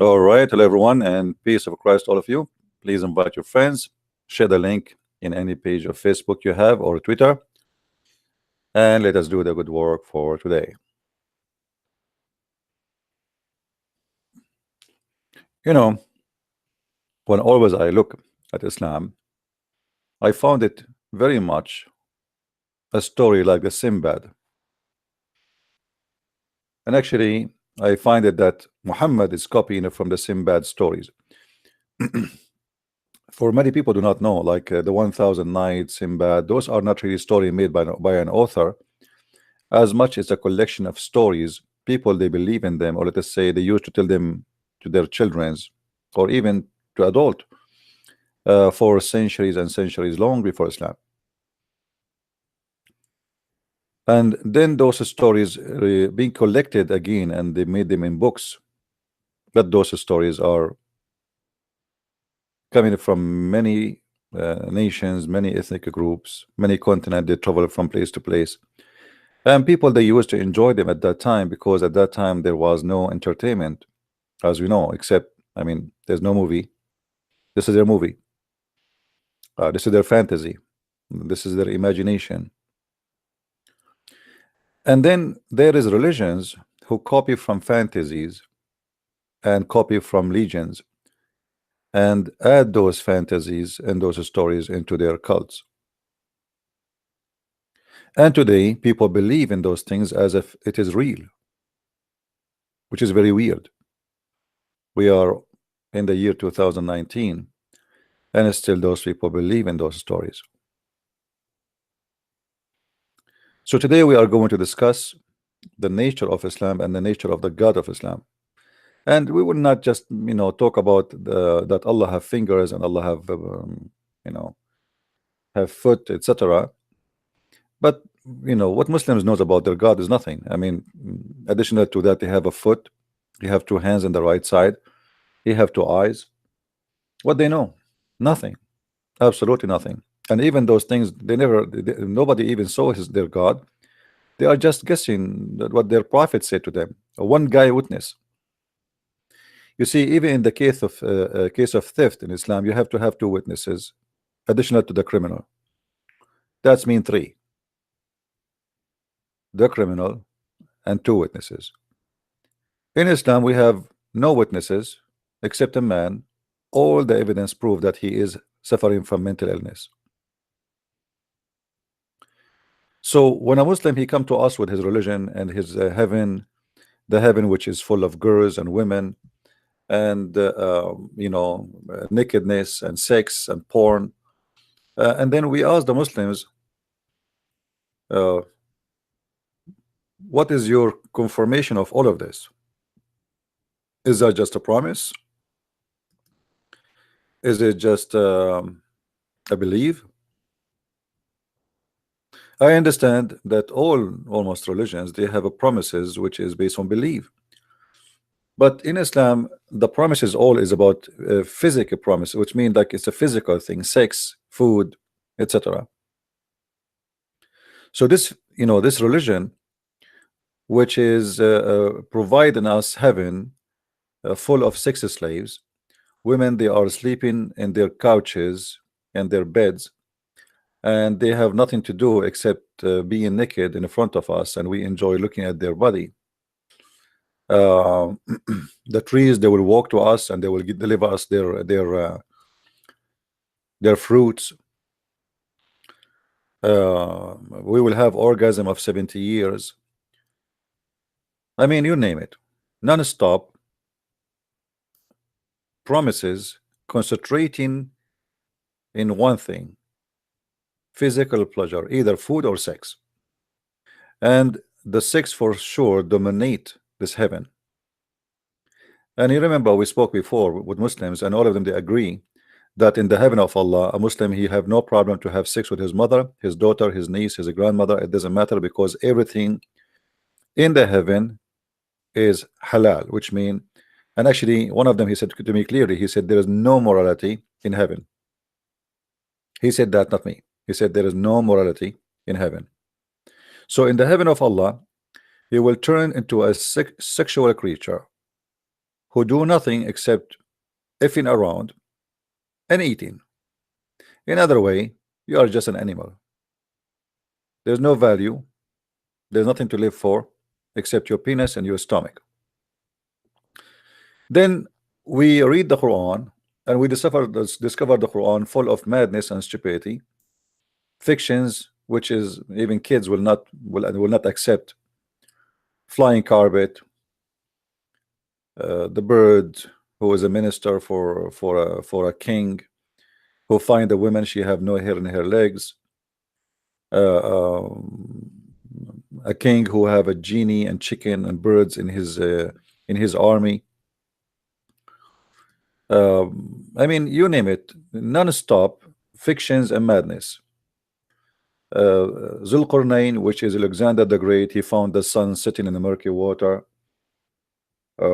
All right, hello everyone, and peace of Christ, all of you. Please invite your friends, share the link in any page of Facebook you have or Twitter, and let us do the good work for today. You know, when always I look at Islam, I found it very much a story like the Sinbad. And actually, I find it that Muhammad is copying it from the Sinbad stories. For many people do not know, like the 1000 Nights, Sinbad, those are not really story made by an author, as much as a collection of stories. People, they believe in them, or let us say they used to tell them to their children's, or even to adult, for centuries and centuries long before Islam. And then those stories being collected again, and they made them in books. But those stories are coming from many nations, many ethnic groups, many continents. They travel from place to place, and people, they used to enjoy them at that time, because at that time there was no entertainment, as we know, except, I mean, there's no movie. This is their movie. This is their fantasy. This is their imagination. And then there is religions who copy from fantasies and copy from legends and add those fantasies and those stories into their cults. And today people believe in those things as if it is real, which is very weird. We are in the year 2019, and still those people believe in those stories. So today we are going to discuss the nature of Islam and the nature of the God of Islam. And we will not just, talk about that Allah have fingers and Allah have, have foot, etc. But what Muslims knows about their God is nothing. I mean, additional to that, they have a foot, they have two hands on the right side, they have two eyes. What they know? Nothing, absolutely nothing. And even those things, nobody even saw their God. They are just guessing that what their prophet said to them. One guy witness. You see, even in the case of theft in Islam, you have to have two witnesses, additional to the criminal. That's mean three. The criminal and two witnesses. In Islam, we have no witnesses except a man. All the evidence prove that he is suffering from mental illness. So when a Muslim, he come to us with his religion and his heaven, the heaven which is full of girls and women and nakedness and sex and porn, and then we ask the Muslims, what is your confirmation of all of this? Is that just a promise? Is it just a belief? I understand that almost religions, they have a promises which is based on belief. But in Islam, the promises all is about physical promise, which means like it's a physical thing, sex, food, etc. So this, this religion, which is providing us heaven full of sex slaves, women, they are sleeping in their couches and their beds, and they have nothing to do except being naked in front of us, and we enjoy looking at their body. The trees, they will walk to us and they will deliver us their fruits. We will have orgasm of 70 years. I mean, you name it, non-stop promises concentrating in one thing: physical pleasure, either food or sex. And the sex for sure dominate this heaven. And you remember we spoke before with Muslims, and all of them, they agree that in the heaven of Allah, a Muslim, he have no problem to have sex with his mother, his daughter, his niece, his grandmother. It doesn't matter, because everything in the heaven is halal, which mean, and actually one of them, he said to me clearly, he said there is no morality in heaven. He said that, not me. He said there is no morality in heaven. So in the heaven of Allah, he will turn into a sexual creature who do nothing except effing around and eating. In other way, you are just an animal. There's no value. There's nothing to live for except your penis and your stomach. Then we read the Quran and we discover the Quran full of madness and stupidity, fictions which is even kids will not accept. Flying carpet, the bird who is a minister for a king, who find a woman she have no hair in her legs, a king who have a genie and chicken and birds in his army. I mean, you name it, non-stop fictions and madness. Zulqarnain, which is Alexander the Great, he found the sun sitting in the murky water. I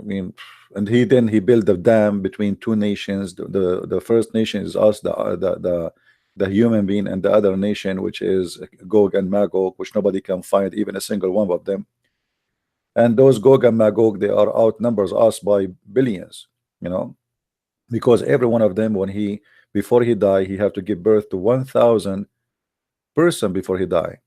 mean, and he built a dam between two nations. The first nation is us, the human being, and the other nation, which is Gog and Magog, which nobody can find even a single one of them. And those Gog and Magog, they are outnumbers us by billions, you know, because every one of them, before he die, he have to give birth to 1,000 person before he die.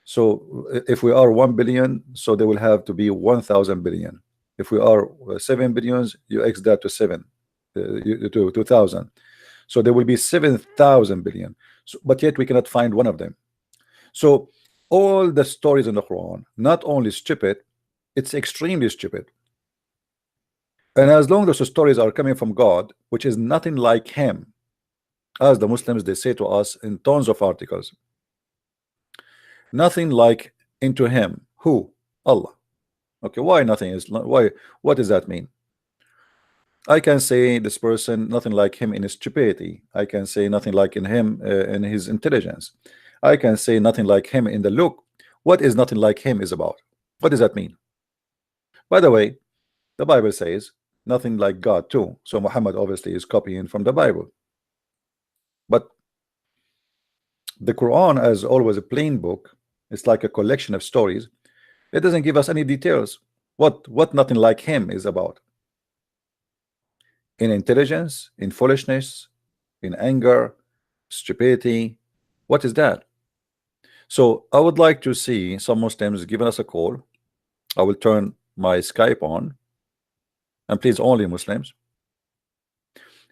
So if we are 1 billion, so there will have to be 1,000 billion. If we are 7 billions, you X that to 7 to 2,000. So there will be 7,000 billion. So, but yet we cannot find one of them. So all the stories in the Quran, not only stupid, it's extremely stupid. And as long as the stories are coming from God, which is nothing like him, as the Muslims they say to us in tons of articles, nothing like into him. Who? Allah. Okay, why nothing is why? What does that mean? I can say this person nothing like him in his stupidity. I can say nothing like in him in his intelligence. I can say nothing like him in the look. What is nothing like him is about? What does that mean? By the way, the Bible says nothing like God too. So Muhammad obviously is copying from the Bible. But the Quran, as always, a plain book. It's like a collection of stories. It doesn't give us any details. What nothing like him is about. In intelligence, in foolishness, in anger, stupidity. What is that? So I would like to see some Muslims giving us a call. I will turn my Skype on, and please only Muslims.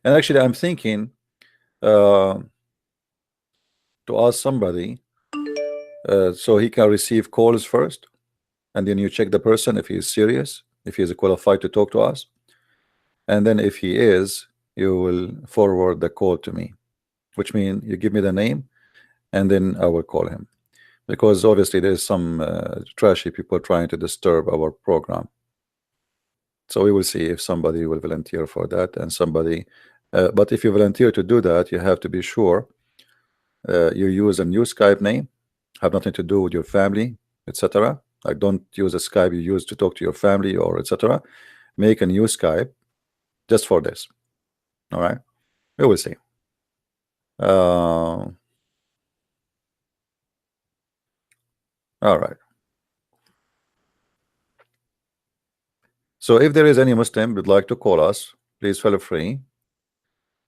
And actually I'm thinking to ask somebody so he can receive calls first, and then you check the person if he is serious, if he is qualified to talk to us, and then if he is, you will forward the call to me, which means you give me the name and then I will call him, because obviously there's some trashy people trying to disturb our program. So we will see if somebody will volunteer for that, and somebody but if you volunteer to do that, you have to be sure you use a new Skype name, have nothing to do with your family, etc. Like, don't use a Skype you use to talk to your family or etc. Make a new Skype just for this. All right, we will see. All right. So if there is any Muslim would like to call us, please feel free,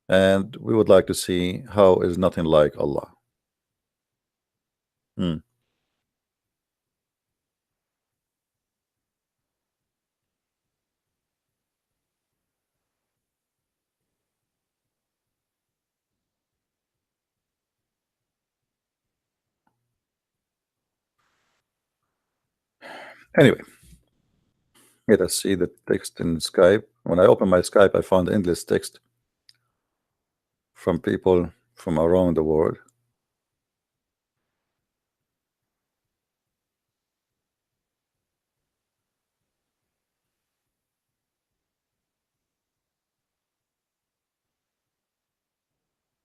and we would like to see how is nothing like Allah. Anyway, let us see the text in Skype. When I open my Skype, I found endless text from people from around the world.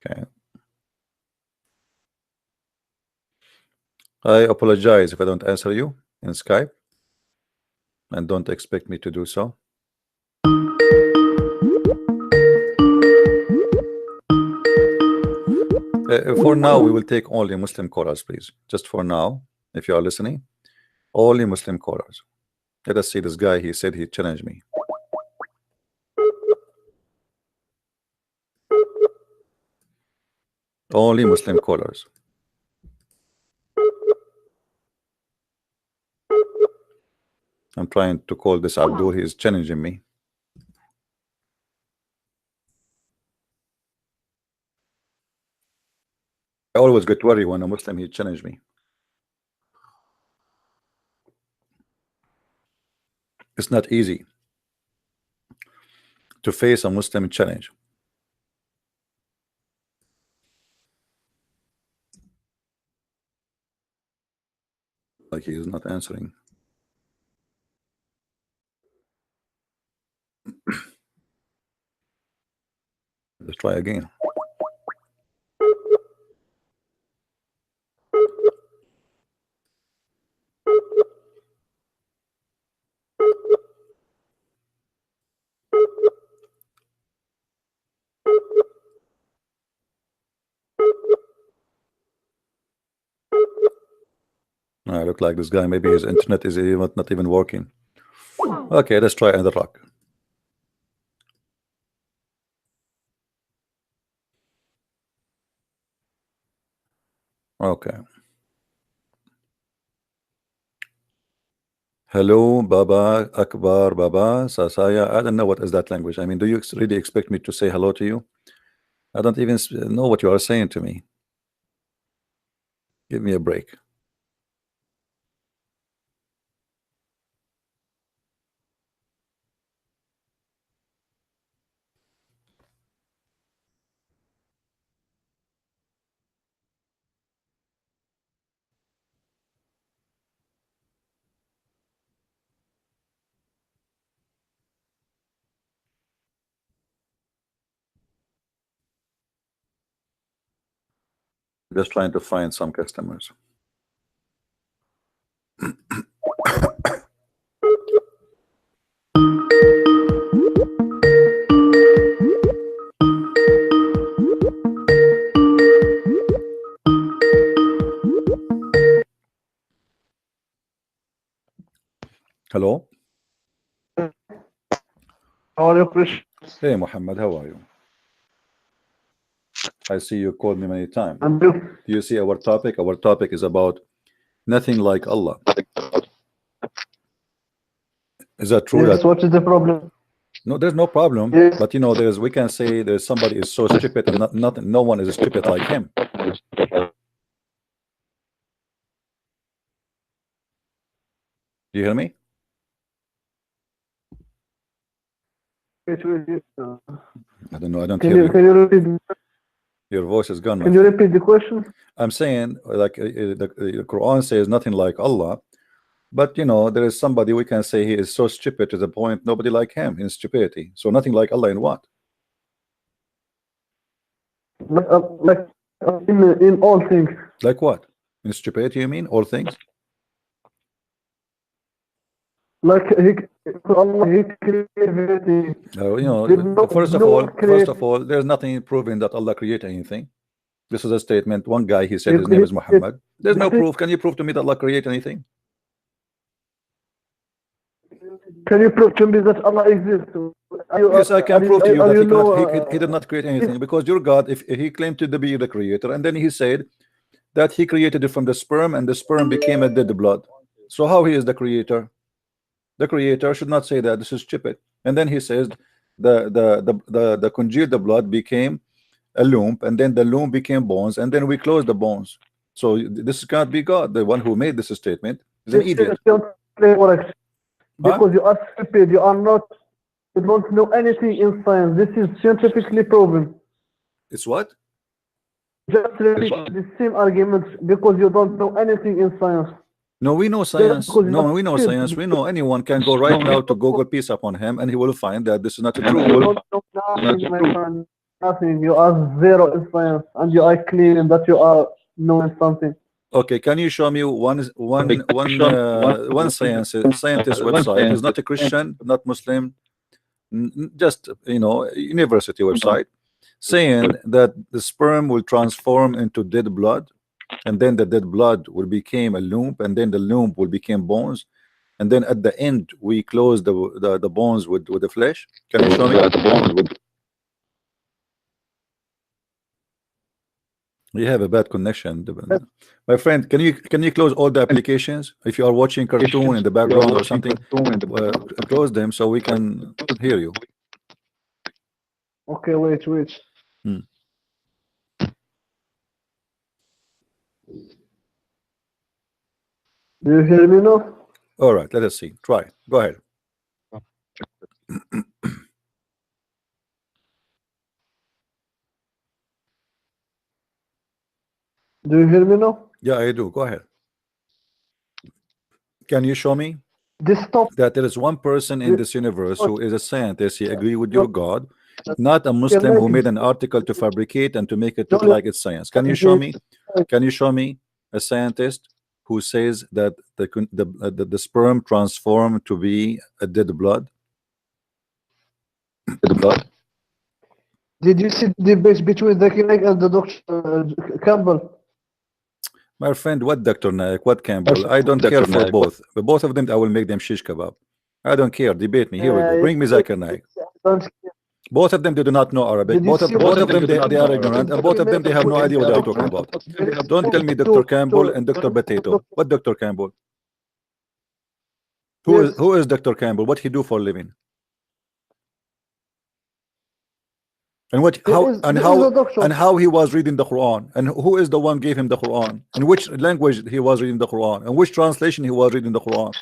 Okay. I apologize if I don't answer you in Skype, and don't expect me to do so. For now, we will take only Muslim callers, please. Just for now, if you are listening, Only Muslim callers. Let us see this guy. He said he challenged me. Only Muslim callers. I'm trying to call this Abdul. He's challenging me. I always get worried when a Muslim he challenge me. It's not easy to face a Muslim challenge. Like he is not answering. Let's try again. I look like this guy. Maybe his internet is not even working. Okay, let's try another rock. Okay. Hello, Baba, Akbar, Baba, Sasaya. I don't know what is that language. I mean, do you really expect me to say hello to you? I don't even know what you are saying to me. Give me a break. Just trying to find some customers. Hello. How are you, Krish? Hey, Muhammad. How are you? I see you called me many times. And you? Do you see our topic? Our topic is about nothing like Allah. Is that true? Yes, That what is the problem? no, there's no problem. Yes. But you know, we can say there's somebody is so stupid and no one is stupid like him. Do you hear me? Wait, wait, wait. I don't know. I don't Can hear you you. can you repeat? Your voice is gone. my Can you friend. repeat the question? I'm saying, like, the Quran says nothing like Allah, but you know, there is somebody we can say he is so stupid to the point nobody like him in stupidity. So nothing like Allah in what? Like in all things. Like what? In stupidity, you mean? All things? Like Allah, He created everything. You know, Did no- first no one of create- all, there's nothing proving that Allah created anything. This is a statement. One guy, he said He his name is created- Muhammad. There's no Nothing- proof. Can you prove to me that Allah created anything? Can you prove to me that Allah exists? Yes, I can prove to you that he he did not create anything, because your God, if he claimed to be the creator, and then he said that he created it from the sperm, and the sperm became a dead blood. So how he is the creator? The creator should not say that. This is stupid. And then he says the congealed blood became a lump, and then the lump became bones, and then we closed the bones. So this can't be God. The one who made this statement is an idiot. Because you are stupid, you are not, you don't know anything in science. This is scientifically proven. It's what? Just repeat the same arguments because you don't know anything in science. No, we know science. because No, you're we know stupid. science. We know anyone can go right now to Google peace upon him, and he will find that this is not You true. don't know nothing, my friend. Nothing. You are zero in science, and you are claiming that you are knowing something. Okay, can you show me one scientist website? He's not a Christian, not Muslim, just you know, university website, saying that the sperm will transform into dead blood. and then the dead blood will become a lump, and then the lump will become bones, and then at the end we close the bones with the flesh? Can you show me? You have a bad connection, my friend. Can you close all the applications? If you are watching cartoon in the background or something, close them so we can hear you. Okay, wait. Do you hear me now? All right, let us see. Try. Go ahead. Do you hear me now? Yeah, I do. Go ahead. Can you show me This topic. that there is one person in this universe who is a scientist? He agree with your God, not a Muslim who made an article to fabricate and to make it look like it's science. Can you show me? Can you show me a scientist who says that the sperm transformed to be a dead blood? Did you see the debate between Zakir Naik and the Dr. Campbell? My friend, what Dr. Naik, what Campbell? I don't care for both. But both of them, I will make them shish kebab. I don't care. Debate me. Here we go. Bring me Zakir Naik. Both of them, they do not know Arabic. Both of them, they are ignorant, and both of them, they have no idea what they are talking about. Don't tell me Dr. Campbell and Dr. Potato. What Dr. Campbell? Who is Dr. Campbell? What he do for a living? And how he was reading the Quran, and who is the one gave him the Quran, and which language he was reading the Quran, and which translation he was reading the Quran.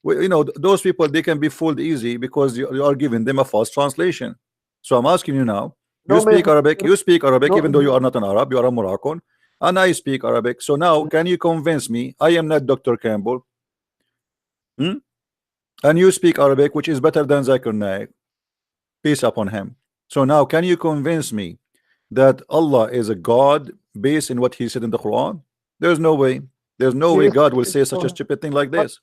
Well, you know, those people, they can be fooled easy because you are giving them a false translation. So I'm asking you now, you speak Arabic, even though you are not an Arab, you are a Moroccan, and I speak Arabic. So now can you convince me I am not Dr. Campbell? And you speak Arabic, which is better than Zakir Naik, peace upon him. So now can you convince me that Allah is a God based in what he said in the Quran? There's no way. There's no way God will say such a stupid thing like this.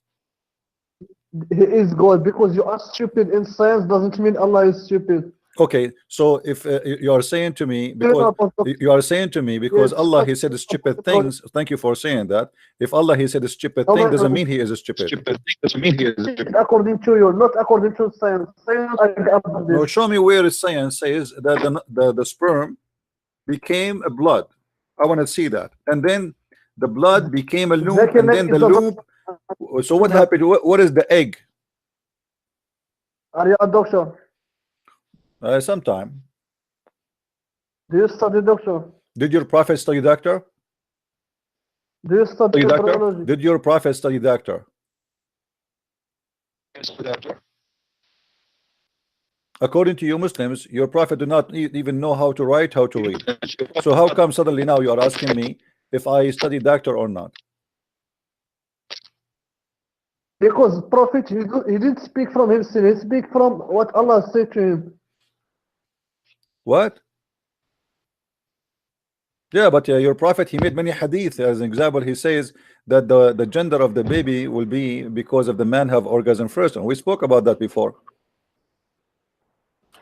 He is God. Because you are stupid in science doesn't mean Allah is stupid. Okay, so if you are saying to me because Allah, he said stupid things, thank you for saying that. If Allah, he said a stupid thing, doesn't mean he is a stupid. According to you, not according to science. No, show me where science says that the sperm became a blood. I want to see that. And then the blood became a lump, and then the lump. So what happened? What is the egg? Are you a doctor? Sometime. Do you study doctor? Did your prophet study doctor? Do you study doctor? Did your prophet study doctor? According to you Muslims, your prophet do not even know how to write, how to read. So how come suddenly now you are asking me if I study doctor or not? Because prophet, he didn't speak from himself. He speak from what Allah said to him. What? Yeah, but your prophet, he made many hadith. As an example, he says that the gender of the baby will be because of the man have orgasm first, and we spoke about that before.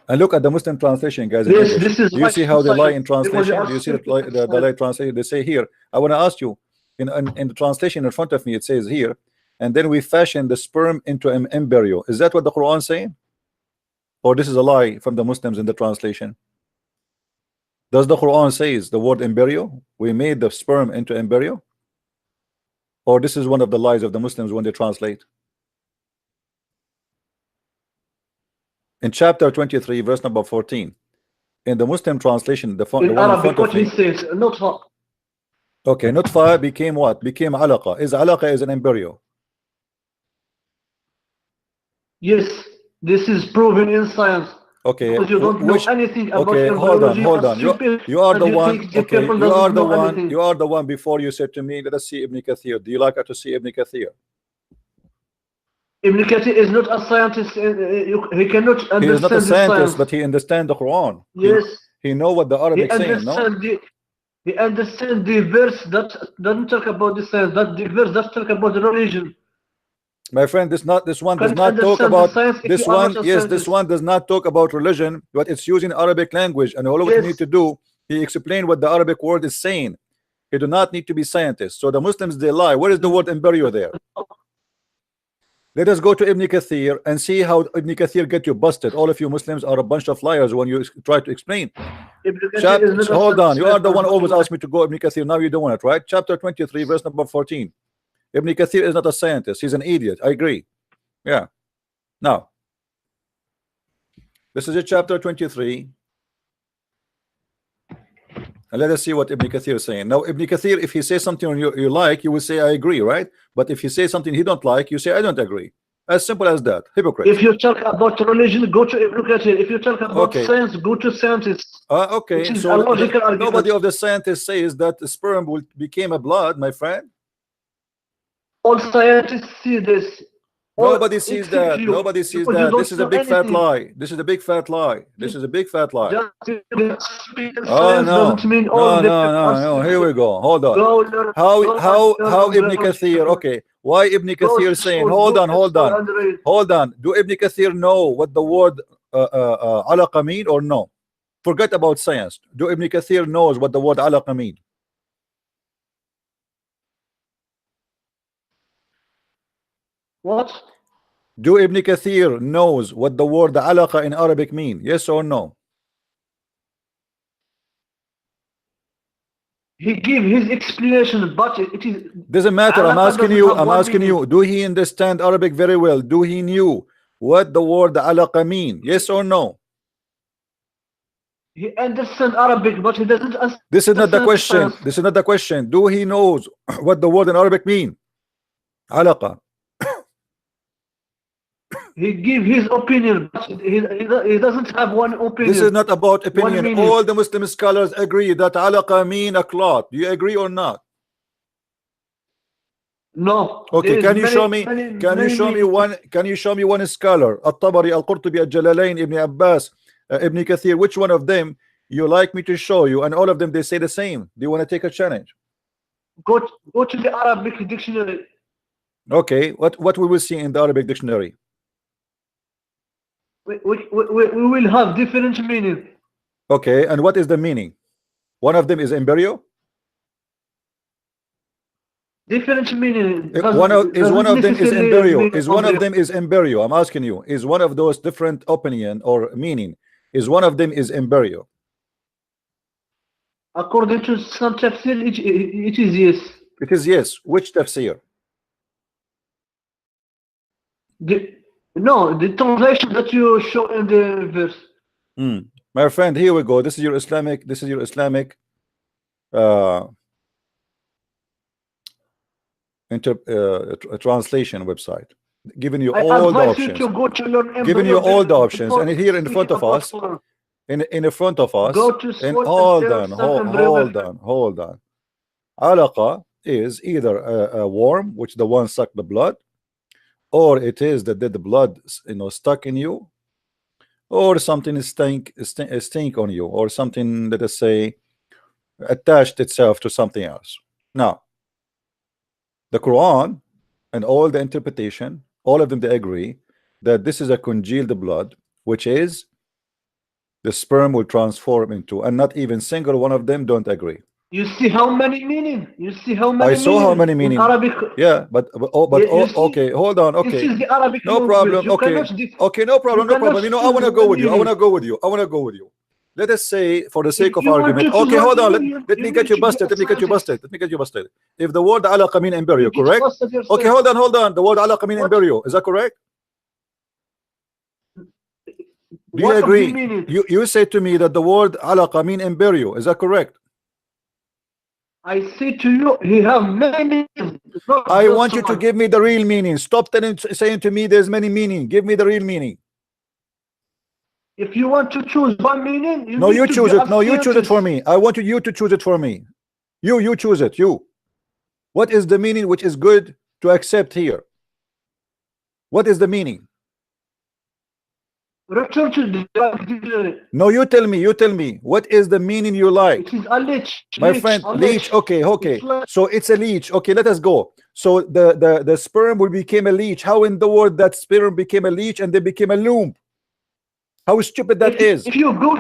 And look at the Muslim translation, guys. Yes, this is. Do you see how they lie in translation? Do you see the lie translation? They say here. I want to ask you, in the translation in front of me, it says here, and then we fashion the sperm into an embryo. Is that what the Quran is saying? Or this is a lie from the Muslims in the translation? Does the Quran says the word embryo? We made the sperm into embryo? Or this is one of the lies of the Muslims when they translate? In chapter 23, verse number 14, in the Muslim translation, the one in front of me, says nutfa. Okay, nutfa became what? Became alaqa. Alaqa is an embryo. Yes, this is proven in science. Okay, because you don't know anything about embryology. Hold on. You are the one. Okay, you are the one. Before you said to me, let us see Ibn Kathir. Do you like to see Ibn Kathir? Ibn Kathir is not a scientist. He cannot understand. He is not a scientist, but he understands the Quran. Yes. He know what the Arabic is saying. No. He understands the verse that doesn't talk about the science. That the verse that talk about the religion. My friend, this one does not talk about this one. Yes, this one does not talk about religion, but it's using Arabic language, and all what you need to do, he explained what the Arabic word is saying. He do not need to be scientist. So the Muslims, they lie. Where is the word embryo there? Let us go to Ibn Kathir and see how Ibn Kathir get you busted. All of you Muslims are a bunch of liars when you try to explain. Hold on, you are the one always asked me to go Ibn Kathir. Now you don't want it, right? Chapter 23, verse number 14. Ibn Kathir is not a scientist. He's an idiot. I agree. Yeah. Now, this is a chapter 23. And let us see what Ibn Kathir is saying. Now, Ibn Kathir, if he says something you like, you will say I agree, right? But if he says something he don't like, you say I don't agree. As simple as that. Hypocrite. If you talk about religion, go to Ibn Kathir. If you talk about science, go to scientists. Okay, so nobody of the scientists says that the sperm will become a blood, my friend. All scientists see this. Nobody sees that. Nobody sees that. This is a big fat lie. This is a big fat lie. This is a big fat lie. Oh no. No. Here we go. Hold on. How Ibn Kathir? Okay. Why Ibn Kathir is saying? Hold on. Do Ibn Kathir know what the word alaqa mean or no? Forget about science. Do Ibn Kathir knows what the word alaqa mean? What? Do Ibn Kathir knows what the word alaqa in Arabic mean? Yes or no? He gave his explanation, but it is doesn't matter. I'm asking you. Do he understand Arabic very well? Do he knew what the word alaqa mean? Yes or no? He understands Arabic, but he doesn't understand. This is not the question. This is not the question. Do he knows what the word in Arabic mean? Alaqa. He give his opinion, but he doesn't have one opinion. This is not about opinion. All the Muslim scholars agree that alaqa mean a cloth. Do you agree or not? No. Okay, can you show me? Can you show me one? Can you show me one scholar? At-Tabari, Al-Qurtubi, Al-Jalalain, Ibn Abbas, Ibn Kathir. Which one of them you like me to show you? And all of them they say the same. Do you want to take a challenge? Go to the Arabic dictionary. Okay, what we will see in the Arabic dictionary? We will have different meaning. Okay, and what is the meaning? One of them is embryo. Different meaning. One of them is embryo. Is one of them is embryo? I'm asking you. Is one of those different opinion or meaning? Is one of them is embryo? According to some tafsir, it is yes. It is yes. Which tafsir? No, the translation that you show in the verse. My friend, here we go. This is your Islamic. This is your Islamic translation website, giving you all the options. Giving you all the options, and here in front of us, in front of us. And hold on. Alaqa is either a worm, which the one suck the blood, or it is that the blood, stuck in you, or something is stink on you, or something, let us say, attached itself to something else. Now, the Quran and all the interpretation, all of them, they agree that this is a congealed blood, which is the sperm will transform into, and not even single one of them don't agree. You see how many meaning? You see how many? I saw how many meaning. Arabic. Yeah, okay, hold on. Okay, this is the Arabic no problem. Okay, no problem. I want to go with you. Let us say, for the sake of argument. Okay, hold on. Let me get you busted. Let me get you busted. If the word alaqa mean embryo, correct? Okay, hold on. The word alaqa mean embryo. Is that correct? Do you agree? You say to me that the word alaqa mean embryo. Is that correct? I say to you, he have many meanings. I want you to give me the real meaning. Stop saying to me there's many meaning. Give me the real meaning. If you want to choose one meaning, you choose it. No, you choose it for me. I want you to choose it for me. You choose it. What is the meaning which is good to accept here? What is the meaning? Return to the no, you tell me. What is the meaning you like? It is a leech. My friend, leech. Okay. So it's a leech. Okay, let us go. So the sperm will become a leech. How in the world that sperm became a leech and they became a loom? How stupid that is. If you go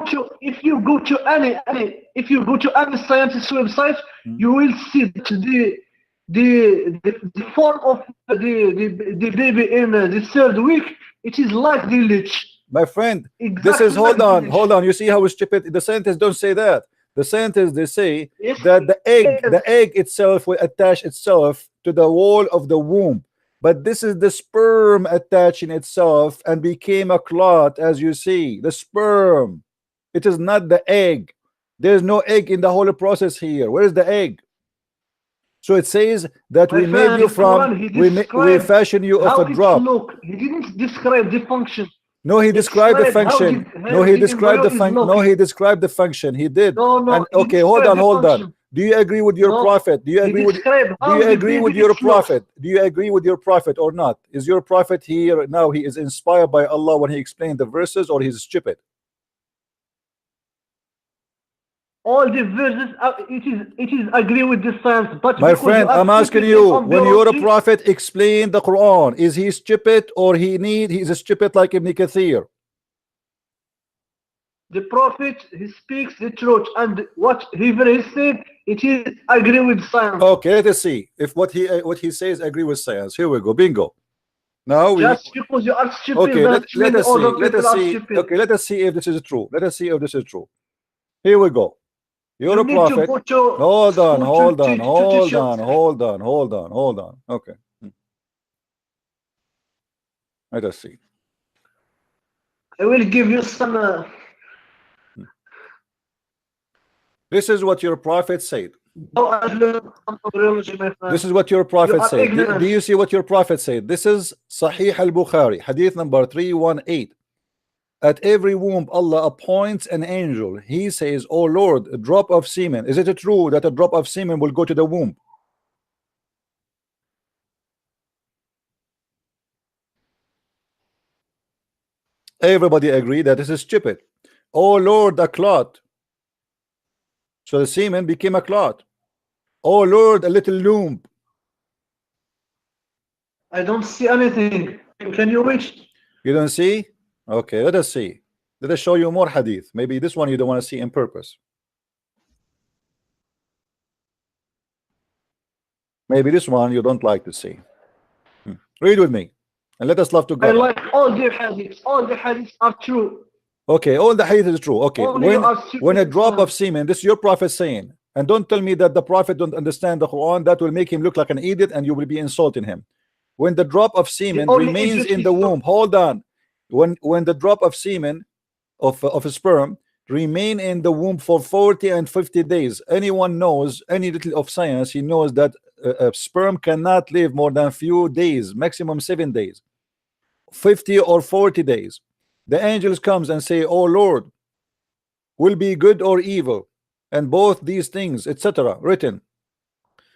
to any scientist website, you will see that the form of the baby in the third week, it is like the leech. My friend, Exactly this is, hold like on, the hold leech. on. You see how stupid the scientists don't say that. The scientists, they say Yes, that the yes. egg itself will attach itself to the wall of the womb. But this is the sperm attaching itself and became a clot, as you see. The sperm. It is not the egg. There's no egg in the whole process here. Where is the egg? So it says that My we made friend, you in from, Quran, he we described fashion you of how a it drop. look. He didn't describe the function. No, he He described the described how function. No, how he the described embryo the is function. No, looking. he described the function. He did. No, no, And he okay, hold described on, the hold on. function. Do you agree with your No, prophet? Do you he agree with? described Do how you the agree with baby your it looks. prophet? Do you agree with your prophet or not? Is your prophet here now? He is inspired by Allah when he explained the verses, or he's stupid? All the verses, it is agree with the science, but My because you friend, are I'm asking stupid in you, when you're a biology, prophet, explain the Quran. Is he stupid, or he's stupid like Ibn Kathir? the prophet he speaks the truth, and whatever he said, it is agree with science. Okay, let us see if what he says agree with science. Here we go, bingo. Now we, Just because you are stupid okay, let, doesn't let mean us all see. the Let people us are see. stupid. Okay, let us see if this is true. Let us see if this is true. Here we go. You're You a need to prophet. go to Hold on, school to hold on, teach hold you. on, hold on, hold on, hold on. Okay. Let us see. I will give you some. This is what your prophet said. How I learned some embryology, my friend. This is what your You prophet are said. Do ignorant. you see what your prophet said? This is Sahih al-Bukhari, hadith number 318. At every womb, Allah appoints an angel. He says, "Oh Lord, a drop of semen." Is it true that a drop of semen will go to the womb? Everybody agree that this is stupid. Oh Lord, a clot. So the semen became a clot. Oh Lord, a little loom. I don't see anything. Can you reach? You don't see? Okay, let us see. Let us show you more hadith. Maybe this one you don't want to see in purpose. Maybe this one you don't like to see. Read with me and let us love I together. like all the hadiths. All the hadiths are true. Okay, all the hadith is true. Okay, Only you are when stupid a in drop of science. semen, this is your prophet saying, and don't tell me that the prophet don't understand the Quran. That will make him look like an idiot, and you will be insulting him. When the drop of The semen only remains idiot in is the womb, hold on. When the drop of semen of a sperm remain in the womb for 40 and 50 days, anyone knows, any little of science, he knows that a sperm cannot live more than few days, maximum 7 days, 50 or 40 days. The angels comes and say, "Oh Lord, will be good or evil," and both these things, etc., written.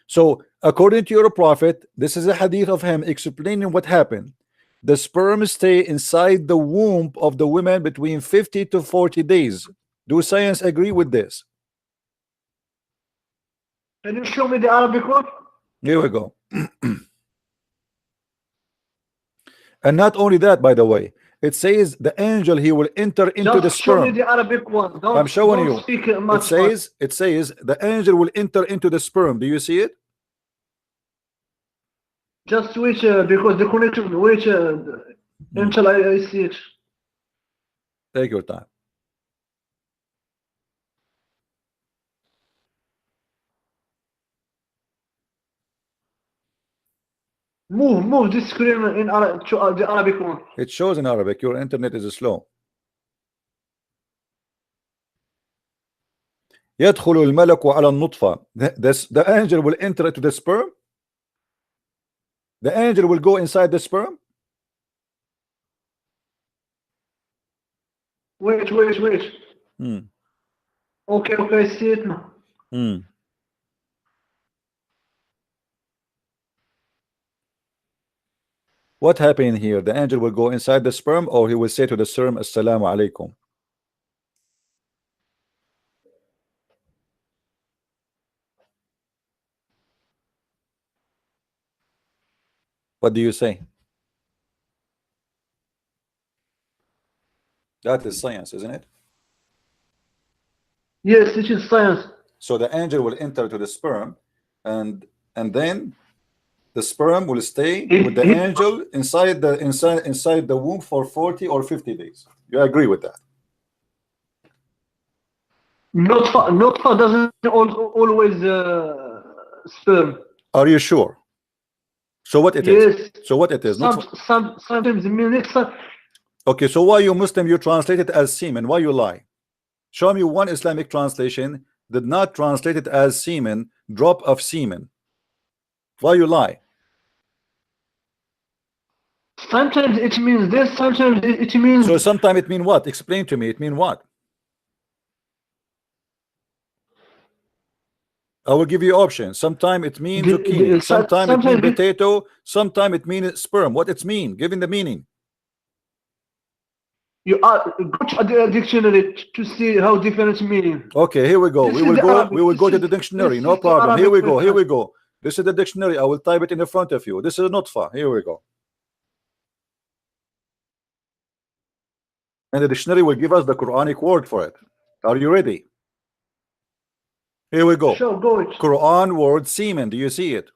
So according to your prophet, this is a hadith of him explaining what happened. The sperm stay inside the womb of the women between 50 to 40 days. Do science agree with this? Can you show me the Arabic one? Here we go. And not only that, by the way, it says the angel, he will enter into the Just show me sperm. the Arabic one. I'm showing Don't you. speak It much. says the angel will enter into the sperm. Do you see it? Just wait because the connection. Wait until I see it. Take your time. Move this screen in to the Arabic one. It shows in Arabic. Your internet is slow. يدخل الملك على النطفة. The angel will enter into the sperm. The angel will go inside the sperm. Wait. Okay, I see it now. What happened here? The angel will go inside the sperm, or he will say to the sperm, "Assalamu alaikum." What do you say? That is science, isn't it? Yes, it is science. So the angel will enter to the sperm, and then the sperm will stay with the angel inside the womb for 40 or 50 days. You agree with that? Nutfa doesn't always sperm. Are you sure? So what it is? Yes. So what it is? Sometimes minutes. Okay, so why you Muslim, you translate it as semen? Why you lie? Show me one Islamic translation did not translate it as semen, drop of semen. Why you lie? Sometimes it means this, sometimes it means... So sometimes it mean what? Explain to me, it mean what? I will give you options. Sometimes it means zucchini, sometimes it means potato, sometimes it means sperm. What it's mean? Given the meaning. You are go to the dictionary to see how different meaning. Okay, here we go. We will go to the dictionary. No problem. Here we go. Here we go. This is the dictionary. I will type it in the front of you. This is nutfa. Here we go. And the dictionary will give us the Quranic word for it. Are you ready? Here we go. Sure, go it. Quran word semen. Do you see it?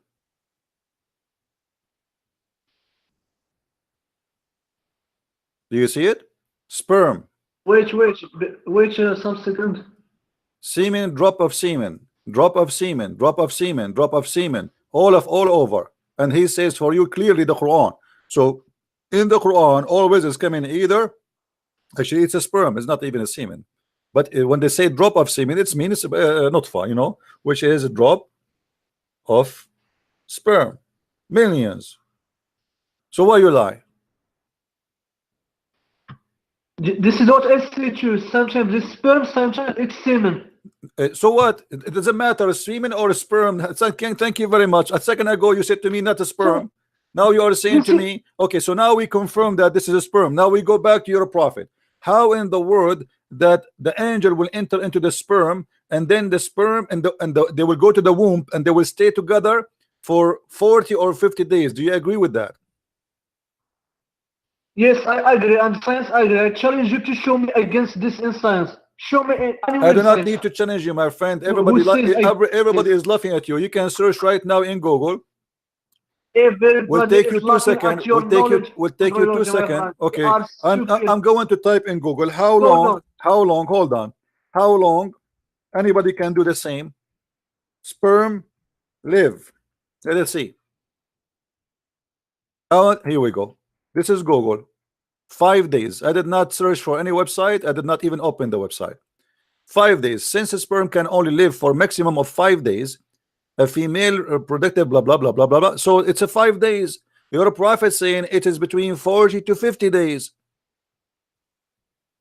Do you see it? Sperm. Wait, some second. Semen, drop of semen, drop of semen, drop of semen, drop of semen, all over. And he says for you clearly the Quran. So in the Quran, always is coming either. Actually, it's a sperm. It's not even a semen. But when they say drop of semen, it means nutfa, you know, which is a drop of sperm. Millions. So why you lie? This is what I say to you. Sometimes it's sperm, sometimes it's semen. So what? It doesn't matter, semen or sperm. Thank you very much. A second ago, you said to me not a sperm. Now you are saying to me, okay, so now we confirm that this is a sperm. Now we go back to your prophet. How in the world that the angel will enter into the sperm, and then the sperm and they will go to the womb and they will stay together for 40 or 50 days? Do you agree with that? Yes, I agree. And science, I agree. I challenge you to show me against this in science. Show me. I do not need to challenge you, my friend. Everybody is laughing at you. You can search right now in Google. We'll take you 2 seconds. We'll take you 2 seconds. Okay. I'm going to type in Google how long. Hold on. How long anybody can do the same? Sperm live. Let us see. Here we go. This is Google. 5 days. I did not search for any website. I did not even open the website. 5 days. Since a sperm can only live for maximum of 5 days, a female reproductive blah blah blah blah blah blah. So it's a 5 days. Your prophet saying it is between 40 to 50 days.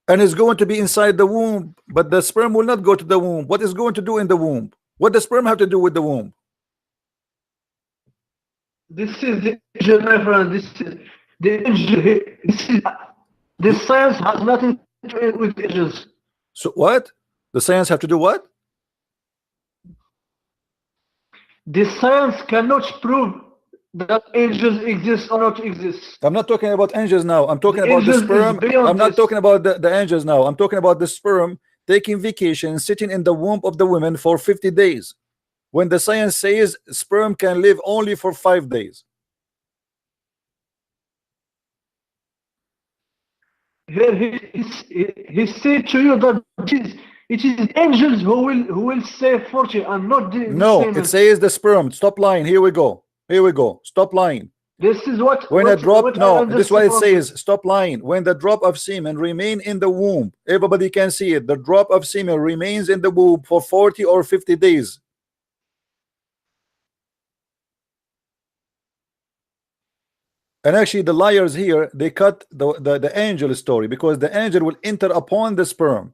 And it's going to be inside the womb, but the sperm will not go to the womb. What is going to do in the womb? What does sperm have to do with the womb? This is the angel, my friend. This is the angel. This science has nothing to do with angels. So what? The science have to do what? The science cannot prove that angels exist or not exist. I'm not talking about angels now. I'm talking about the sperm. I'm not talking about the angels now. I'm talking about the sperm taking vacation, sitting in the womb of the women for 50 days. When the science says sperm can live only for 5 days. Here he said to you that it is angels who will say 40 and not the no, it says the sperm. Stop lying. Here we go. Here we go. Stop lying. This is what when a drop no, this is what it says. Stop lying. When the drop of semen remain in the womb, everybody can see it. The drop of semen remains in the womb for 40 or 50 days. And actually the liars here, they cut the angel story, because the angel will enter upon the sperm.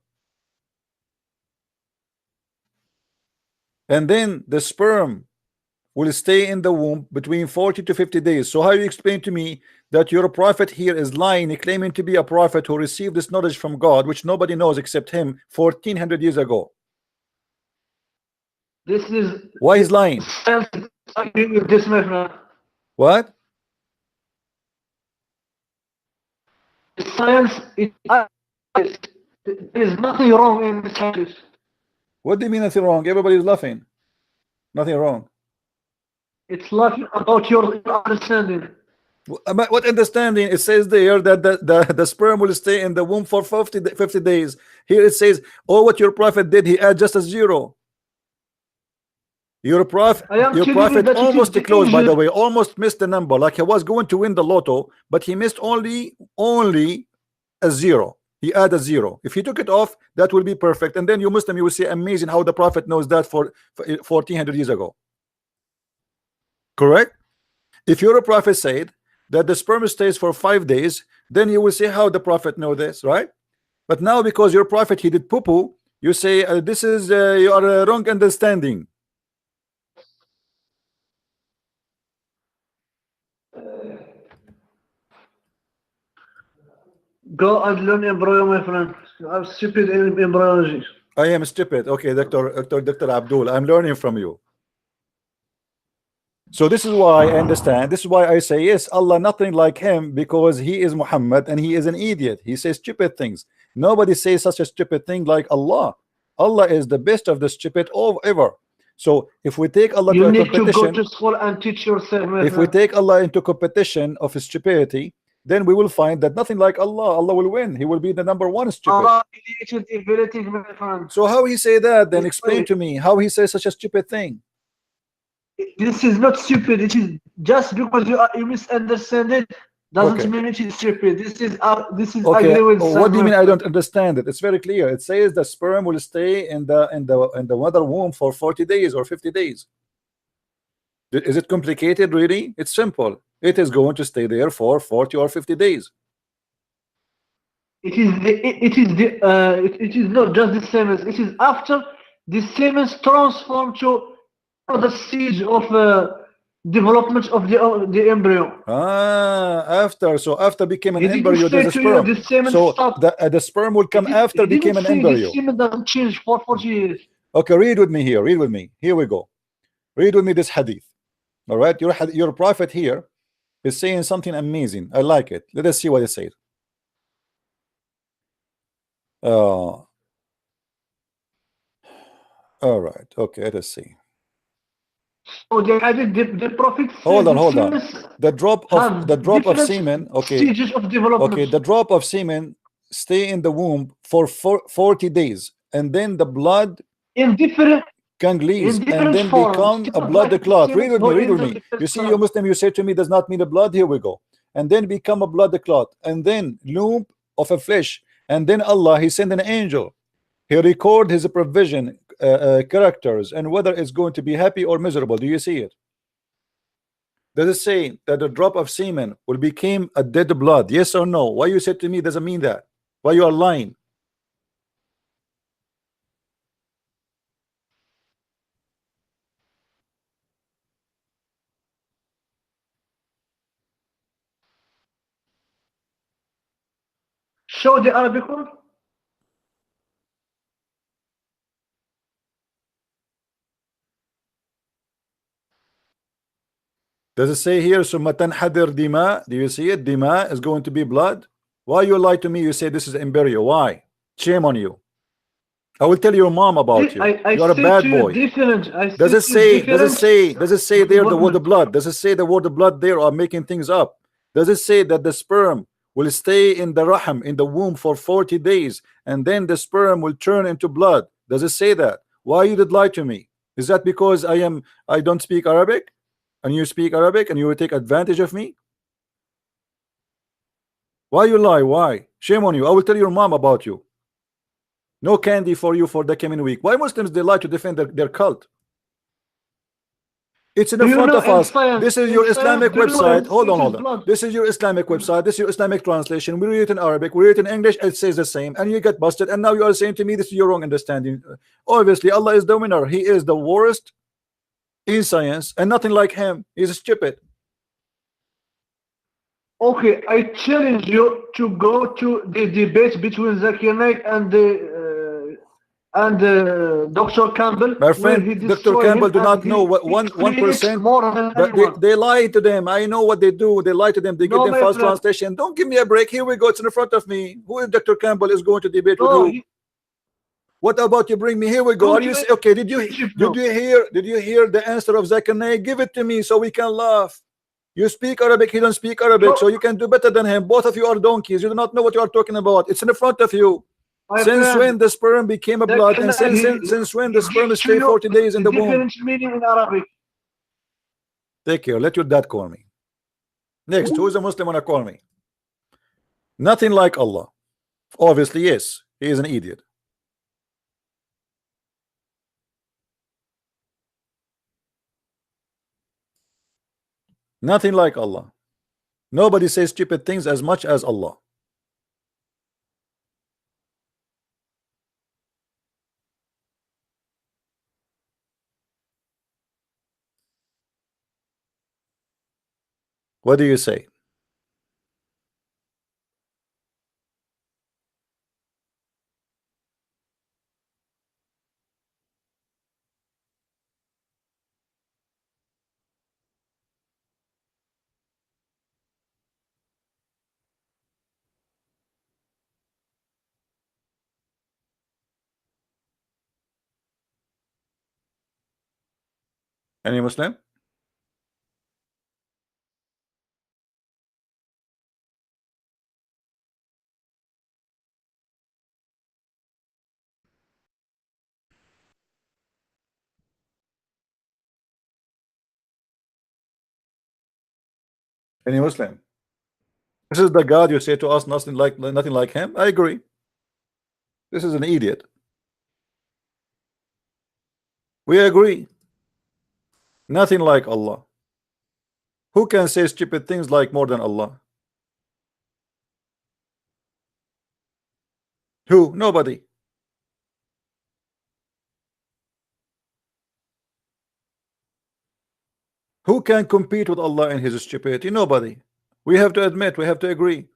And then the sperm will stay in the womb between 40 to 50 days. So how you explain to me that your prophet here is lying, claiming to be a prophet who received this knowledge from God, which nobody knows except him 1400 years ago? This is why he's lying. This, my friend. What? Science, Yes. There is nothing wrong in this hadith. What do you mean nothing wrong? Everybody's laughing. Nothing wrong. It's laughing about your understanding. But what understanding? It says there that the sperm will stay in the womb for 50 days. Here it says, oh, what your prophet did, he add just a zero. Your prophet almost close, by the way, almost missed the number. Like he was going to win the lotto, but he missed only a zero. He add a zero. If he took it off, that will be perfect. And then you Muslim, you will see amazing how the prophet knows that for 1400 years ago. Correct? If your prophet said that the sperm stays for 5 days, then you will see how the prophet know this, right? But now because your prophet he did poo-poo, you say this is your wrong understanding. Go and learn embryo, my friend. I'm stupid in embryology. I am stupid. Okay, Dr. Abdul, I'm learning from you. So this is why I understand. This is why I say yes, Allah nothing like him, because he is Muhammad and he is an idiot. He says stupid things. Nobody says such a stupid thing like Allah. Allah is the best of the stupid ever. So if we take Allah you to a need competition, to go to school and teach yourself. if we take Allah into competition of stupidity, then we will find that nothing like Allah. Allah will win. He will be the #1 stupid. Allah created ability, my friend. So how he say that? Then explain to me how he says such a stupid thing. This is not stupid. It is just because you misunderstand it doesn't mean it is stupid. This is okay. agree with What do you mean I don't understand it? It's very clear. It says the sperm will stay in the mother womb for 40 days or 50 days. Is it complicated really? It's simple. It is going to stay there for 40 or 50 days. It is not just the semen. It is after the semen transformed to the stage of development of the embryo. After became an embryo, there's a sperm. So the sperm will come after became an embryo. The semen doesn't change for 40 years. Okay, read with me here. Read with me. Here we go. Read with me this hadith. All right, your prophet here is saying something amazing. I like it. Let us see what it says. All right. Okay, let us see. So the prophet said hold on. The drop of semen. Okay. Stages of development. Okay, the drop of semen stay in the womb for 40 days, and then the blood in different ganglions and then become a blood clot. Read with me. You see, you Muslim, you say to me does not mean the blood. Here we go. And then become a blood clot, and then lump of a flesh, and then Allah he sent an angel. He record his provision characters and whether it's going to be happy or miserable. Do you see it? Does it say that the drop of semen will become a dead blood? Yes or no? Why you said to me doesn't mean that? Why you are lying? Show the Arabic one. Does it say here ثم تنحدر دماء? Do you see it? Dima is going to be blood. Why you lie to me? You say this is embryo. Why? Shame on you. I will tell your mom about you. You're a bad boy. Does it say there the word of blood? Does it say the word of blood there, or making things up? Does it say that the sperm will stay in the rahim, in the womb for 40 days, and then the sperm will turn into blood? Does it say that? Why you did lie to me? Is that because I don't speak Arabic and you speak Arabic and you will take advantage of me? Why you lie? Why? Shame on you. I will tell your mom about you. No candy for you for the coming week. Why Muslims they lie to defend their cult? It's in the front of us. This is your Islamic website. Hold on. This is your Islamic website. This is your Islamic translation. We read it in Arabic. We read it in English. It says the same. And you get busted. And now you are saying to me this is your wrong understanding. Obviously, Allah is the winner. He is the worst in science, and nothing like him. He's stupid. Okay, I challenge you to go to the debate between Zakir Naik and and Dr. Campbell, My where friend, he Dr. destroyed Campbell him do and not know what he 1%. more than But anyone. they lie to them. I know what they do. They lie to them. They give No, them my false friend. translation. Don't give me a break. Here we go. It's in front of me. Who is Dr. Campbell is going to debate with No, who? What about you bring me? Here we go. Are you okay? Did you hear the answer of Zakanay? Give it to me so we can laugh. You speak Arabic, he don't speak Arabic, so you can do better than him. Both of you are donkeys. You do not know what you are talking about. It's in front of you. Since when the sperm became a blood, and since when the sperm stay 40 days in the womb? Different meaning in Arabic. Take care. Let your dad call me. Next, who is a Muslim wanna call me? Nothing like Allah. Obviously, yes. He is an idiot. Nothing like Allah. Nobody says stupid things as much as Allah. What do you say? Any Muslim? Any Muslim? This is the God you say to us, nothing like him. I agree. This is an idiot. We agree. Nothing like Allah. Who can say stupid things like more than Allah? Who? Nobody. Who can compete with Allah in his stupidity? Nobody. We have to admit, we have to agree.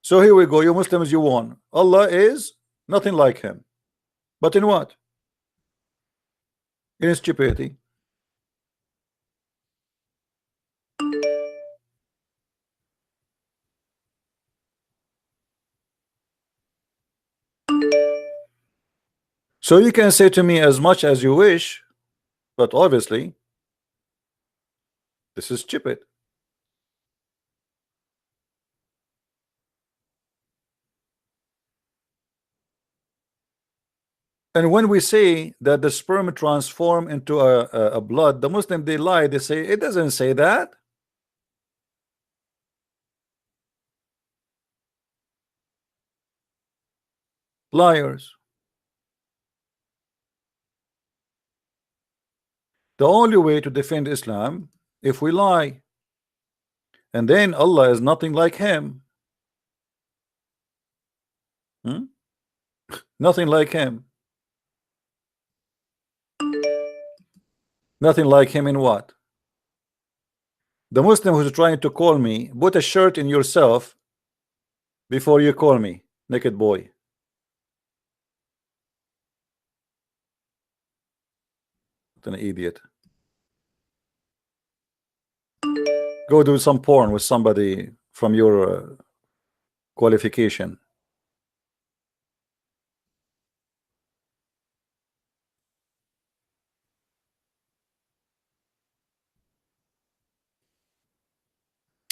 So here we go. You Muslims, you won. Allah is nothing like him. But in what? In his stupidity. So you can say to me as much as you wish, but obviously this is stupid. And when we say that the sperm transform into a blood, the Muslim, they lie. They say it doesn't say that. Liars. The only way to defend Islam if we lie, and then Allah is nothing like him. Nothing like him. Nothing like him in what? The Muslim who's trying to call me, put a shirt in yourself before you call me, naked boy. What an idiot. Go do some porn with somebody from your qualification.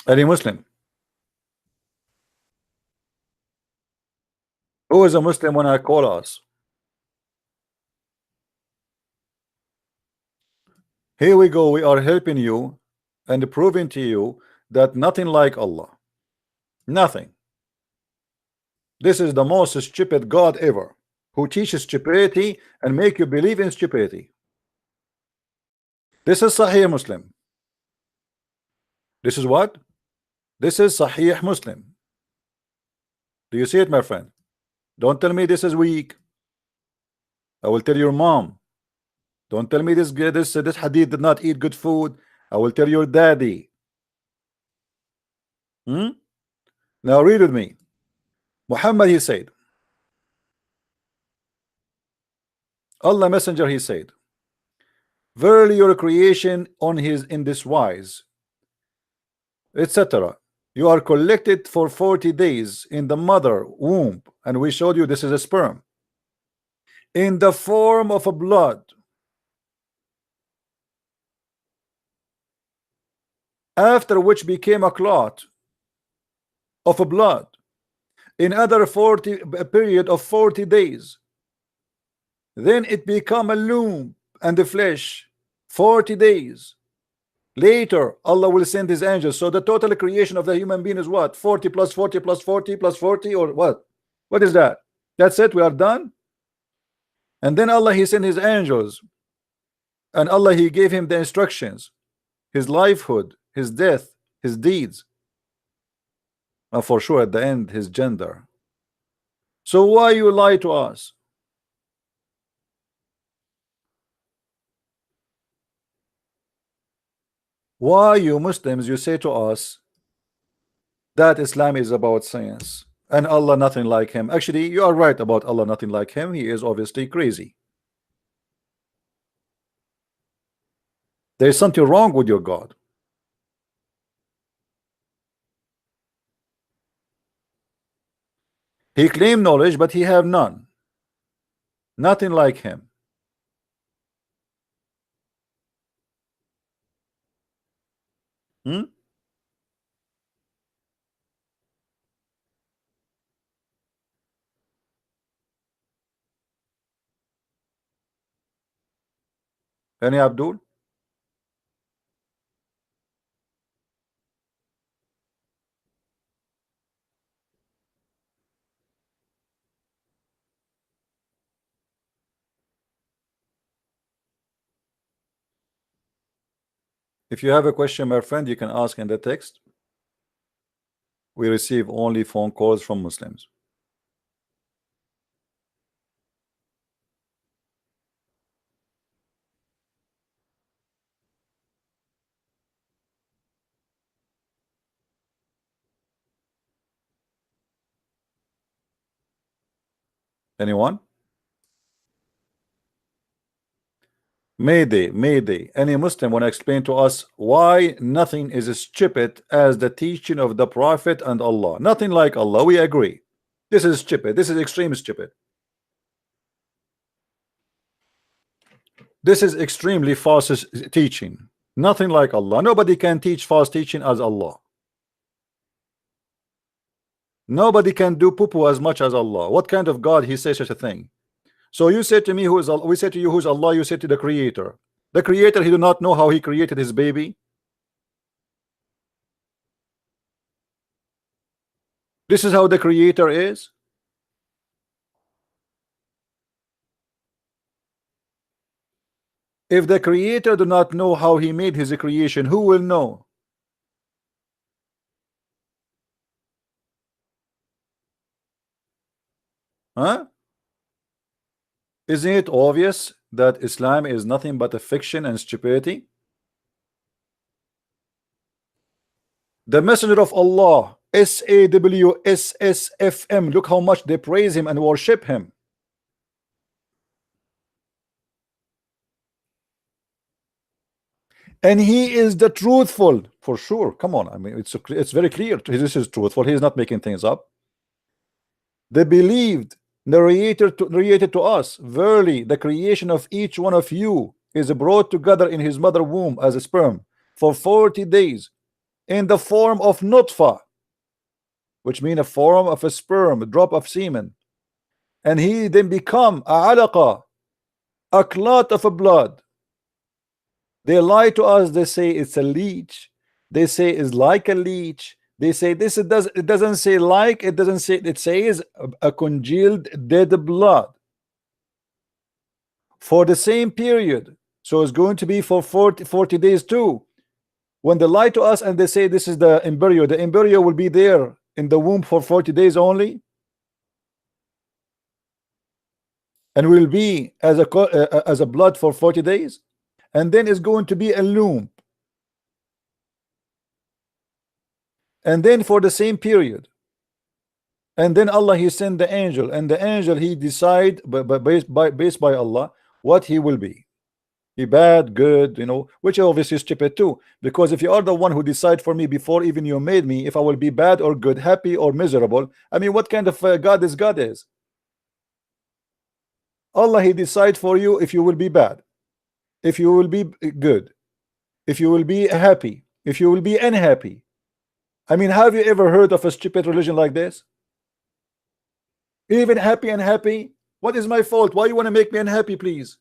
Any Muslim? Who is a Muslim when I call us? Here we go. We are helping you and proving to you that nothing like Allah. Nothing. This is the most stupid God ever, who teaches stupidity and make you believe in stupidity. This is Sahih Muslim. This is what? This is Sahih Muslim. Do you see it, my friend? Don't tell me this is weak. I will tell your mom. Don't tell me this hadith did not eat good food. I will tell your daddy. Now read with me. Muhammad, he said, Allah Messenger, he said, verily your creation in this wise, etc. You are collected for 40 days in the mother womb, and we showed you this is a sperm, in the form of a blood, after which became a clot of a blood, in other 40 a period of 40 days, then it become a loom and the flesh 40 days later. Allah will send his angels. So the total creation of the human being is what? 40 plus 40 plus 40 plus 40, or what is that? That's it, we are done. And then Allah, he sent his angels, and Allah, he gave him the instructions, his lifehood, his death, his deeds, and for sure at the end his gender. So why you lie to us? Why you Muslims, you say to us that Islam is about science and Allah nothing like him? Actually, you are right about Allah nothing like him. He is obviously crazy. There is something wrong with your God. He claimed knowledge, but he have none. Nothing like him. Any Abdul? If you have a question, my friend, you can ask in the text. We receive only phone calls from Muslims. Anyone? Mayday. Any Muslim want to explain to us why nothing is as stupid as the teaching of the Prophet and Allah? Nothing like Allah. We agree. This is stupid. This is extreme stupid. This is extremely false teaching. Nothing like Allah. Nobody can teach false teaching as Allah. Nobody can do poo-poo as much as Allah. What kind of God he says such a thing? So you say to me, who is Allah? We say to you, who's Allah? You say to the Creator. The Creator, he do not know how he created his baby. This is how the Creator is. If the Creator do not know how he made his creation, who will know? Huh? Isn't it obvious that Islam is nothing but a fiction and stupidity? The Messenger of Allah, SAWSSFM, look how much they praise him and worship him. And he is the truthful, for sure. Come on, I mean, it's very clear. This is truthful. He is not making things up. They believed, narrated to us, verily the creation of each one of you is brought together in his mother womb as a sperm for 40 days in the form of nutfa, which means a form of a sperm, a drop of semen, and he then become a alaqa, a clot of a blood. They lie to us. They say it's a leech. They say it's like a leech. They say this. It doesn't say like. It doesn't say. It says a congealed dead blood for the same period. So it's going to be for 40 days too. When they lie to us and they say this is the embryo will be there in the womb for 40 days only, and will be as a blood for 40 days, and then it's going to be a loom, and then for the same period, and then Allah, he sent the angel, and the angel, he decide based by Allah what he will be bad, good, you know, which obviously is stupid too, because if you are the one who decide for me before even you made me if I will be bad or good, happy or miserable, I mean, what kind of God is? Allah, he decide for you if you will be bad, if you will be good, if you will be happy, if you will be unhappy. I mean, have you ever heard of a stupid religion like this? Even happy and happy. What is my fault? Why you want to make me unhappy, please?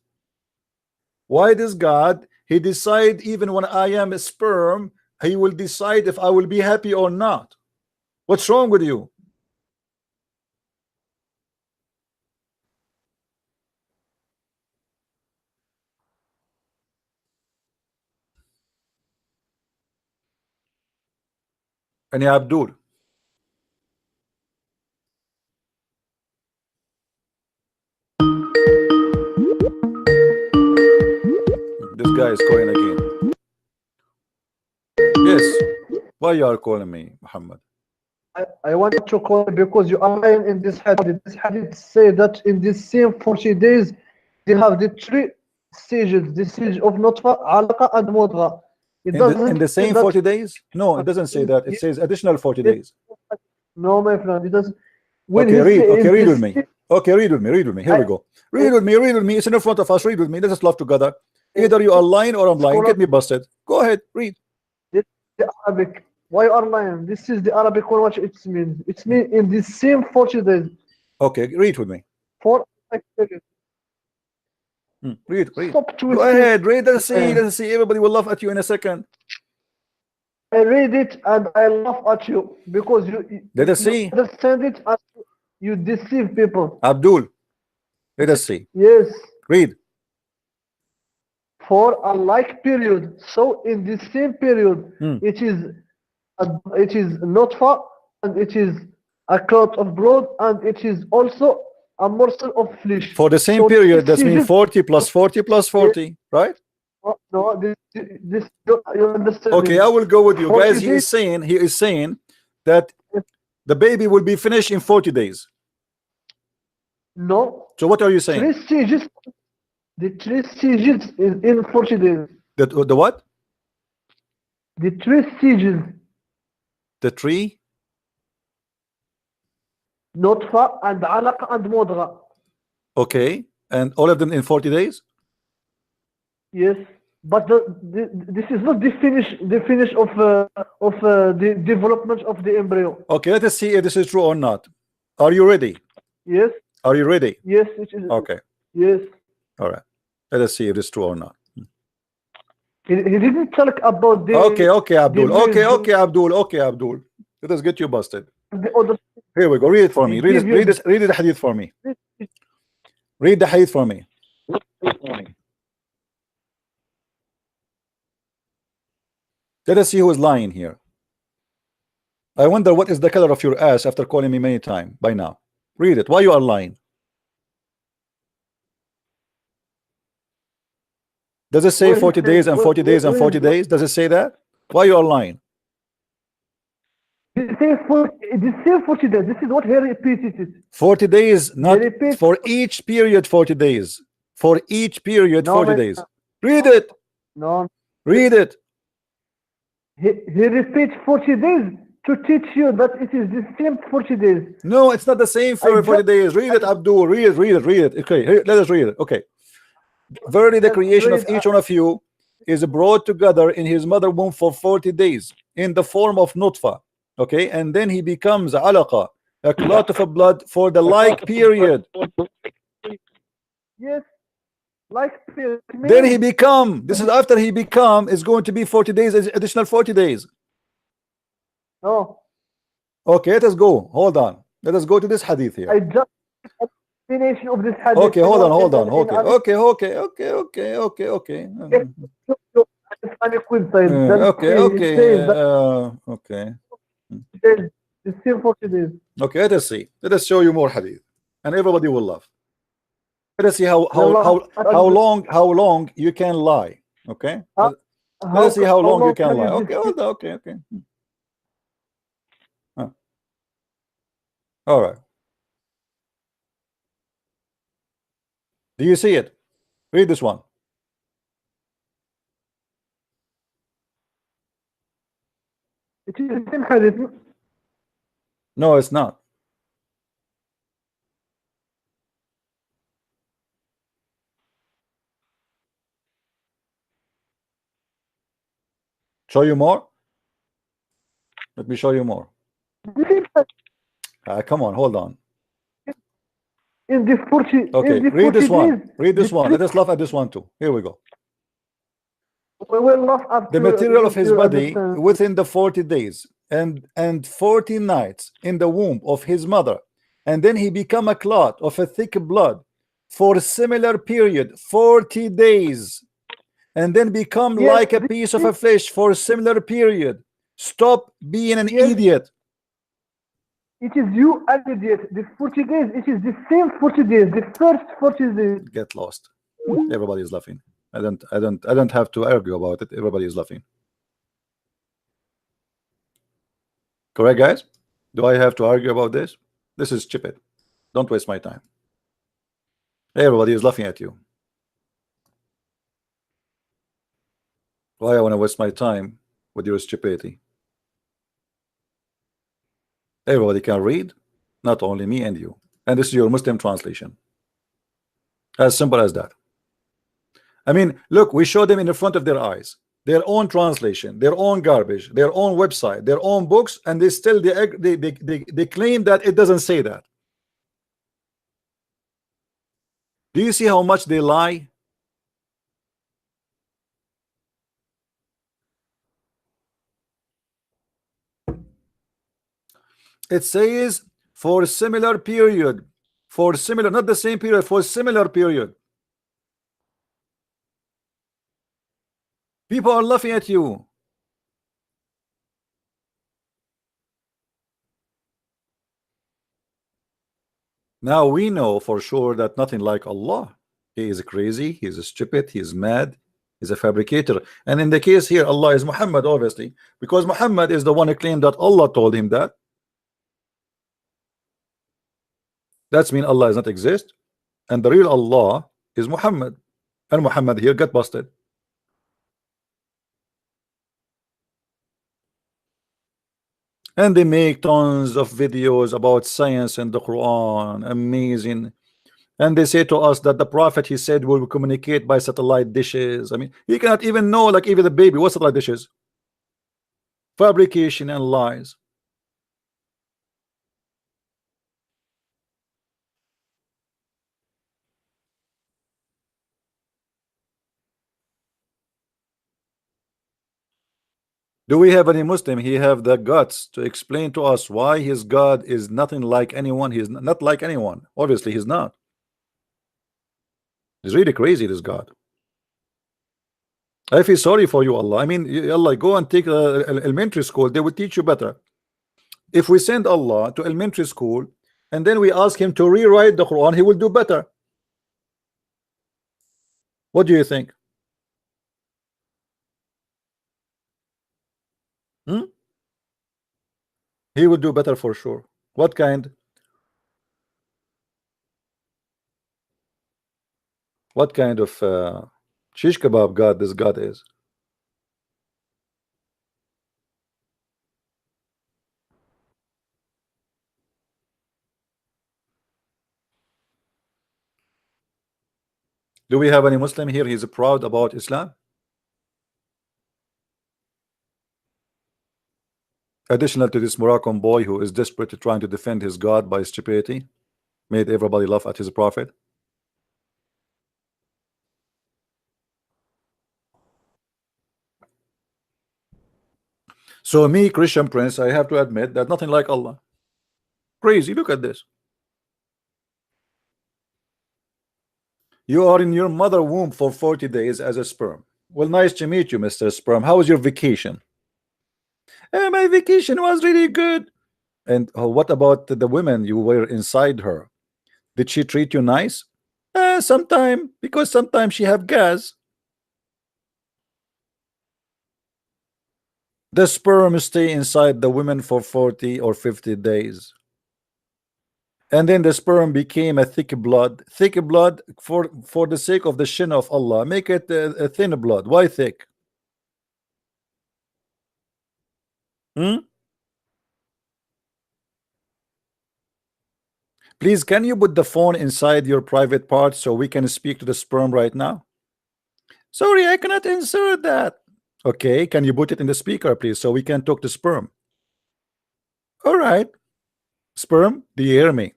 Why does God, he decide even when I am a sperm, he will decide if I will be happy or not? What's wrong with you? And ya Abdul, this guy is calling again. Yes, why you are calling me, Muhammad? I want to call because you are lying in this hadith. This hadith say that in this same 40 days they have the three stages: the stage of nutfa, alaqa, and mudgha. It doesn't In the say same that 40 days? No, it doesn't say that. It says additional 40 days. no, my friend. It doesn't. When Okay, he read. say Okay, in read this with me. Okay, read with me. Read with me. Here we go. Read with me. Read with me. It's in front of us. Read with me. Let us laugh together. Either you are lying or I'm lying. Get me busted. Go ahead. Read. This is the Arabic. Why are lying? This is the Arabic one. What it means? It means in the same 40 days. Okay, read with me. For Read. stop Go twisting. ahead. Read. Let's see. Let's see. Everybody will laugh at you in a second. I read it and I laugh at you because Let us see. you understand it and you deceive people. Abdul, let us see. Yes, Read. for a like period. So in the same period, it is nutfa and it is a clot of blood and it is also a morsel of flesh. For the same So period, this that means 40 plus 40 plus 40, right? No, this you understand. Okay, I will go with you 40 guys. He is saying that the baby will be finished in 40 days. No. So what are you saying? Three stages. The three stages is in 40 days. The what? The three stages. The tree? Nutfa and alaqa and mudgha. Okay, and all of them in 40 days? Yes, but this is not the finish of the development of the embryo. Okay, let us see if this is true or not. Are you ready? Yes. Are you ready? Yes, it is. Okay. Yes. All right. Let us see if it's true or not. He didn't talk about the. Okay, Abdul. The Okay, Abdul. Let us get you busted. The other. Here we go. Read it for me. Read the hadith for me. Read the hadith for me. Let us see who is lying here. I wonder what is the color of your ass after calling me many times by now. Read it. Why you are lying? Does it say 40 days and 40 days and 40 days? Does it say that? Why you are lying? The same 40 days. This is what he repeated. 40 days, not for each period 40 days. For each period 40 days. Read it. No. Read it. He repeats 40 days to teach you that it is the same 40 days. No, it's not the same for 40 days. Read it, Abdul. Read it. Okay, here, let us read it. Okay. Verily, the creation of each one of you is brought together in his mother womb for 40 days in the form of nutfa. Okay, and then he becomes alaqa, a clot of blood for the like period. Yes, like period. Then he become, this is after he become, is going to be 40 days, additional 40 days. No. Okay, let us go. Hold on. Let us go to this hadith here. I just explanation of this hadith. Okay, hold on. Okay. Okay. The same 40 days. Okay, let us see. Let us show you more hadith, and everybody will love. Let us see how long you can lie. Okay. Let us see how long you can lie. Okay, hold on. Okay. All right. Do you see it? Read this one. It is the same hadith. No, it's not. Show you more? Let me show you more. The same hadith. Come on, hold on. In the 40. Okay, in the read 40 this one. days, Read this the one. Let us laugh at this one too. Here we go. We will laugh up The to material of his you body understand. within the 40 days and 40 nights in the womb of his mother, and then he become a clot of a thick blood for a similar period, 40 days, and then become Yes, like a piece of a flesh for a similar period. Stop being an Yes. idiot. It is you an idiot. The 40 days, it is the same 40 days. The first 40 days. Get lost. Everybody is laughing. I don't have to argue about it. Everybody is laughing. Correct, guys? Do I have to argue about this? This is stupid. Don't waste my time. Everybody is laughing at you. Why I want to waste my time with your stupidity? Everybody can read, not only me and you. And this is your Muslim translation. As simple as that. I mean, look, we show them in the front of their eyes their own translation, their own garbage, their own website, their own books, and they still they claim that it doesn't say that. Do you see how much they lie? It says for a similar period, for similar, not the same period, for similar period. People are laughing at you. Now we know for sure that nothing like Allah. He is crazy, he is stupid, he is mad, he's a fabricator. And in the case here, Allah is Muhammad, obviously, because Muhammad is the one who claimed that Allah told him that. That's mean Allah does not exist, and the real Allah is Muhammad, and Muhammad here got busted. And they make tons of videos about science and the Quran, amazing. And they say to us that the prophet, he said, will communicate by satellite dishes. I mean, he cannot even know, like even the baby, what satellite dishes? Fabrication and lies. Do we have any Muslim? He have the guts to explain to us why his God is nothing like anyone. He's not like anyone. Obviously, he's not. He's really crazy, this God. I feel sorry for you, Allah. I mean, Allah, go and take elementary school. They will teach you better. If we send Allah to elementary school and then we ask him to rewrite the Quran, he will do better. What do you think? He will do better for sure. What kind? What kind of shish kebab God this God is? Do we have any Muslim here? He's proud about Islam. Additional to this Moroccan boy who is desperately trying to defend his God by stupidity, made everybody laugh at his prophet. So me, Christian Prince, I have to admit that nothing like Allah. Crazy, look at this. You are in your mother womb for 40 days as a sperm. Well, nice to meet you, Mr. Sperm. How was your vacation? My vacation was really good. And what about the women you were inside her? Did she treat you nice? Sometime, because sometimes she have gas. The sperm stay inside the women for 40 or 50 days. and then the sperm became a thick blood. Thick blood, for the sake of the shin of Allah, make it a thin blood. Why thick? Hmm? Please, can you put the phone inside your private part so we can speak to the sperm right now? Sorry, I cannot insert that. Okay, can you put it in the speaker, please, so we can talk to sperm? All right. Sperm, do you hear me?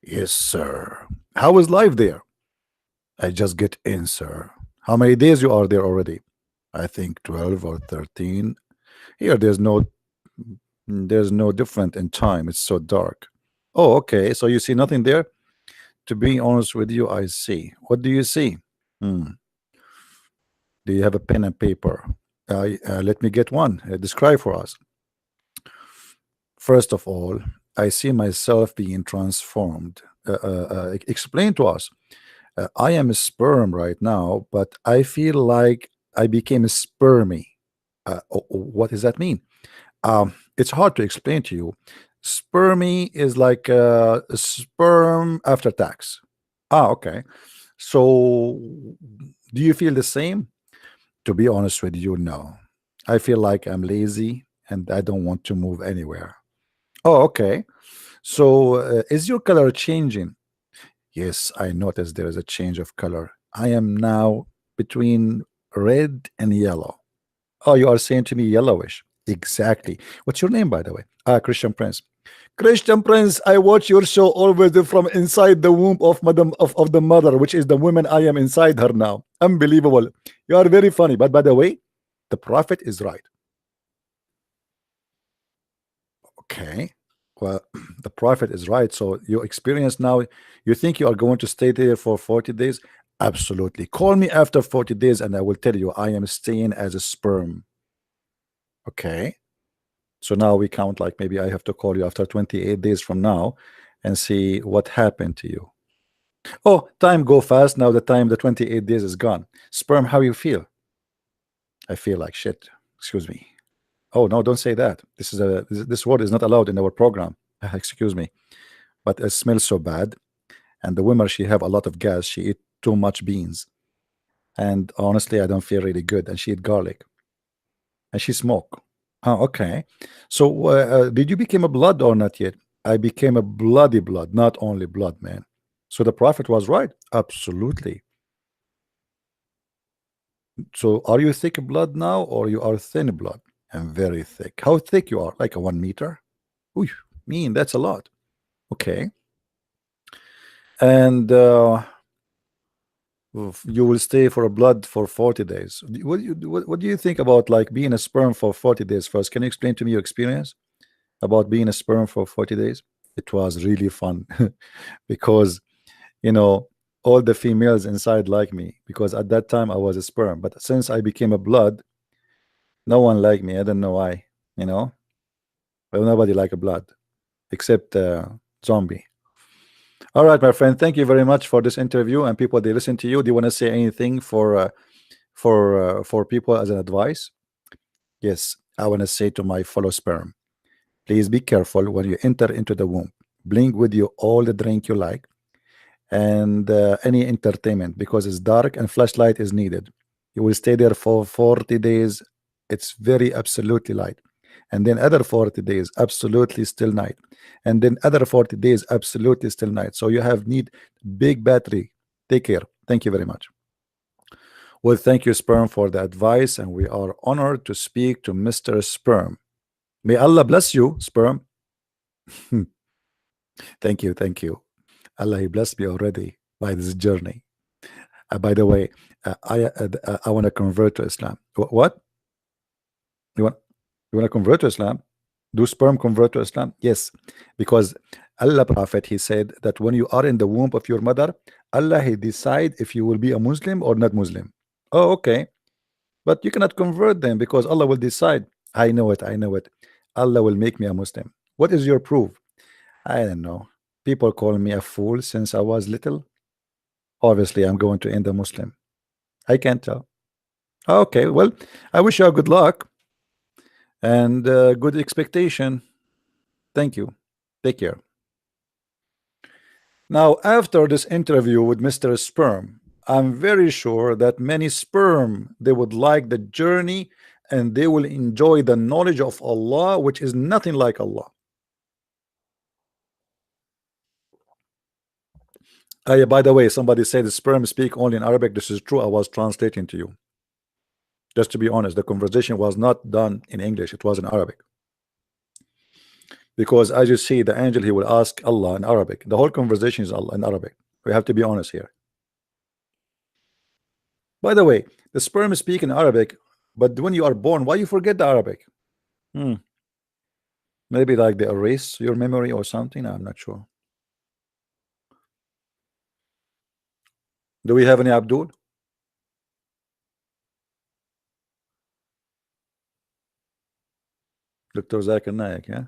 Yes, sir. How is life there? I just get in, sir. How many days you are there already? I think 12 or 13. Here, there's no different in time. It's so dark. Oh, okay. So you see nothing there? To be honest with you, I see. What do you see? Hmm. Do you have a pen and paper? Let me get one. Describe for us. First of all, I see myself being transformed. Explain to us. I am a sperm right now, but I feel like I became a spermy. What does that mean? It's hard to explain to you. Spermy is like a sperm after tax. Okay. So, do you feel the same? To be honest with you, no. I feel like I'm lazy and I don't want to move anywhere. Oh, okay. So, is your color changing? Yes, I noticed there is a change of color. I am now between red and yellow. Oh, you are saying to me yellowish. Exactly. What's your name, by the way? Christian Prince. Christian Prince, I watch your show always from inside the womb of Madam of the mother, which is the woman I am inside her now. Unbelievable. You are very funny. But by the way, the prophet is right. Okay. Well, the prophet is right. So your experience now, you think you are going to stay there for 40 days? Absolutely. Call me after 40 days and I will tell you I am staying as a sperm. Okay. So now we count, like maybe I have to call you after 28 days from now and see what happened to you. Oh, time go fast. Now the 28 days is gone. Sperm, how you feel? I feel like shit. Excuse me. Oh no, don't say that. This word is not allowed in our program. Excuse me. But it smells so bad. And the woman, she have a lot of gas. She eat too much beans. And honestly, I don't feel really good. And she eat garlic. And she smoke. Oh, okay. So did you become a blood or not yet? I became a bloody blood, not only blood, man. So the prophet was right. Absolutely. So are you thick blood now or you are thin blood? I'm very thick. How thick you are? Like a 1 meter? Ooh, mean, that's a lot. Okay. And you will stay for a blood for 40 days. What do you think about like being a sperm for 40 days first? Can you explain to me your experience about being a sperm for 40 days? It was really fun because you know all the females inside like me because at that time I was a sperm, but since I became a blood, no one liked me. I don't know why, you know. Well, nobody like a blood except zombie. All right, my friend, thank you very much for this interview and people they listen to you. Do you want to say anything for people as an advice? Yes, I want to say to my fellow sperm, please be careful when you enter into the womb. Bring with you all the drink you like and any entertainment because it's dark and flashlight is needed. You will stay there for 40 days. It's very absolutely light. And then other 40 days absolutely still night. And then other 40 days absolutely still night. So you have need big battery. Take care. Thank you very much. Well, thank you, Sperm, for the advice, and we are honored to speak to Mr. Sperm. May Allah bless you, Sperm. Thank you, thank you. Allah, He blessed me already by this journey. By the way, I want to convert to Islam. What? You want to convert to Islam? Do sperm convert to Islam? Yes, because Allah Prophet, he said that when you are in the womb of your mother, Allah, He decide if you will be a Muslim or not Muslim. Oh, okay. But you cannot convert them because Allah will decide. I know it, I know it. Allah will make me a Muslim. What is your proof? I don't know. People call me a fool since I was little. Obviously, I'm going to end a Muslim. I can't tell. Okay, well, I wish you good luck and good expectation. Thank you. Take care. Now, after this interview with Mr. Sperm, I'm very sure that many sperm, they would like the journey and they will enjoy the knowledge of Allah, which is nothing like Allah. By the way, somebody said the sperm speak only in Arabic. This is true. I was translating to you. Just to be honest, the conversation was not done in English. It was in Arabic. Because as you see, the angel, he will ask Allah in Arabic. The whole conversation is Allah in Arabic. We have to be honest here. By the way, the sperm speak in Arabic, but when you are born, why you forget the Arabic? Maybe like they erase your memory or something. I'm not sure. Do we have any Abdul? Dr. Zakir Naik, yeah?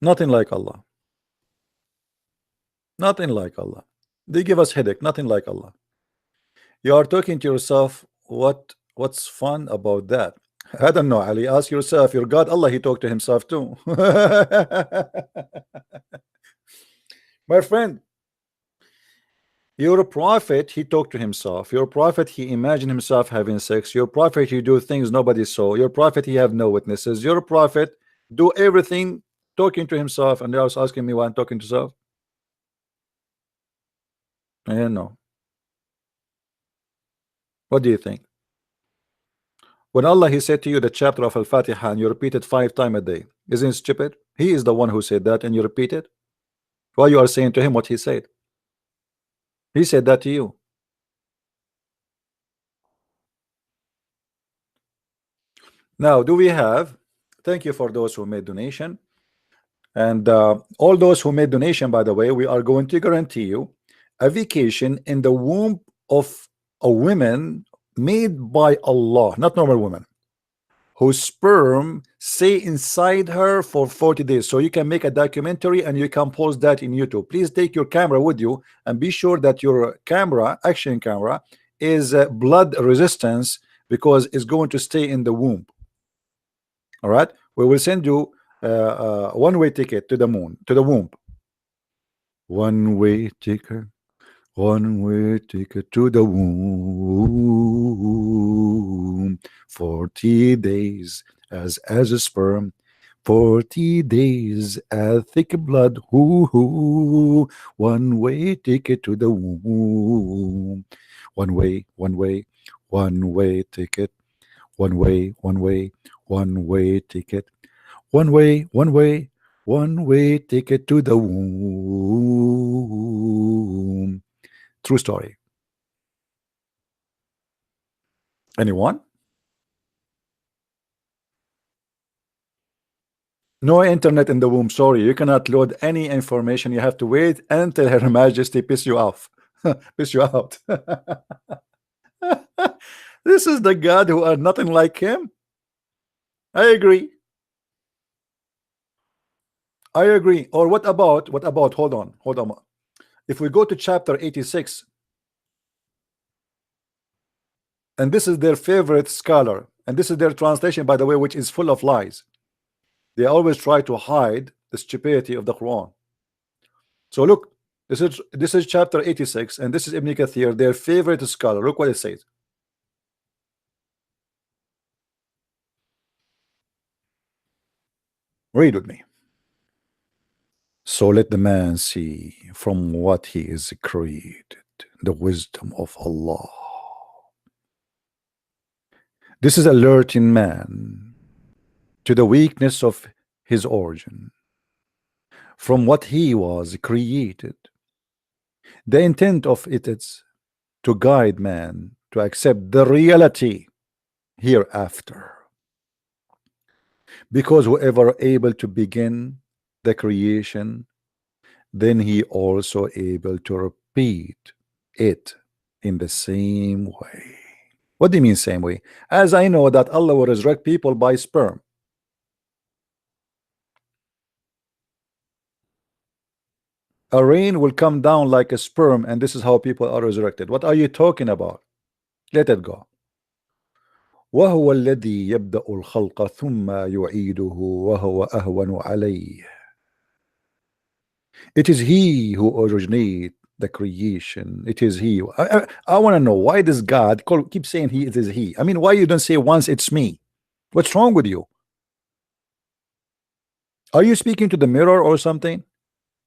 Nothing like Allah. Nothing like Allah. They give us headache. Nothing like Allah. You are talking to yourself. What's fun about that? I don't know, Ali. Ask yourself. Your God, Allah, he talked to himself too. My friend, your prophet, he talked to himself. Your prophet, he imagined himself having sex. Your prophet, he do things nobody saw. Your prophet, he have no witnesses. Your prophet do everything talking to himself. And they was asking me why I'm talking to himself. I don't know. What do you think? When Allah, he said to you the chapter of Al-Fatiha and you repeat it 5 times a day, isn't it stupid? He is the one who said that and you repeat it. Why you are saying to him what he said? He said that to you. Now, do we have, thank you for those who made donation, and all those who made donation, by the way, we are going to guarantee you a vacation in the womb of a woman made by Allah, not normal woman, whose sperm stay inside her for 40 days. So you can make a documentary and you can post that in YouTube. Please take your camera with you and be sure that your camera, action camera, is blood resistance, because it's going to stay in the womb. All right, we will send you one-way ticket to the moon, to the womb. One-way ticket. One-way ticket to the womb. 40 days as a sperm. 40 days as thick blood. Hoo. One-way ticket to the womb. One-way ticket. One-way ticket. One-way ticket to the womb. True story. Anyone? No internet in the womb. Sorry, you cannot load any information. You have to wait until Her Majesty piss you off. Piss you out. This is the God who are nothing like him. I agree. Or what about hold on. If we go to chapter 86, and this is their favorite scholar, and this is their translation, by the way, which is full of lies. They always try to hide the stupidity of the Quran. So look, this is chapter 86, and this is Ibn Kathir, their favorite scholar. Look what it says. Read with me. So let the man see from what he is created the wisdom of Allah. This is alerting man to the weakness of his origin, from what he was created. The intent of it is to guide man to accept the reality hereafter, because whoever able to begin the creation, then he also able to repeat it in the same way. What do you mean same way? As I know that Allah will resurrect people by sperm. A rain will come down like a sperm, and this is how people are resurrected. What are you talking about? Let it go. وهو الذي يبدأ الخلق ثم يعيده وهو أهون عليه. It is He who originate the creation. It is He. I want to know why this God keep saying He. It is He. I mean, why you don't say once it's me? What's wrong with you? Are you speaking to the mirror or something?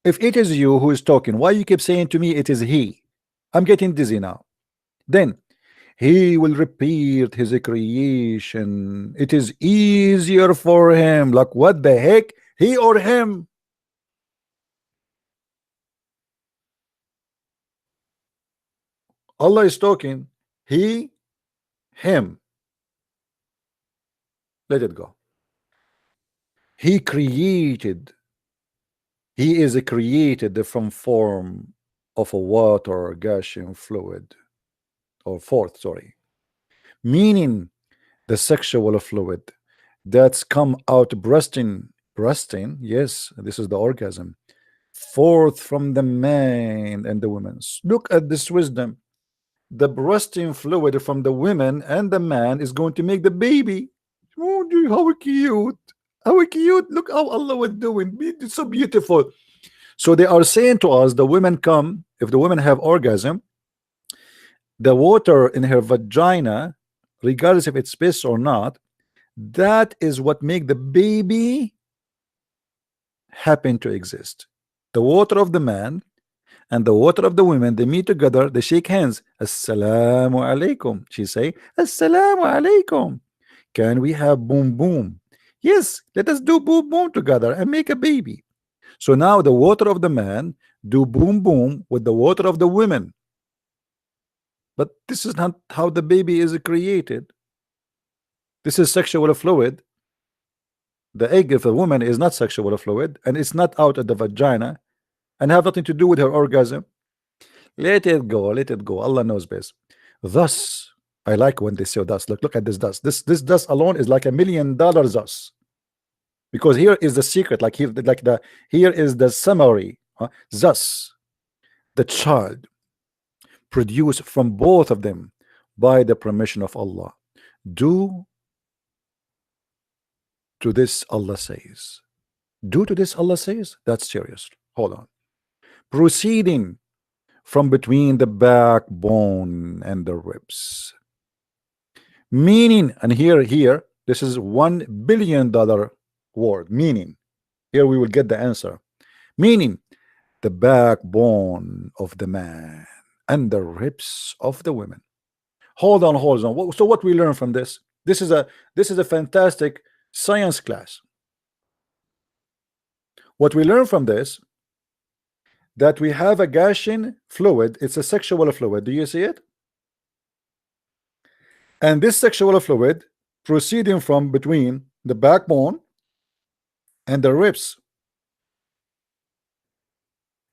If it is you who is talking, why you keep saying to me it is He? I'm getting dizzy now. Then He will repeat His creation. It is easier for Him. Like what the heck? He or him? Allah is talking. He, him. Let it go. He created. He is created from form of a water Gaussian fluid, or fourth, sorry, meaning the sexual fluid that's come out breasting, yes, this is the orgasm, forth from the man and the women. Look at this wisdom. The breasting fluid from the women and the man is going to make the baby. Oh, how cute. How cute. Look how Allah was doing. It's so beautiful. So they are saying to us, the women come, if the women have orgasm, the water in her vagina, regardless if it's piss or not, that is what make the baby happen to exist. The water of the man and the water of the women, they meet together, they shake hands. Assalamu alaikum. She say, Assalamu alaikum. Can we have boom boom? Yes, let us do boom boom together and make a baby. So now the water of the man do boom boom with the water of the women. But this is not how the baby is created. This is sexual fluid. The egg of a woman is not sexual fluid, and it's not out of the vagina and have nothing to do with her orgasm. Let it go, let it go. Allah knows best. Thus, I like when they say dust. Look at this dust. This dust alone is like $1 million dust. Because here is the secret, like here is the summary. Thus, the child produced from both of them by the permission of Allah. Do to this Allah says. Do to this Allah says. That's serious. Hold on. Proceeding from between the backbone and the ribs. Meaning, and here, this is $1 billion word. Meaning, here we will get the answer. Meaning, the backbone of the man and the ribs of the women. Hold on. So what we learn from this? This is a fantastic science class. What we learn from this, that we have a Gaussian fluid. It's a sexual fluid. Do you see it? And this sexual fluid proceeding from between the backbone and the ribs.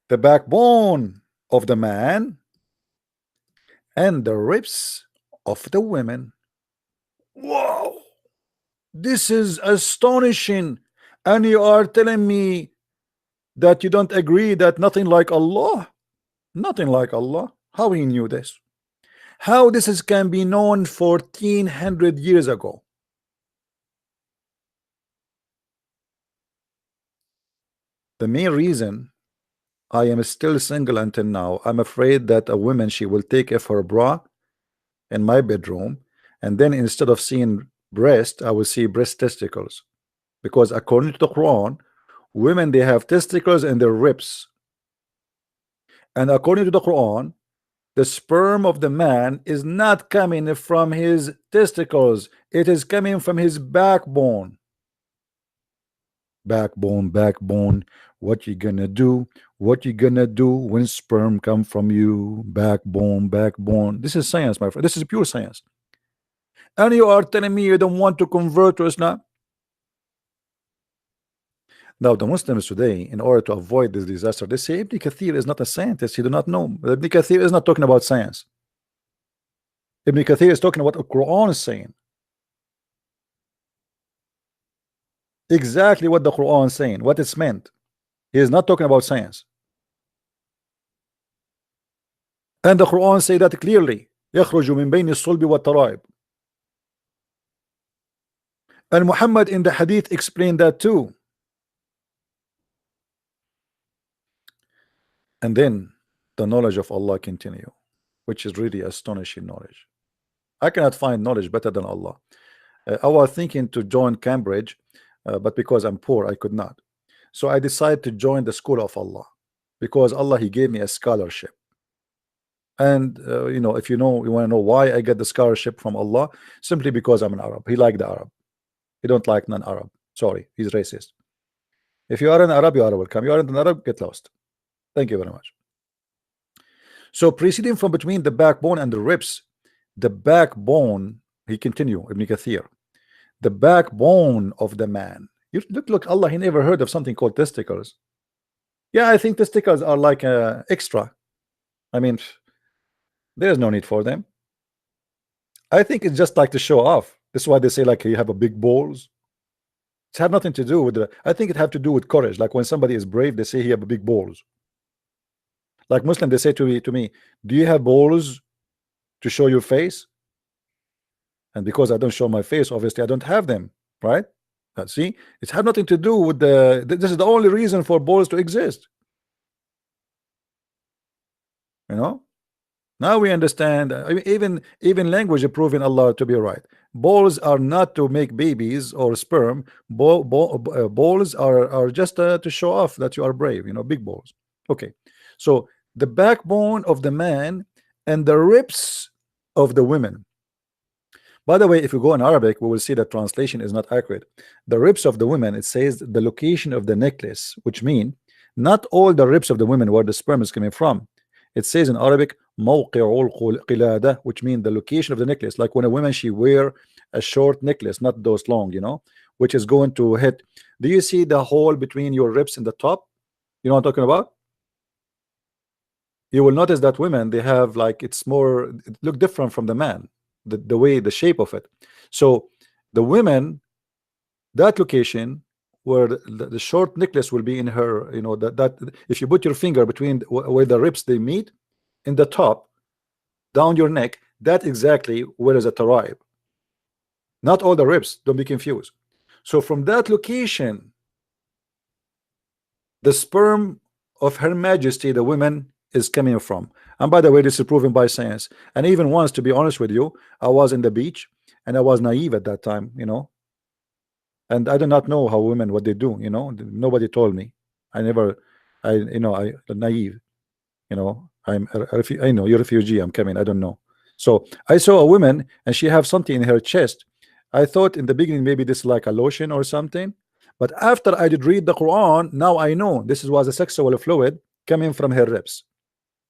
The backbone of the man and the ribs of the women. Wow, this is astonishing. And you are telling me that you don't agree that nothing like Allah? Nothing like Allah? How he knew this? How this can be known 1400 years ago? The main reason I am still single until now, I'm afraid that a woman, she will take off her bra in my bedroom, and then instead of seeing breast, I will see breast testicles. Because according to the Quran, women, they have testicles in their ribs. And according to the Quran, the sperm of the man is not coming from his testicles. It is coming from his backbone. Backbone. What you gonna do? What you gonna do when sperm come from you? Backbone. This is science, my friend. This is pure science. And you are telling me you don't want to convert to Islam? Now the Muslims today, in order to avoid this disaster, they say Ibn Kathir is not a scientist. He do not know. Ibn Kathir is not talking about science. Ibn Kathir is talking about what the Quran is saying. Exactly what the Quran is saying, what it's meant. He is not talking about science. And the Quran say that clearly. يخرج من بين الصلب والترائب. And Muhammad in the hadith explained that too. And then the knowledge of Allah continue, which is really astonishing knowledge. I cannot find knowledge better than Allah. I was thinking to join Cambridge, but because I'm poor, I could not. So I decided to join the school of Allah, because Allah, He gave me a scholarship. And you know, if you want to know why I get the scholarship from Allah, simply because I'm an Arab. He liked the Arab. He don't like non-Arab. Sorry, he's racist. If you are an Arab, you are welcome. You aren't an Arab, get lost. Thank you very much. So proceeding from between the backbone and the ribs, the backbone, he continue, Ibn Kathir, the backbone of the man. You look, Allah, he never heard of something called testicles. Yeah, I think testicles are like extra. I mean, there's no need for them. I think it's just like to show off. This is why they say like you have a big balls. It had nothing to do with the, I think it had to do with courage. Like when somebody is brave, they say he have a big balls. Like Muslim, they say to me, do you have balls to show your face? And because I don't show my face, obviously I don't have them, right? See, it had nothing to do with the, this is the only reason for balls to exist. You know, now we understand. I mean, even language is proving Allah to be right. Balls are not to make babies or sperm. Balls are just to show off that you are brave. You know, big balls. Okay, so the backbone of the man and the ribs of the women. By the way, if you go in Arabic, we will see that translation is not accurate. The ribs of the women, it says the location of the necklace, which mean not all the ribs of the women where the sperm is coming from. It says in Arabic, mawqi'ul qilada, which means the location of the necklace. Like when a woman, she wear a short necklace, not those long, you know, which is going to hit. Do you see the hole between your ribs in the top? You know what I'm talking about? You will notice that women, they have like, it's more, it look different from the man. The way, the shape of it. So the women, that location where the short necklace will be in her, you know, that if you put your finger between where the ribs they meet in the top down your neck, that exactly where is a tara'ib. Not all the ribs, don't be confused. So from that location, the sperm of Her Majesty, the women, is coming from. And by the way, this is proven by science. And even once, to be honest with you, I was in the beach and I was naive at that time, you know, and I do not know how women, what they do, you know, nobody told me. I naive, you know, I know you're a refugee, I'm coming, I don't know. So I saw a woman and she have something in her chest. I thought in the beginning maybe this is like a lotion or something, but after I did read the Quran, now I know this was a sexual fluid coming from her ribs,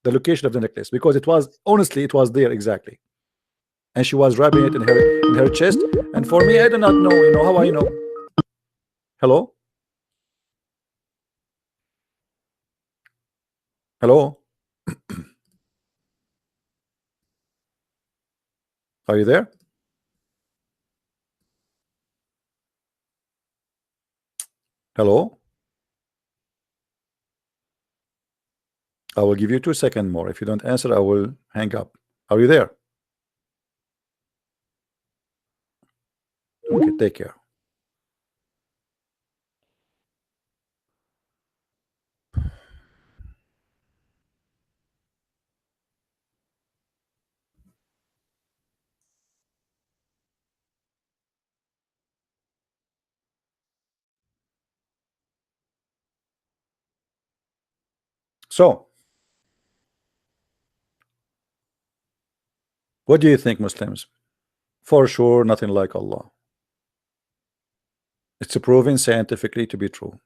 the location of the necklace, because it was, honestly, it was there exactly, and she was rubbing it in her chest. And for me, I do not know, you know, how I know. Hello, hello, are you there? Hello, I will give you 2 seconds more. If you don't answer, I will hang up. Are you there? Okay, take care. So what do you think, Muslims? For sure, nothing like Allah. It's proven scientifically to be true.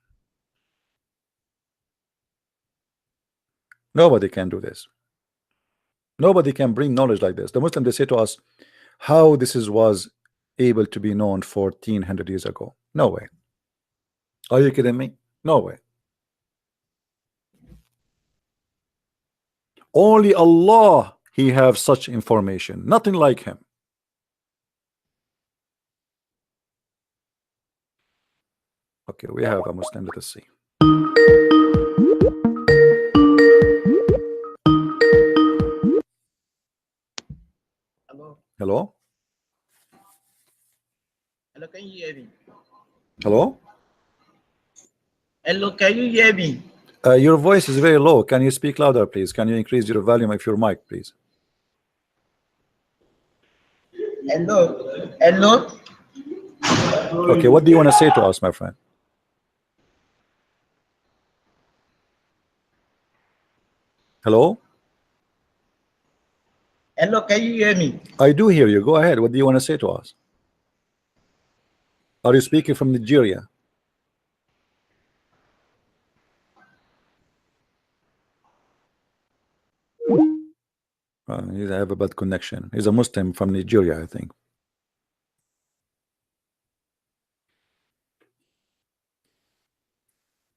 Nobody can do this. Nobody can bring knowledge like this. The Muslim, they say to us, how this was able to be known 1400 years ago. No way. Are you kidding me? No way. Only Allah, He have such information. Nothing like Him. Okay, we have a Muslim. Let us see. Hello. Hello? Hello, can you hear me? Hello? Hello, can you hear me? Your voice is very low. Can you speak louder, please? Can you increase your volume of your mic, please? Hello. Hello. Okay, what do you want to say to us, my friend? Hello? Hello. Can you hear me? I do hear you. Go ahead. What do you want to say to us? Are you speaking from Nigeria? I have a bad connection. He's a Muslim from Nigeria, I think.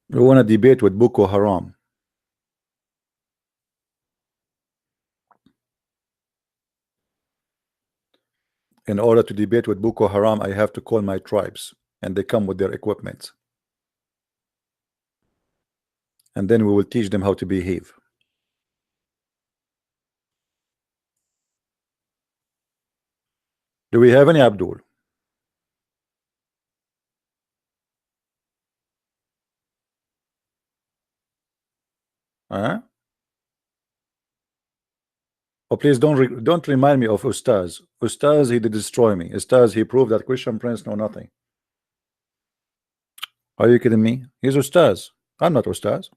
We want to debate with Boko Haram. In order to debate with Boko Haram, I have to call my tribes, and they come with their equipment. And then we will teach them how to behave. Do we have any Abdul? Huh? Oh, please don't remind me of Ustaz. Ustaz, he did destroy me. Ustaz, he proved that Christian Prince know nothing. Are you kidding me? He's Ustaz. I'm not Ustaz.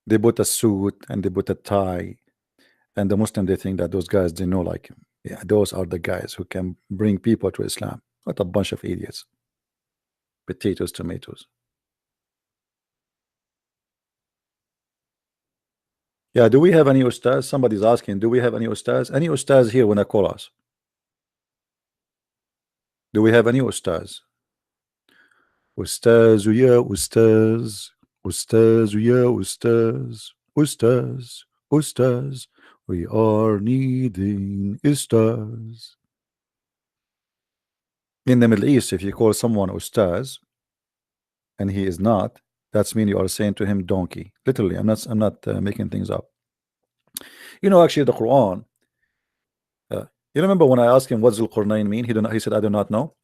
They put a suit and they put a tie, and the Muslim, they think that those guys, they know, like, yeah, those are the guys who can bring people to Islam. What a bunch of idiots. Potatoes, tomatoes. Yeah, do we have any Ustaz? Somebody's asking, do we have any Ustaz? Any Ustaz here when I call us? Do we have any Ustaz? Ustaz, yeah, Ustaz. Ustaz, yeah, Ustaz. Ustaz, Ustaz. We are needing Ustaz. In the Middle East, if you call someone Ustaz and he is not, that's mean you are saying to him donkey. Literally, I'm not making things up. You know, actually, the Quran. You remember when I asked him what's Al-Qurnayn mean? He said, I do not know.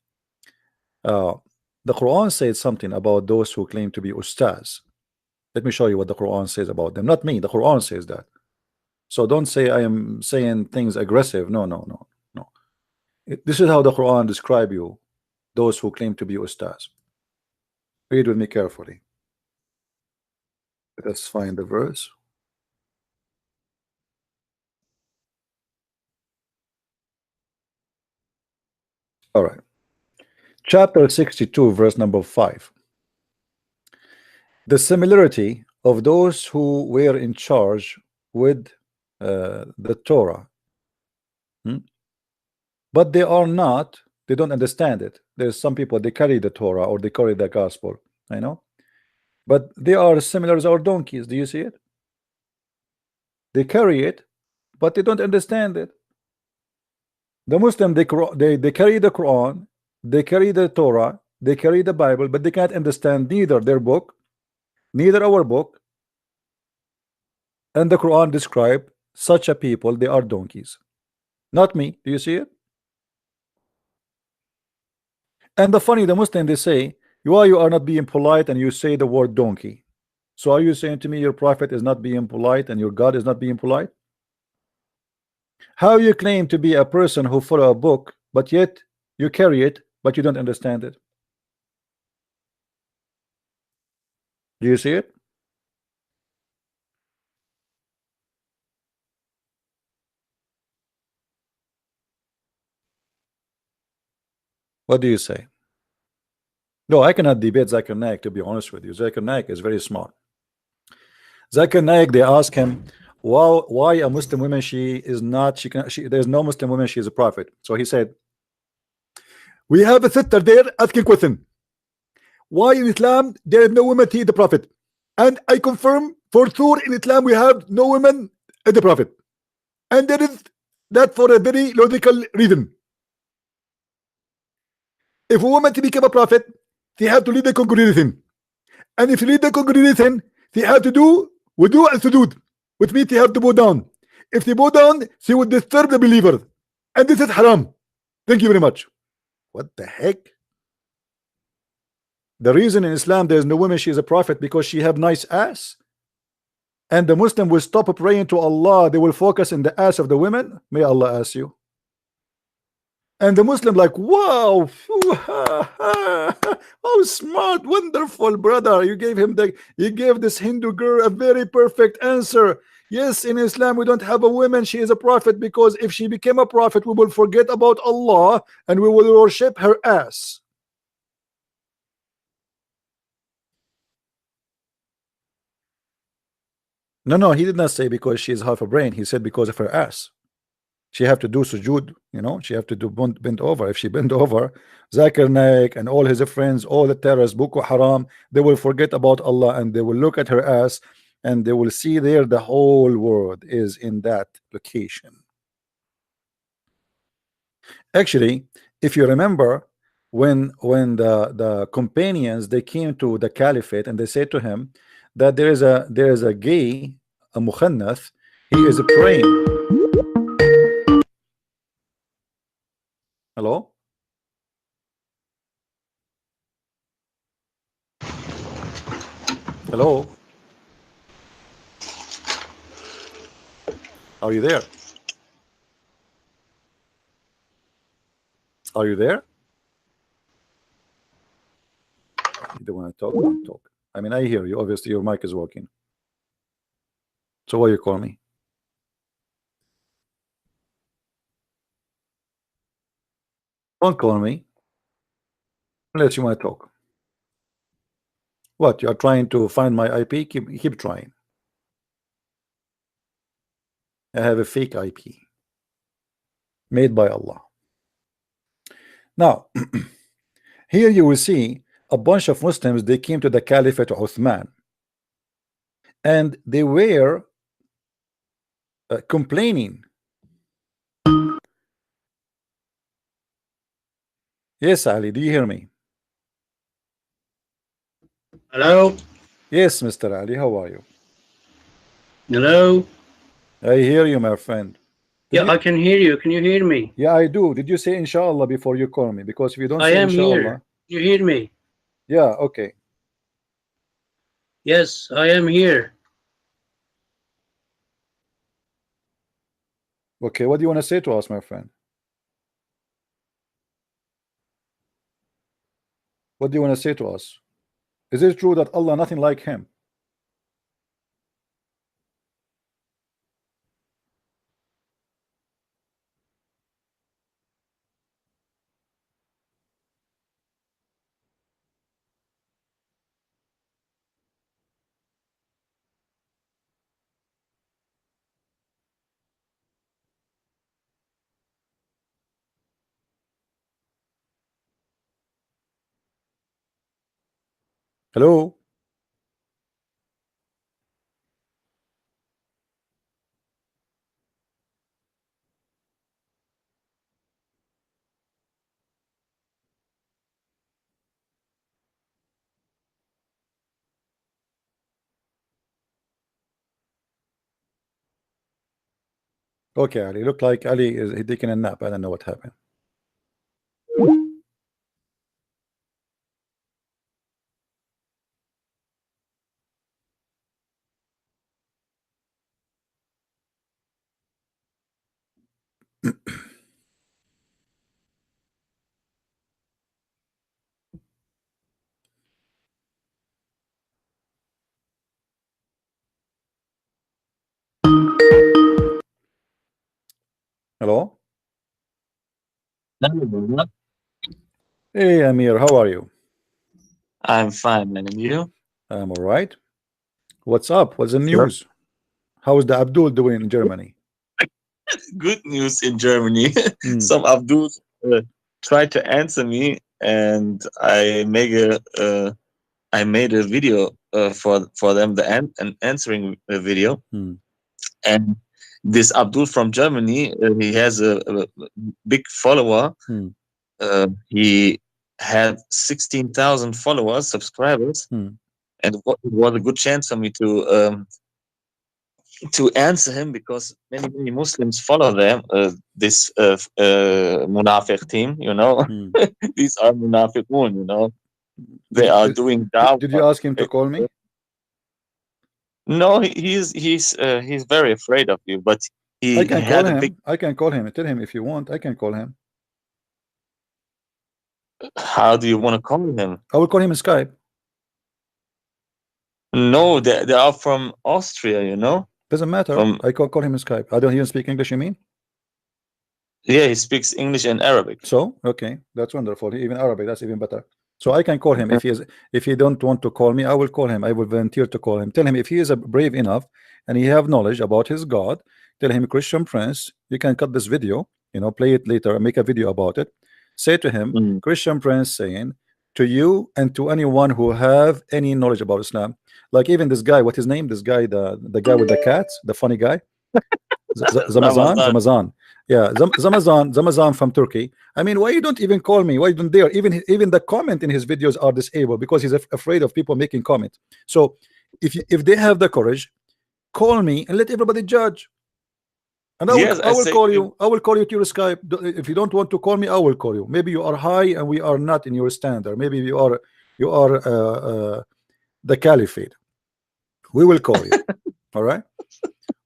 The Quran said something about those who claim to be Ustaz. Let me show you what the Quran says about them. Not me. The Quran says that. So don't say I am saying things aggressive. No. This is how the Quran describe you, those who claim to be Ustaz. Read with me carefully. Let's find the verse. All right. Chapter 62, verse number 5. The similarity of those who were in charge with the Torah. But they are not, they don't understand it. There's some people, they carry the Torah or they carry the gospel, I know. But they are similar as our donkeys. Do you see it? They carry it, but they don't understand it. The Muslim, they carry the Quran, they carry the Torah, they carry the Bible, but they can't understand neither their book, neither our book. And the Quran describe such a people, they are donkeys. Not me. Do you see it? And the funny, the Muslim, they say, why you are not being polite and you say the word donkey. So are you saying to me your prophet is not being polite and your God is not being polite? How you claim to be a person who follow a book, but yet you carry it, but you don't understand it? Do you see it? What do you say? No, I cannot debate Zakir Naik, to be honest with you. Zakir Naik is very smart. Zakir Naik, they ask him, why a Muslim woman, she is not, there's no Muslim woman, she is a prophet. So he said, we have a sister there asking question. Why in Islam there is no woman to the prophet? And I confirm for sure in Islam we have no women in the prophet. And there is that for a very logical reason. If a woman to become a prophet, they have to lead the congregation. And if you lead the congregation, they have to do wudu and sujud, which means they have to bow down. If they bow down, she would disturb the believer. And this is haram. Thank you very much. What the heck? The reason in Islam there is no woman she is a prophet because she have nice ass. And the Muslim will stop praying to Allah. They will focus in the ass of the women. May Allah ask you. And the Muslim like, wow, oh smart, wonderful brother. You gave this Hindu girl a very perfect answer. Yes, in Islam we don't have a woman, she is a prophet, because if she became a prophet, we will forget about Allah and we will worship her ass. No, he did not say because she is half a brain. He said because of her ass. She have to do sujood, you know, she have to do bend over. If she bend over, Zakir Naik and all his friends, all the terrorists, Boko Haram, they will forget about Allah and they will look at her ass and they will see there the whole world is in that location. Actually, if you remember, when the companions, they came to the caliphate and they said to him that there is a gay, a mukhannath, he is praying. Hello? Hello? Are you there? Are you there? You don't want to talk? Don't talk. I mean, I hear you. Obviously, your mic is working. So why you call me? Don't call me unless you want to talk. What? You are trying to find my IP? Keep trying. I have a fake IP made by Allah. Now, here you will see a bunch of Muslims. They came to the Caliphate Uthman and they were complaining. Yes, Ali, do you hear me? Hello? Yes, Mr. Ali, how are you? Hello? I hear you, my friend. I can hear you. Can you hear me? Yeah, I do. Did you say inshallah before you call me? Because if you don't say am inshallah. Here. You hear me? Yeah, okay. Yes, I am here. Okay, what do you want to say to us, my friend? What do you want to say to us? Is it true that Allah nothing like him? Hello? Okay, Ali. Look like Ali is he taking a nap. I don't know what happened. Hello? Hey, Amir, how are you? I'm fine, man. And you? I'm all right. What's up? What's the news? How is the Abdul doing in Germany? Good news in Germany. Some Abdul tried to answer me, and I made a video for them, an answering video. And this Abdul from Germany, he has a big follower. He had 16,000 followers, subscribers, and it was a good chance for me to answer him, because many Muslims follow them. This Munafiq team, you know, these are Munafiqun, you know. They are doing da'wah. Did you ask him to call me? No, he's very afraid of you, but he I can had call a him. big. I can call him. Tell him if you want. I can call him. How do you want to call him? I will call him in Skype. No, they are from Austria, you know. Doesn't matter. From I call him in Skype. I don't even speak English. You mean? yeah, he speaks English and Arabic. So okay, that's wonderful. Even Arabic, that's even better. So I can call him if he don't want to call me. I will call him. I will volunteer to call him. Tell him if he is brave enough and he have knowledge about his God. Tell him, Christian Prince, you can cut this video. You know, play it later and make a video about it. Say to him, Christian Prince saying to you and to anyone who have any knowledge about Islam, like even this guy, what his name? This guy, the guy with the cats, the funny guy, Zamazan. Yeah, Zamazan from Turkey. I mean, why you don't even call me? Why you don't dare? Even the comment in his videos are disabled because he's afraid of people making comments. So if they have the courage, call me and let everybody judge. And I will call you. I will call you to your Skype. If you don't want to call me, I will call you. Maybe you are high and we are not in your standard. Maybe you are the caliphate. We will call you. All right.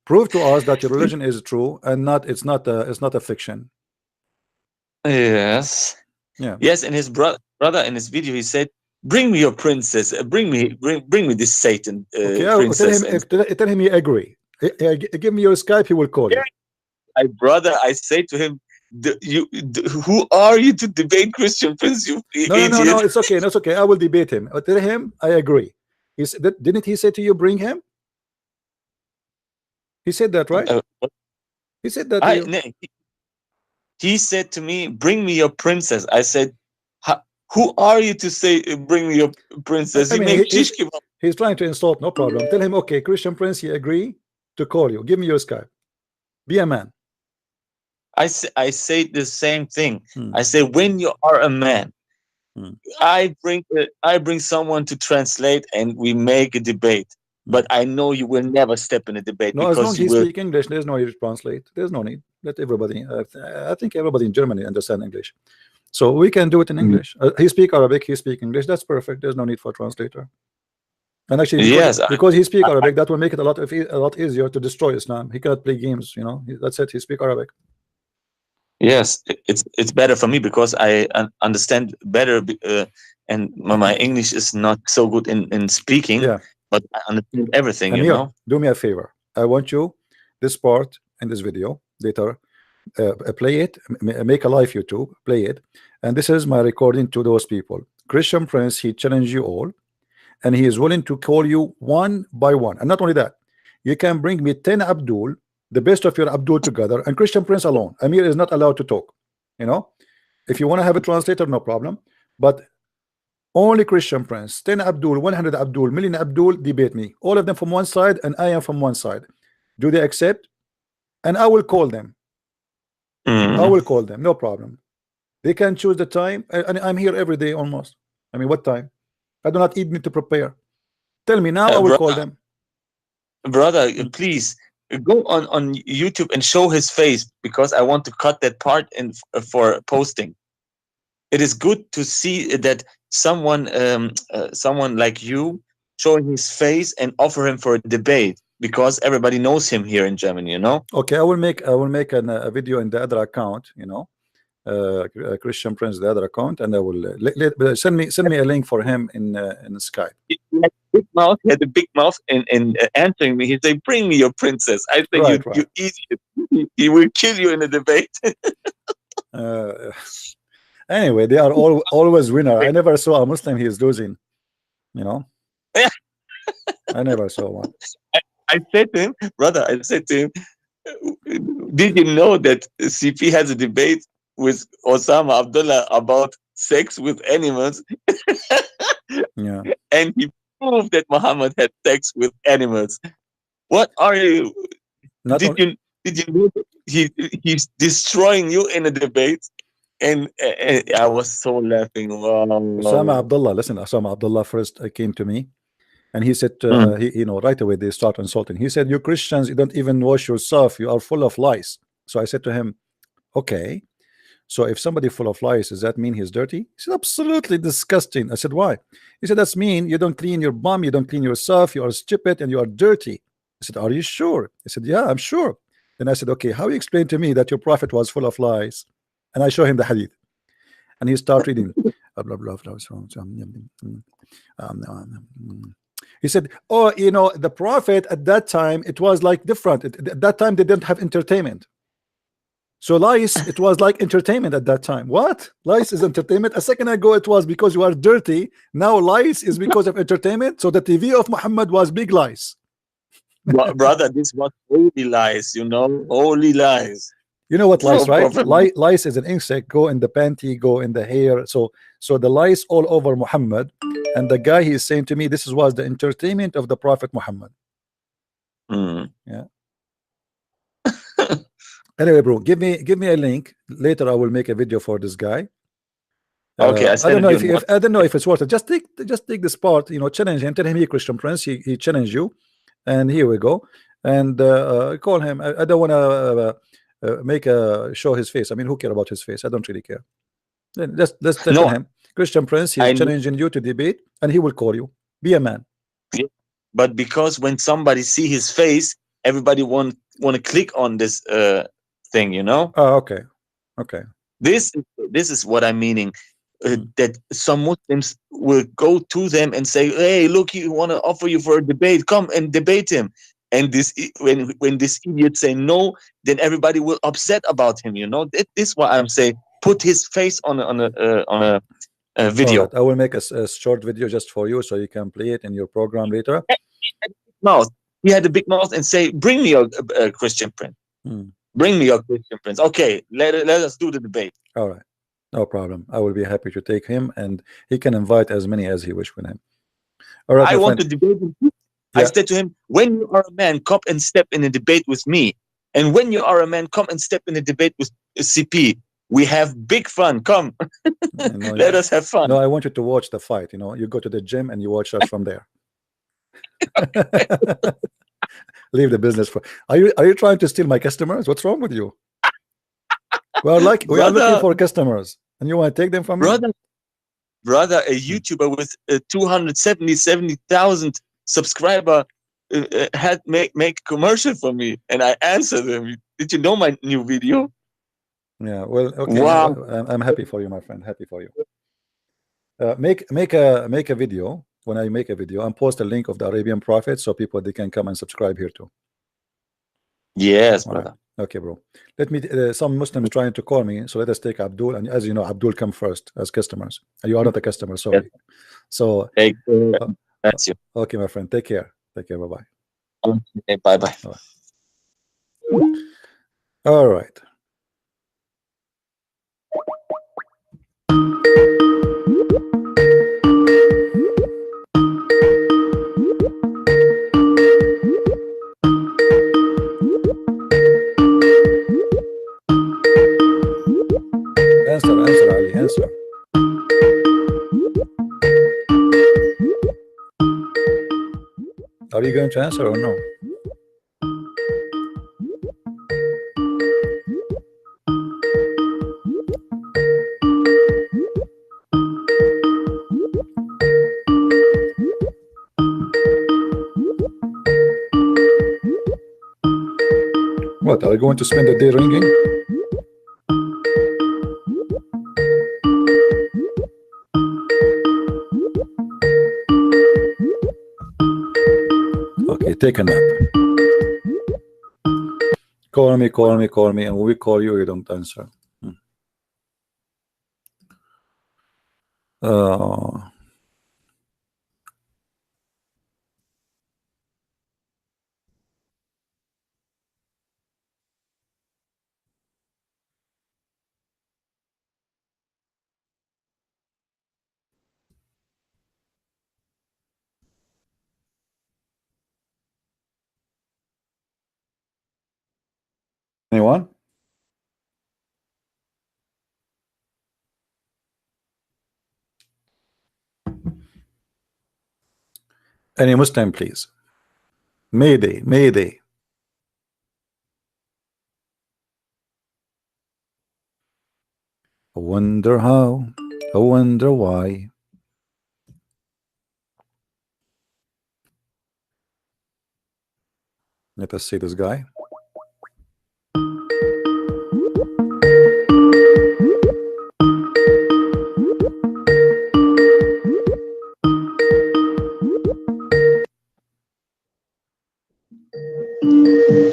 Prove to us that your religion is true and it's not a fiction. Yes. Yeah. Yes, and his brother in his video he said, "Bring me your princess. Bring me this Satan princess." Tell him you agree. Give me your Skype. He will call you. My brother, I say to him, "Who are you to debate Christian Prince? You idiot." No. It's okay. That's okay. I will debate him. Tell him I agree. Didn't he say to you, bring him? He said that, right? He said that. He said to me, "Bring me your princess." I said, "Who are you to say bring me your princess?" I mean, he's trying to insult. No problem. Tell him, okay, Christian Prince, he agree to call you. Give me your Skype. Be a man. I say the same thing. I say, when you are a man, I bring someone to translate and we make a debate. But I know you will never step in a debate. No, because as long as you speak English, there's no need to translate. There's no need. Let everybody. I think everybody in Germany understand English, so we can do it in English. He speak Arabic. He speak English. That's perfect. There's no need for a translator. And actually, because he speak Arabic, that will make it a lot easier to destroy Islam. He cannot play games. You know, that's it. He speak Arabic. Yes, it's better for me because I understand better, and my English is not so good in speaking. Yeah. But I understand everything, Amir, you know. Do me a favor. I want you, this part in this video later, play it, make a live YouTube, play it, and this is my recording to those people. Christian Prince, he challenged you all, and he is willing to call you one by one. And not only that, you can bring me 10 Abdul, the best of your Abdul together, and Christian Prince alone. Amir is not allowed to talk. You know, if you want to have a translator, no problem, but only Christian Prince, 10 Abdul, 100 Abdul, million Abdul, debate me. All of them from one side, and I am from one side. Do they accept? And I will call them. I will call them, no problem. They can choose the time, and I'm here every day almost. I mean, what time? I do not need to prepare. Tell me now, I will call them. Brother, please go on YouTube and show his face, because I want to cut that part in for posting. It is good to see that someone like you showing his face and offer him for a debate, because everybody knows him here in Germany, you know. Okay, I will make a video in the other account, you know, Christian Prince, the other account, and I will send me a link for him in Skype. He had a big mouth in answering me. He said, "Bring me your princess." I think you idiot. He will kill you in a debate. Anyway, they are always winner. I never saw a Muslim he is losing, you know. I never saw one. I said to him, brother, did you know that CP has a debate with Osama Abdullah about sex with animals? Yeah. And he proved that Muhammad had sex with animals. What are you? Did you know that he's destroying you in a debate? And I was so laughing. Wow. Osama Abdullah, listen, Osama Abdullah first came to me, and he said, you know, right away they start insulting. He said, "You Christians, you don't even wash yourself. You are full of lies." So I said to him, "Okay, So if somebody full of lies, does that mean he's dirty? He said, absolutely disgusting. I said, why? He said, that's mean you don't clean your bum, you don't clean yourself, you are stupid and you are dirty. I said, are you sure? He said, yeah, I'm sure. Then I said, okay, how you explain to me that your prophet was full of lies? And I show him the hadith. And he started reading. He said, oh, you know, the prophet at that time, it was like different. At that time, they didn't have entertainment. So lies, it was like entertainment at that time. What? Lies is entertainment? A second ago, it was because you are dirty. Now lies is because of entertainment. So the TV of Muhammad was big lies. Brother, this was holy lies, you know, holy lies. You know what lice, No right? problem. Lice is an insect, go in the panty, go in the hair. So the lice all over Muhammad. And the guy, he is saying to me, this was the entertainment of the Prophet Muhammad. Mm. Yeah. Anyway, bro, give me a link. Later, I will make a video for this guy. Okay, I don't know it you if I don't know if it's worth it. Just take this part, you know, challenge him. Tell him, he Christian Prince, he challenged you, and here we go. And call him. I don't want to show his face. I mean, who care about his face? I don't really care. Then let's tell No, him, Christian Prince, he's I- challenging you to debate, and he will call you. Be a man. but because when somebody see his face, everybody want to click on this thing, you know. Oh, okay, okay. This is what I'm meaning. That some Muslims will go to them and say, "Hey, look, he want to offer you for a debate. Come and debate him." And when this idiot say no, then everybody will upset about him. You know, this is what I'm saying. Put his face on a video. All right, I will make a short video just for you, so you can play it in your program later. Mouth. He had a big mouth and say, "Bring me a Christian Prince. Bring me your Christian Prince." Okay, let us do the debate. All right, no problem. I will be happy to take him, and he can invite as many as he wish with him. All right, I my want friend. to debate with you. I Yeah. said to him, "When you are a man, come and step in a debate with me. And when you are a man, come and step in a debate with CP. We have big fun. Come, No, let us have fun." No, I want you to watch the fight. You know, you go to the gym and you watch us from there. Leave the business for. Are you trying to steal my customers? What's wrong with you? We are looking Brother. for customers, and you want to take them from me? Brother, a YouTuber with 270,000 subscriber had make commercial for me, and I answered him. Did you know my new video? Yeah. Well, okay. Wow. I'm happy for you, my friend. Happy for you. Make a video. When I make a video, and post a link of the Arabian Prophet, so people they can come and subscribe here too. Yes, All brother. right. Okay, bro. Let me. Some Muslims trying to call me, so let us take Abdul. And as you know, Abdul come first as customers. You are not a customer, sorry. So Hey, that's you. okay, my friend. Take care. Take care. Bye bye. Okay, bye bye. All right. Answer, Ali, answer. Are you going to answer or no? What, are you going to spend the day ringing? Okay, take a nap. Call me, and when we call you, you don't answer. Anyone? Any Muslim, please. Mayday, Mayday. I wonder how, I wonder why. Let us see this guy.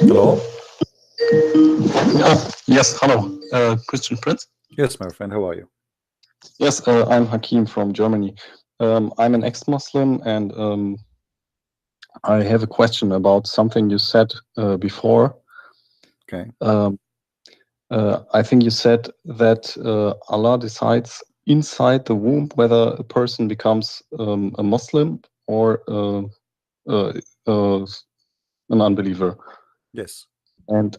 Hello? Yes, hello, Christian Prince. Yes, my friend, how are you? Yes, I'm Hakim from Germany. I'm an ex-Muslim, and I have a question about something you said before. Okay. I think you said that Allah decides inside the womb whether a person becomes a Muslim or an unbeliever. Yes. And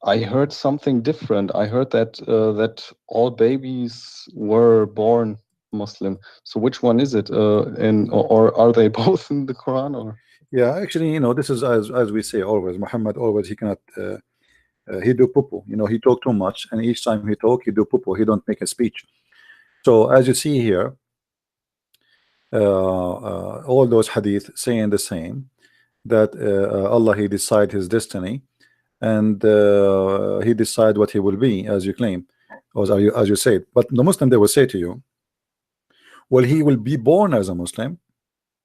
I heard something different. I heard that that all babies were born Muslim. So which one is it? Or are they both in the Quran? Or Yeah, actually, you know, this is as we say always. Muhammad always he cannot he do poo-poo. You know, he talk too much, and each time he talk, he do poo-poo. He don't make a speech. So as you see here, all those hadith saying the same, that Allah he decide his destiny, and he decide what he will be, as you claim, or as you said. But the Muslim, they will say to you, well, he will be born as a Muslim,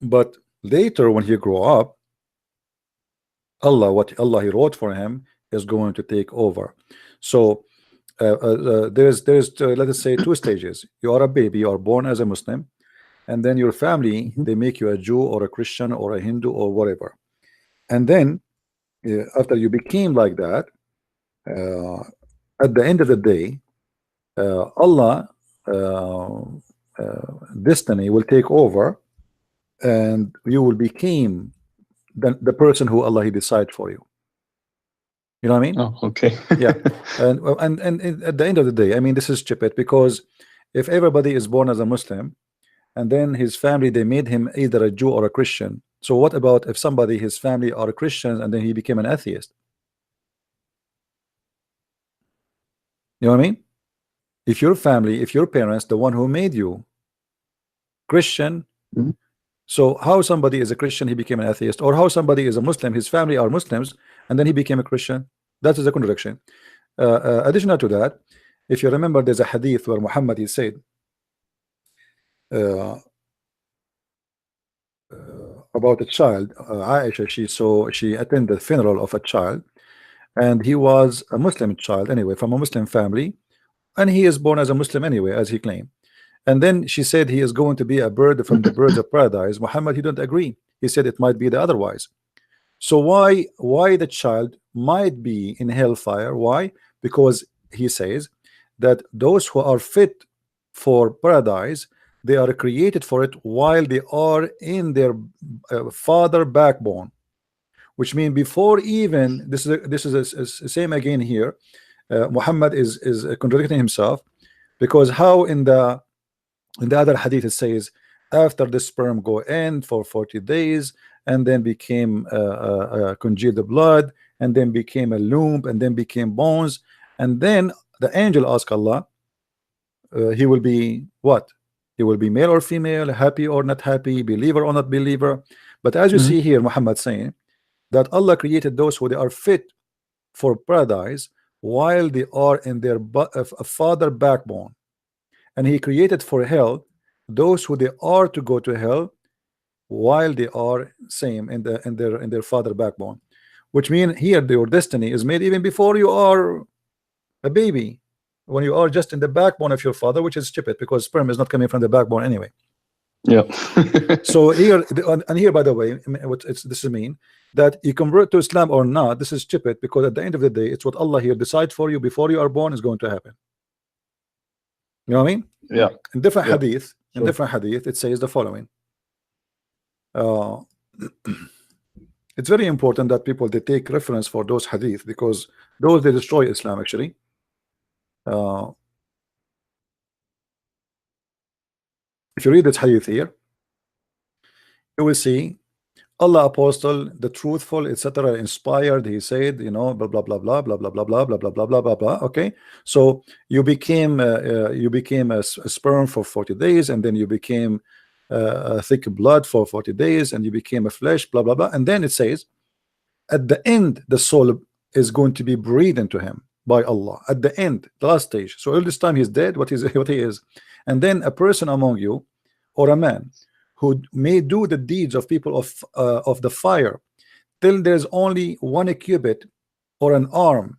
but later when he grow up, Allah, what Allah he wrote for him is going to take over. So there's let us say 2 stages. You are a baby, you are born as a Muslim, and then your family, they make you a Jew or a Christian or a Hindu or whatever. And then after you became like that, at the end of the day, Allah destiny will take over, and you will become the person who Allah he decide for you. You know what I mean? oh, okay. Yeah. And at the end of the day, I mean, this is stupid, because if everybody is born as a Muslim, and then his family, they made him either a Jew or a Christian, so what about if somebody, his family are Christians, and then he became an atheist? You know what I mean? If your family, if your parents, the one who made you Christian, Mhm. so how somebody is a Christian, he became an atheist, or how somebody is a Muslim, his family are Muslims, and then he became a Christian? That is a contradiction. Additional to that, if you remember, there's a hadith where Muhammad he said about a child, Aisha, she attended the funeral of a child, and he was a Muslim child anyway, from a Muslim family, and he is born as a Muslim anyway, as he claimed. And then she said he is going to be a bird from the birds of paradise. Muhammad, he don't agree. He said it might be the otherwise. So why the child might be in hellfire? Why? Because he says that those who are fit for paradise, they are created for it while they are in their father backbone, which means before even this is the same again here. Muhammad is contradicting himself, because how in the other hadith it says after the sperm go in for 40 days and then became congealed blood, and then became a lump, and then became bones, and then the angel asked Allah, he will be what? He will be male or female, happy or not happy, believer or not believer. But as you Mhm. see here, Muhammad saying that Allah created those who they are fit for paradise while they are in their father backbone, and he created for hell those who they are to go to hell while they are same in their father backbone, which mean here your destiny is made even before you are a baby, when you are just in the backbone of your father, which is stupid because sperm is not coming from the backbone anyway. Yeah. So here and here, by the way, what this mean that you convert to Islam or not, this is stupid, because at the end of the day, it's what Allah here decides for you before you are born is going to happen. You know what I mean? Yeah. In different Yeah. hadith, in Sure. different hadith, it says the following. It's very important that people they take reference for those hadith, because those they destroy Islam actually. If you read this hadith here, you will see Allah apostle, the truthful, etc., inspired, he said, you know, blah blah blah blah blah blah blah blah blah blah blah blah blah blah. Okay, so you became a sperm for 40 days, and then you became a thick blood for 40 days, and you became a flesh, blah blah blah. And then it says, at the end, the soul is going to be breathed into him by Allah. At the end, the last stage. So all this time he's dead. What is what he is? And then a person among you, or a man, who may do the deeds of people of the fire, till there's only one cubit or an arm,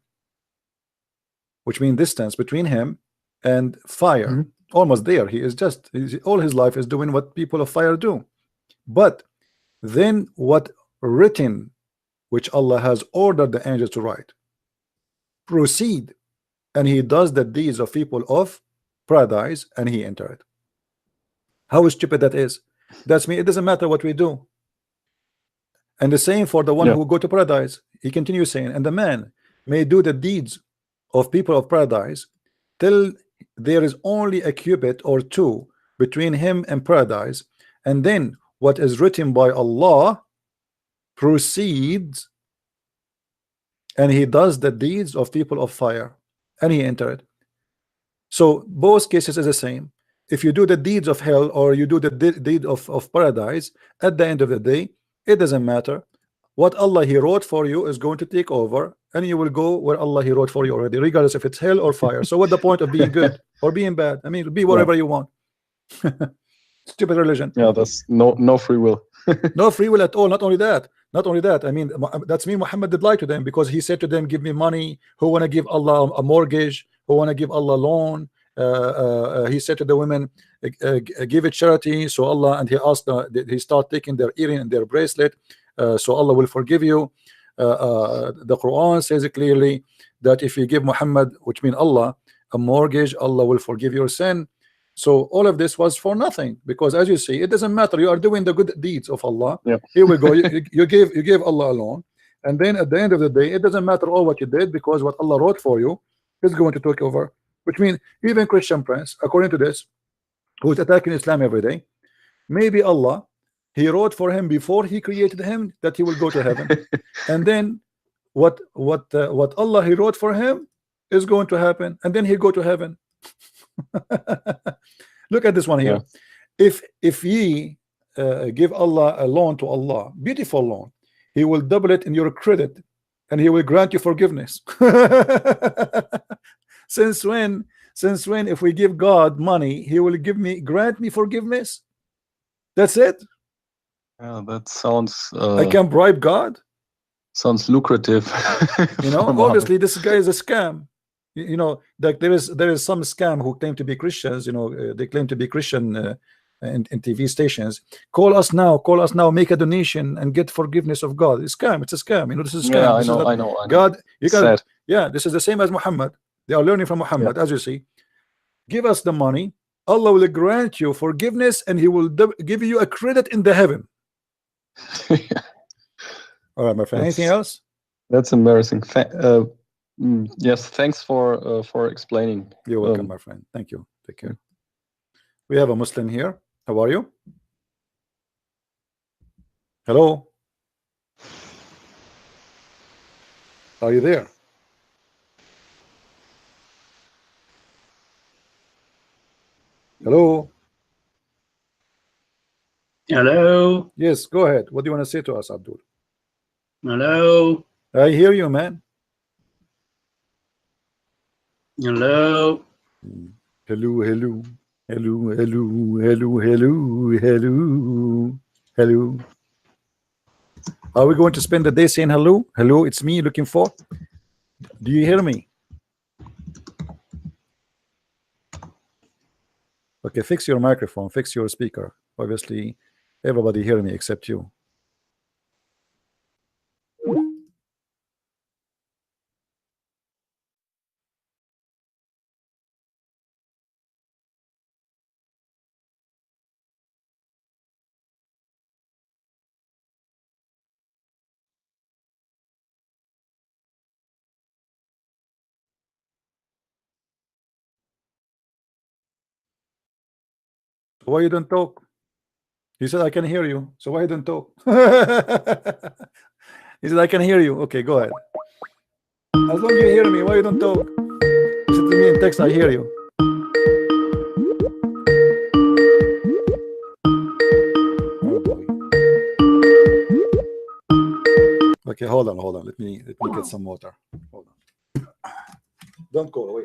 which means distance between him and fire. Almost there. He is just, all his life is doing what people of fire do. But then what written, which Allah has ordered the angels to write, proceed, and he does the deeds of people of paradise, and he enter it. How stupid that is. That's me. It doesn't matter what we do. And the same for the one who go to paradise. He continues saying, and the man may do the deeds of people of paradise till there is only a cubit or two between him and paradise, and then what is written by Allah proceeds, and he does the deeds of people of fire, and he enter it. So both cases is the same. If you do the deeds of hell, or you do the deed of paradise, at the end of the day, it doesn't matter. What Allah he wrote for you is going to take over, and you will go where Allah he wrote for you already, regardless if it's hell or fire. So what's the point of being good or being bad? I mean, be whatever you want. Stupid religion. Yeah, that's no free will. No free will at all. Not only that, I mean, that's mean Muhammad did lie to them, because he said to them, give me money. Who want to give Allah a mortgage? Who want to give Allah a loan? He said to the women, give it charity. So Allah, and he asked, he start taking their earring and their bracelet, so Allah will forgive you. The Quran says it clearly that if you give Muhammad, which means Allah, a mortgage, Allah will forgive your sin. So all of this was for nothing, because as you see, it doesn't matter. You are doing the good deeds of Allah. Here we go. You give Allah a loan, and then at the end of the day, it doesn't matter all what you did, because what Allah wrote for you is going to take over. Which means even Christian Prince, according to this, who's attacking Islam every day, maybe Allah, he wrote for him before he created him that he will go to heaven, and then what Allah he wrote for him is going to happen, and then he go to heaven. Look at this one here. If ye give Allah a loan to Allah, beautiful loan, he will double it in your credit, and he will grant you forgiveness. Since when if we give God money, he will grant me forgiveness? That's it. Yeah, that sounds I can bribe God. Sounds lucrative. You know, obviously this guy is a scam. You know, like there is some scam who claim to be Christians. You know, they claim to be Christian in TV stations. Call us now, make a donation and get forgiveness of God. It's a scam. You know, this is a scam. Yeah, I know. God, you can. Yeah, this is the same as Muhammad. They are learning from Muhammad, as you see. Give us the money, Allah will grant you forgiveness, and he will give you a credit in the heaven. All right, my friend. Anything else? That's embarrassing. Yes, thanks for explaining. You're welcome, my friend. Thank you. Take care. We have a Muslim here. How are you? Hello. Are you there? Hello. Hello. Yes, go ahead. What do you want to say to us, Abdul? Hello. I hear you, man. Hello. Hello. Are we going to spend the day saying hello? Hello, it's me looking for. Do you hear me? Okay, fix your microphone, fix your speaker. Obviously, everybody hear me except you. Why you don't talk? He said, I can hear you. So why don't talk? He said, I can hear you. Okay, go ahead. As long as you hear me, why you don't talk? He said to me in text, I hear you. Oh boy. Okay, hold on. Let me get some water. Hold on. Don't go away.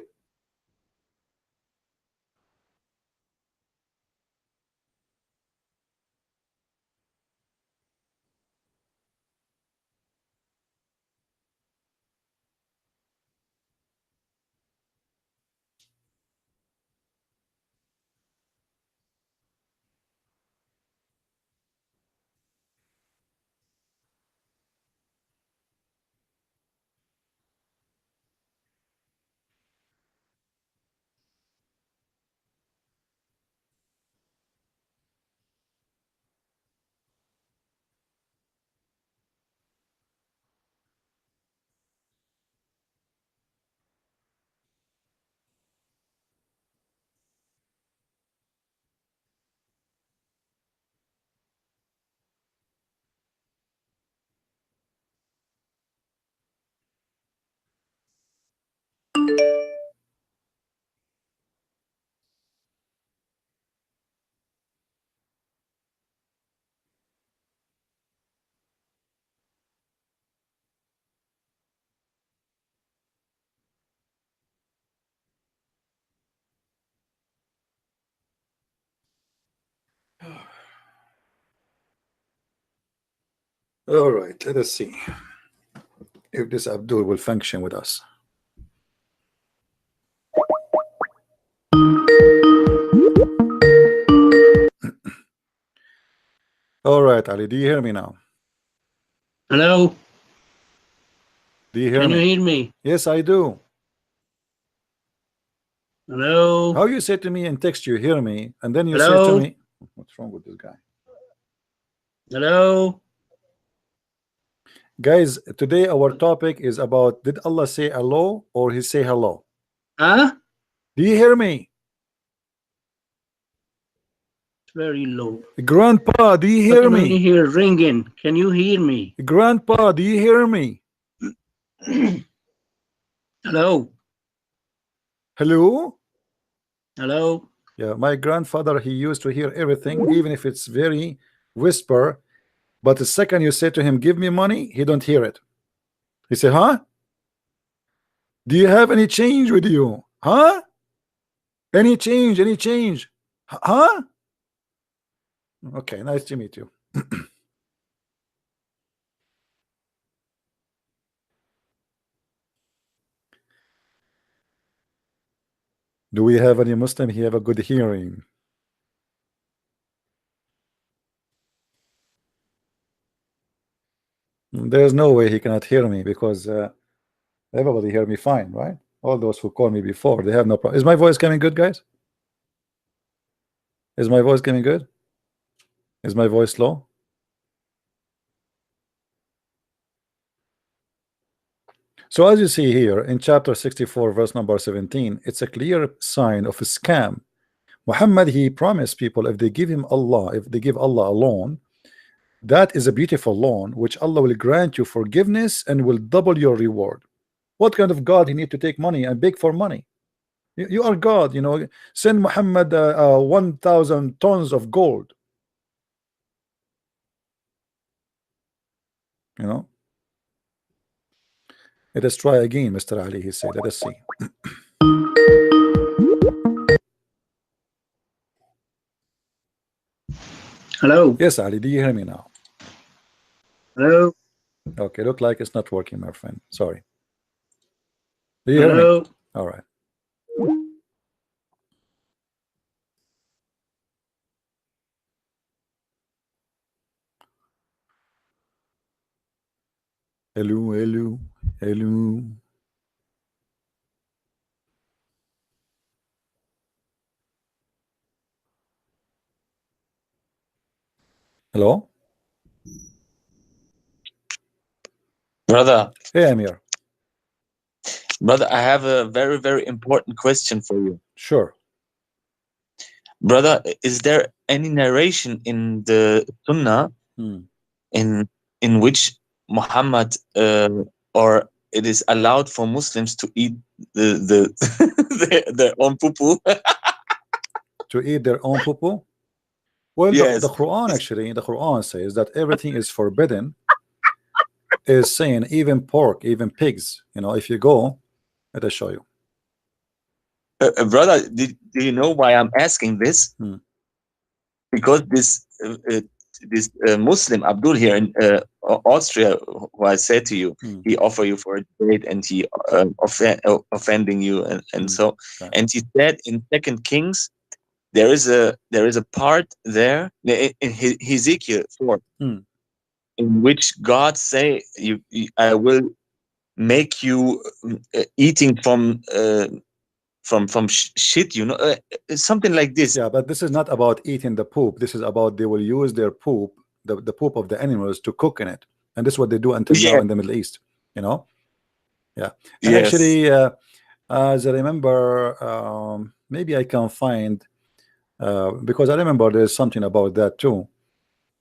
All right, let us see if this Abdul will function with us. All right, Ali, do you hear me now? Hello? Do you hear Can you me? hear me? Yes, I do. Hello? How you say to me in text, you hear me, and then you say Hello? to me, what's wrong with this guy? Hello? Guys, today our topic is about, did Allah say hello or he say hello? Huh? Do you hear me? It's very low. Grandpa, do you I hear can only me? hear ringing. Can you hear me? Grandpa, do you hear me? Hello? Hello? Hello? Yeah, my grandfather, he used to hear everything, even if it's very whisper. But the second you say to him, give me money, he don't hear it. He say, huh? Do you have any change with you? Huh? Any change? Any change? Huh? Okay, nice to meet you. Do we have any Muslim? He have a good hearing. There's no way he cannot hear me because everybody hear me fine, right? All those who called me before, they have no problem. Is my voice coming good, guys? Is my voice coming good? Is my voice low? So as you see here in chapter 64 verse number 17, it's a clear sign of a scam. Muhammad, he promised people if they give him Allah, if they give Allah a loan, that is a beautiful loan which Allah will grant you forgiveness and will double your reward. What kind of God he need to take money and beg for money? You are God, you know. Send Muhammad 1,000 tons of gold, you know. Let us try again, Mr. Ali, he said. Let us see. Hello? Yes, Ali, do you hear me now? Hello? Okay, look like it's not working, my friend. Sorry. Do you hear me? Hello? All right. Hello, hello, hello. Hello? Brother, Hey, Amir. brother, I have a very, very important question for you. Sure. Brother, is there any narration in the Sunnah in which Muhammad or it is allowed for Muslims to eat their own poo-poo? To eat their own poo-poo? Well, Yes. the Quran actually, the Quran says that everything is forbidden. Is saying even pork, even pigs. You know, if you go, let us show you. Brother, do you know why I'm asking this? Because this Muslim Abdul here in Austria, who I said to you, he offered you for a date and he offending you and so, and he said in 2 Kings there is a part there in Ezekiel 4 in which God say I will make you eating from shit, you know, something like this. Yeah, but this is not about eating the poop. This is about they will use their poop, the poop of the animals, to cook in it, and this is what they do until now in the Middle East. You know, yeah. And actually, as I remember, maybe I can find because I remember there's something about that too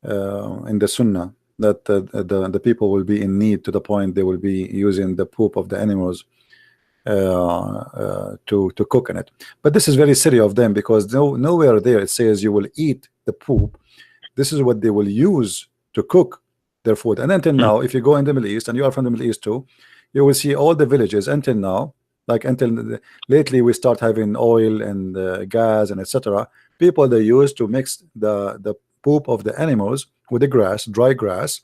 in the Sunnah that the people will be in need to the point they will be using the poop of the animals to cook in it. But this is very silly of them, because nowhere there it says you will eat the poop. This is what they will use to cook their food. And until now, if you go in the Middle East, and you are from the Middle East too, you will see all the villages until now, like lately we start having oil and gas and etc. People, they use to mix the poop of the animals with the grass, dry grass,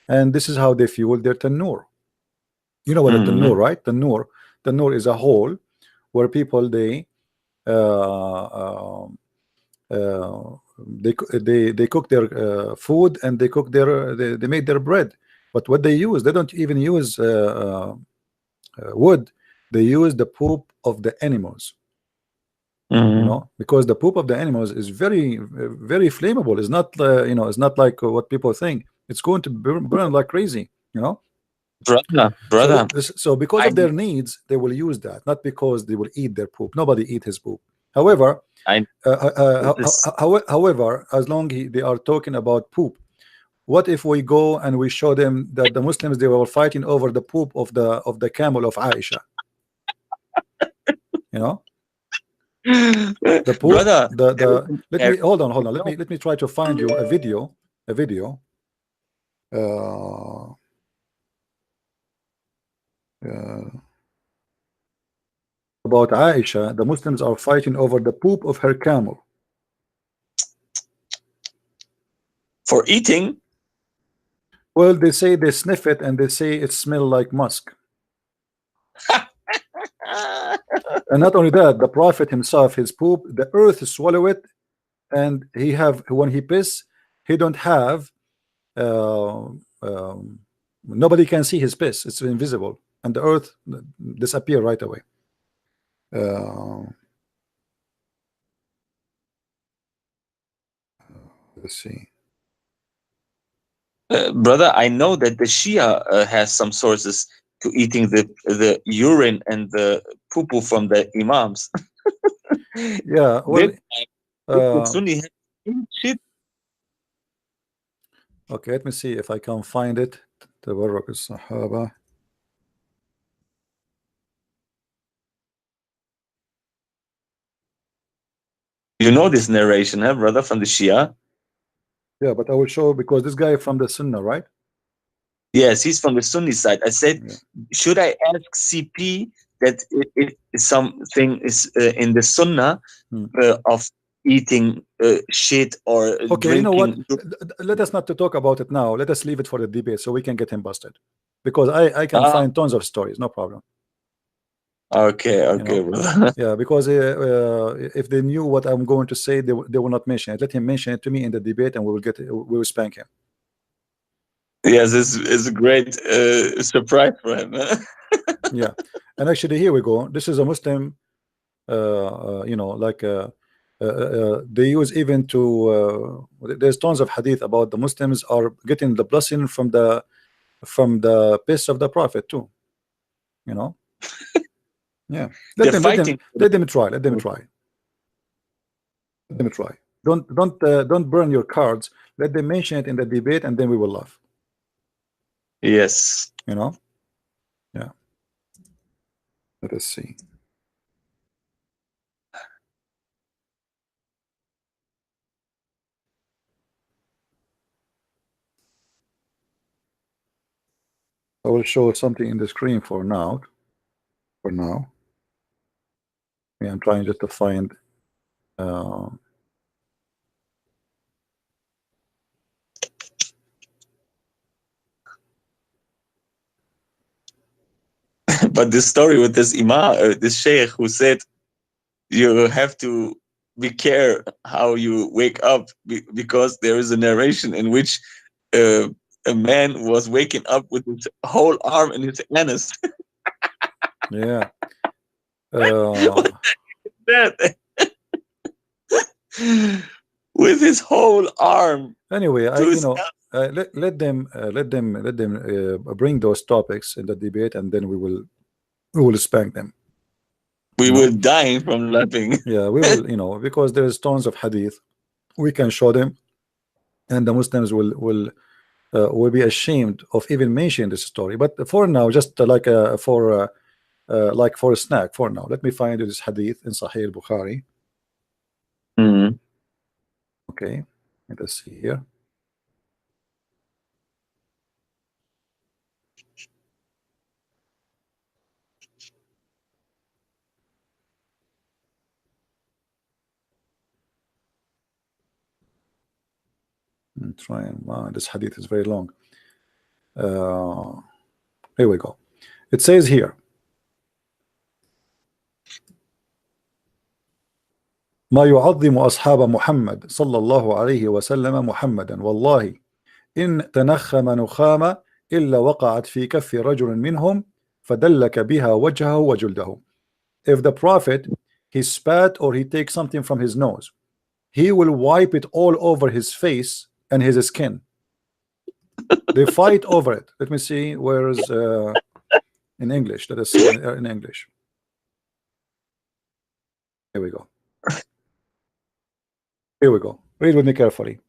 and this is how they fuel their tannoor. You know what a tannoor, right? Tannoor is a hole where people they cook their food, and they cook they make their bread. But what they use, they don't even use wood. They use the poop of the animals. You know, because the poop of the animals is very flammable. It's not you know, it's not like what people think. It's going to burn like crazy, you know. Brother. So because of their needs, they will use that, not because they will eat their poop. Nobody eat his poop. However, however, as long as they are talking about poop, what if we go and we show them that the Muslims, they were fighting over the poop of the camel of Aisha? You know, the poop. Brother, let me hold on. Let me try to find you a video. About Aisha, the Muslims are fighting over the poop of her camel. For eating? Well, they say they sniff it and they say it smells like musk. And not only that, the Prophet himself, his poop, the earth swallow it, and when he piss, he don't have nobody can see his piss. It's invisible, and the earth disappear right away. Let's see. Brother, I know that the Shia has some sources to eating the urine and the poo-poo from the imams. Yeah, well, okay, let me see if I can find it. Tabarruk as-Sahaba. You know this narration, huh, brother, from the Shia? Yeah, but I will show, because this guy from the Sunnah, right? Yes, he's from the Sunni side. I said, should I ask CP that it something is in the Sunnah of eating shit or okay, drinking? You know what? Let us not to talk about it now. Let us leave it for the debate so we can get him busted. Because I can find tons of stories, no problem. Okay, brother. Yeah, because if they knew what I'm going to say, they will not mention it. Let him mention it to me in the debate, and we will spank him. Yes, it's a great surprise for him. Yeah, and actually, here we go. This is a Muslim, you know, like they use even to. There's tons of hadith about the Muslims are getting the blessing from the piss of the Prophet too. You know. Yeah, let them try. Let them try. Let them try. Don't burn your cards. Let them mention it in the debate, and then we will laugh. Yes. You know? Yeah. Let us see. I will show something in the screen for now. Yeah, I'm trying just to find But this story with this imam, this sheikh who said you have to be care how you wake up because there is a narration in which a man was waking up with his whole arm in his anus. yeah. That with his whole arm. Anyway, to his let them bring those topics in the debate, and then we will spank them. we You know? were dying from laughing. Yeah, we will, because there's tons of hadith. We can show them, and the Muslims will be ashamed of even mentioning this story. But for now, just like for a snack. For now, let me find this hadith in Sahih Bukhari. Mhm. Okay, let us see here. I'm trying. Wow, this hadith is very long. Here we go. It says here, ما يعظم أصحاب محمد صلى الله عليه وسلم محمدا والله إن تنخم نخامة إلا وقعت في كف رجل منهم فدلك بها وجهه وجلده. If the prophet he spat or he takes something from his nose, he will wipe it all over his face and his skin. They fight over it. Let me see where is in English. Let us see in English. Here we go. Here we go. Read with me carefully.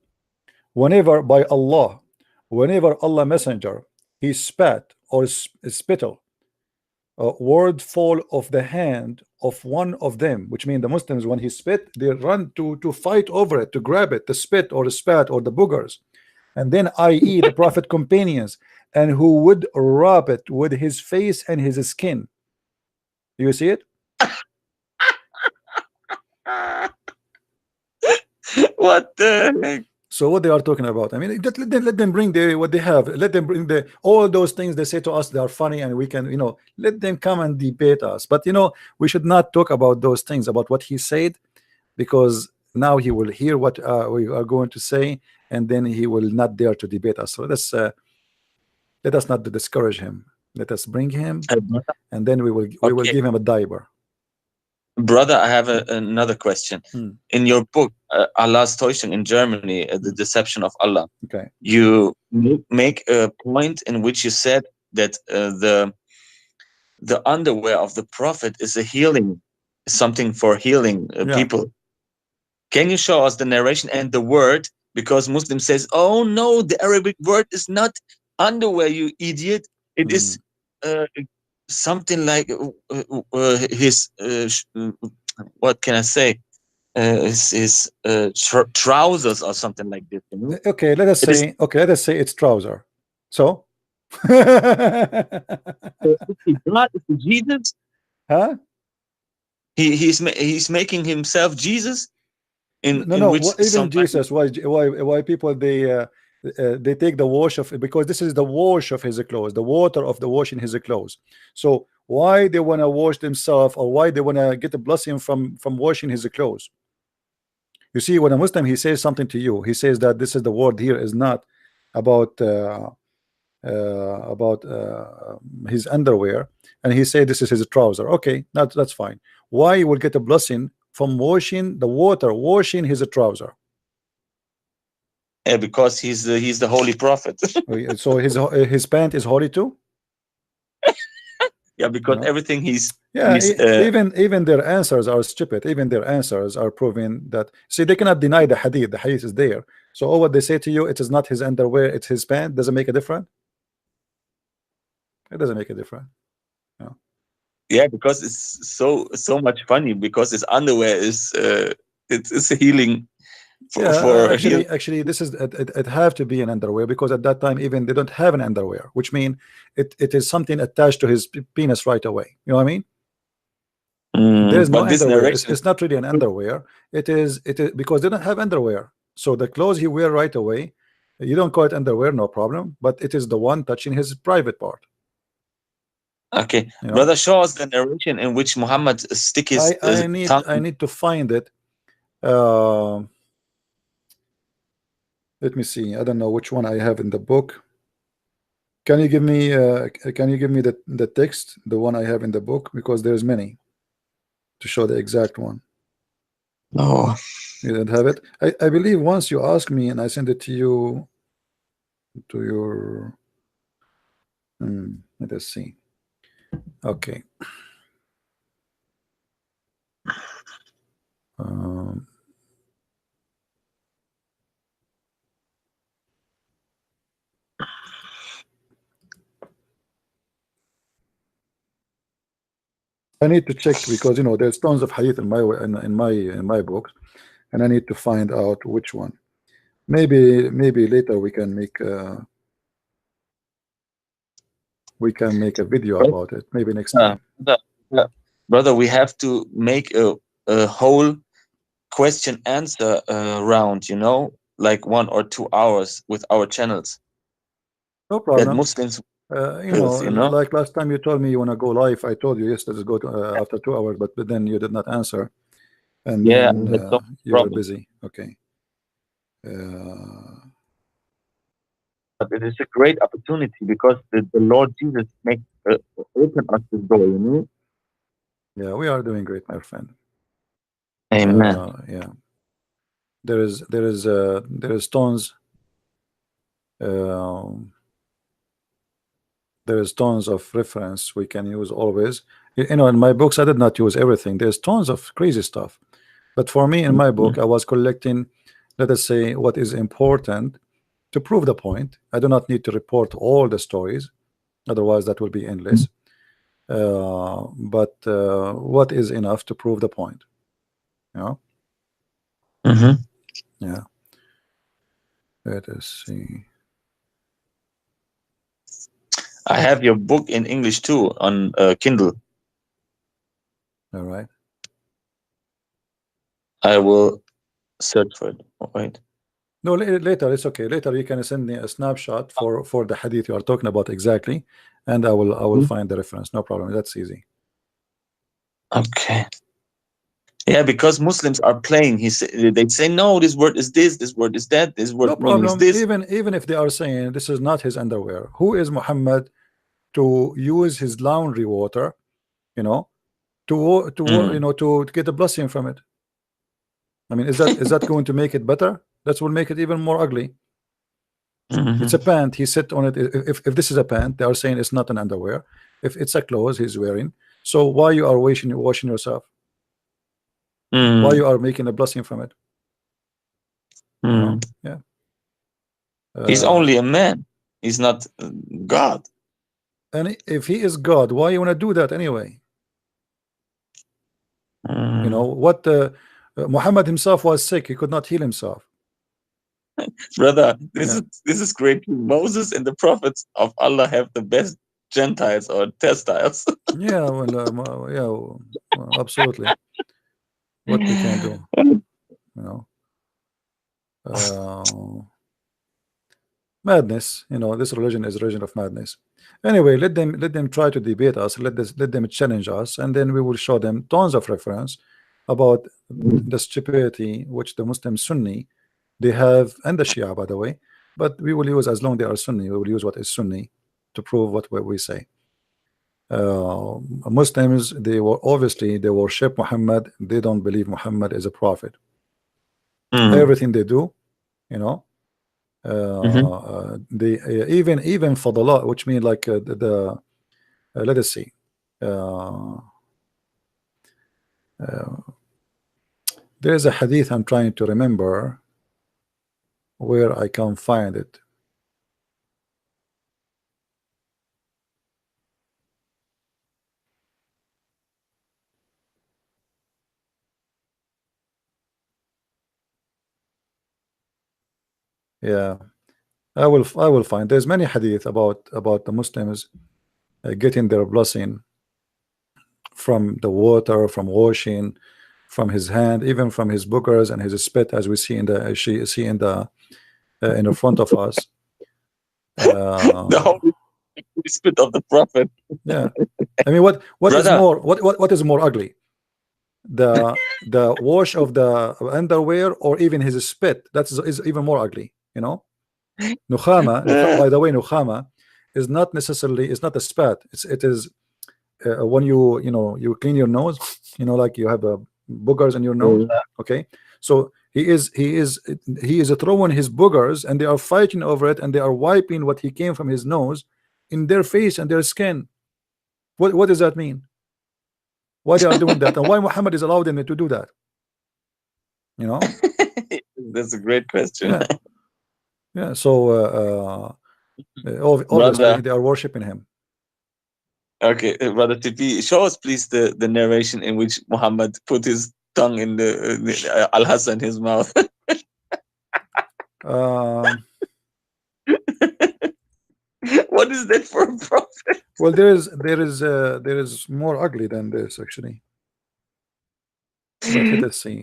Whenever Allah messenger he spat or spittle, a word fall of the hand of one of them, which means the Muslims, when he spit, they run to fight over it, to grab it, the spit or the spat or the boogers, and then i.e. the prophet companions, and who would rub it with his face and his skin. You see it? What the heck? So what they are talking about? I mean, let them bring what they have. Let them bring all those things they say to us. They are funny, and we can, let them come and debate us. But we should not talk about those things, about what he said, because now he will hear what we are going to say, and then he will not dare to debate us. So let us not discourage him. Let us bring him, and then we will give him a diaper. Brother, I have another question. In your book, Allah's Täuschung in Germany, The Deception of Allah, okay, you make a point in which you said that the underwear of the prophet is a healing, something for healing people. Can you show us the narration and the word? Because Muslim says, oh no, the Arabic word is not underwear, you idiot. It is something like his what can I say? His trousers or something like this. Okay, let us say it's trouser. So God is Jesus? Huh? He's making himself Jesus? Even Jesus, why people they take the wash of, because this is the wash of his clothes, the water of the washing his clothes. So why they want to wash themselves, or why they want to get a blessing from washing his clothes? You see, when a Muslim he says something to you, he says that this is the word here is not about his underwear, and he say this is his trouser. Okay, that's fine. Why you will get a blessing from washing the water, washing his trouser? Yeah, because he's the holy prophet. So his pant is holy too. Yeah, because You know? everything he's Yeah, even their answers are stupid. Even their answers are proving that. See, they cannot deny the hadith. The hadith is there. So all what they say to you, it is not his underwear, it's his pant. Doesn't make a difference. It doesn't make a difference. No. yeah, because it's so much funny because his underwear is it's a healing for Actually, this is it have to be an underwear because at that time even they don't have an underwear, which mean it is something attached to his penis right away. You know what I mean? There's no but this underwear. narration, It's not really an underwear. It is because they don't have underwear. So the clothes he wear right away, you don't call it underwear, no problem. But it is the one touching his private part. okay, You know? brother, show us the narration in which Muhammad stick his tongue. I need to find it. Let me see. I don't know which one I have in the book. Can you give me the text, the one I have in the book, because there's many to show the exact one. No, You don't have it. I believe once you asked me and I sent it to you to your let us see. Okay. I need to check because there's tons of hadith in my books, and I need to find out which one. Maybe later we can make a video about it. Maybe next time. Brother, we have to make a whole question answer round, like 1 or 2 hours with our channels. No problem. That Muslims, like last time you told me you want to go live. I told you yes, let's go to, after 2 hours, but then you did not answer, and yeah, then, no you were problem. busy. Okay. But it is a great opportunity because the Lord Jesus makes open us the door, Yeah, we are doing great, my friend. Amen. Yeah. There is tons. There is tons of reference we can use always. In my books I did not use everything. There's tons of crazy stuff, but for me in my book I was collecting, let us say, what is important to prove the point. I do not need to report all the stories, otherwise that will be endless. But what is enough to prove the point? Yeah. Let us see. I have your book in English too on Kindle. All right. I will search for it. Wait. No, later it's okay. Later you can send me a snapshot for the hadith you are talking about exactly, and I will find the reference. No problem. That's easy. Okay. Yeah, because Muslims are playing. They say no. This word is this word is that. This word No problem. means this. Even if they are saying this is not his underwear, who is Muhammad to use his laundry water, to get a blessing from it? I mean, is that going to make it better? That will make it even more ugly. It's a pant. He sit on it. If this is a pant, they are saying it's not an underwear. If it's a clothes he's wearing, so why you are washing yourself? Why you are making a blessing from it? Yeah. He's only a man. He's not God. And if he is God, why you want to do that anyway? What? Muhammad himself was sick. He could not heal himself. Brother, this is great. Moses and the prophets of Allah have the best Gentiles or textiles. Yeah, well, absolutely. What we can do, madness. This religion is a religion of madness. Anyway, let them try to debate us. Let them challenge us, and then we will show them tons of reference about the stupidity which the Muslim Sunni they have, and the Shia, by the way. But we will use, as long as they are Sunni, we will use what is Sunni to prove what we say. Muslims, they worship Muhammad. They don't believe Muhammad is a prophet. Everything they do, they even fadala, which mean like let us see. there's a hadith I'm trying to remember where I can find it. Yeah, I will find. There's many hadith about the Muslims getting their blessing from the water, from washing, from his hand, even from his boogers and his spit, as we see in the in the front of us. The Holy Spirit of the Prophet. Yeah, I mean, what is Brother. more what is more ugly, the wash of the underwear, or even his spit? That is even more ugly, you know. Nukhama, by the way, nukhama is not necessarily, it's not a spat. It is when you clean your nose, like you have boogers in your nose. Okay, so he is throwing his boogers, and they are fighting over it, and they are wiping what he came from his nose in their face and their skin. What does that mean? Why they are doing that, and why Muhammad is allowed them to do that? That's a great question. Yeah. Yeah, so obviously they are worshiping him. Okay, Brother TP, show us please the narration in which Muhammad put his tongue in the Al-Hassan his mouth. What is that for a prophet? Well, there is more ugly than this, actually. But let us see.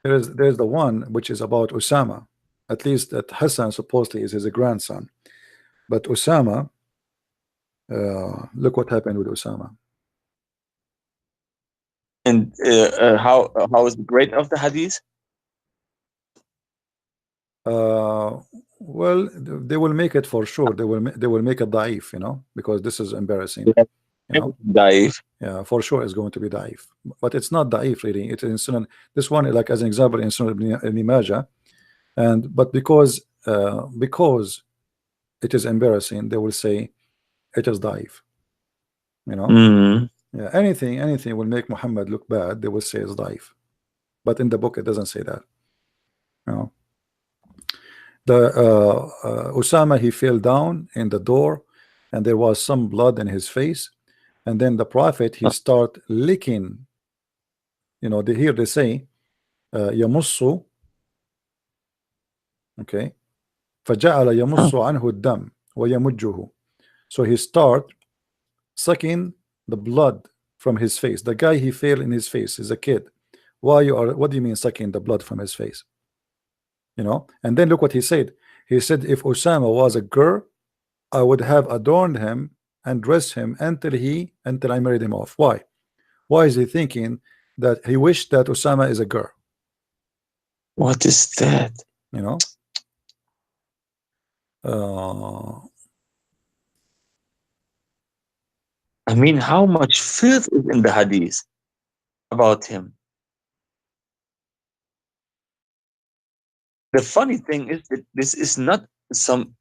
There's the one which is about Osama. At least that Hassan supposedly is his grandson, but Osama, look what happened with Osama. And how is the grade of the hadith? Well, they will make it for sure. They will make it daif, because this is embarrassing. Daif. Yeah, for sure it's going to be daif, but it's not daif really. It's in Sunan. This one, like as an example, in Sunan Ibn Majah. But because it is embarrassing, they will say it is daif. Yeah, anything will make Muhammad look bad, they will say it's daif. But in the book it doesn't say that. The Osama, he fell down in the door, and there was some blood in his face, and then the Prophet, he start licking. Here they say yamussu. Okay, فجعل يمص عنه الدم ويمجه. So he start sucking the blood from his face. The guy, he fell in his face, is a kid. What do you mean sucking the blood from his face? And then look what he said. He said, if Osama was a girl, I would have adorned him and dressed him until I married him off. Why is he thinking that he wished that Osama is a girl? What is that? I mean, how much filth is in the hadith about him? The funny thing is that this is not some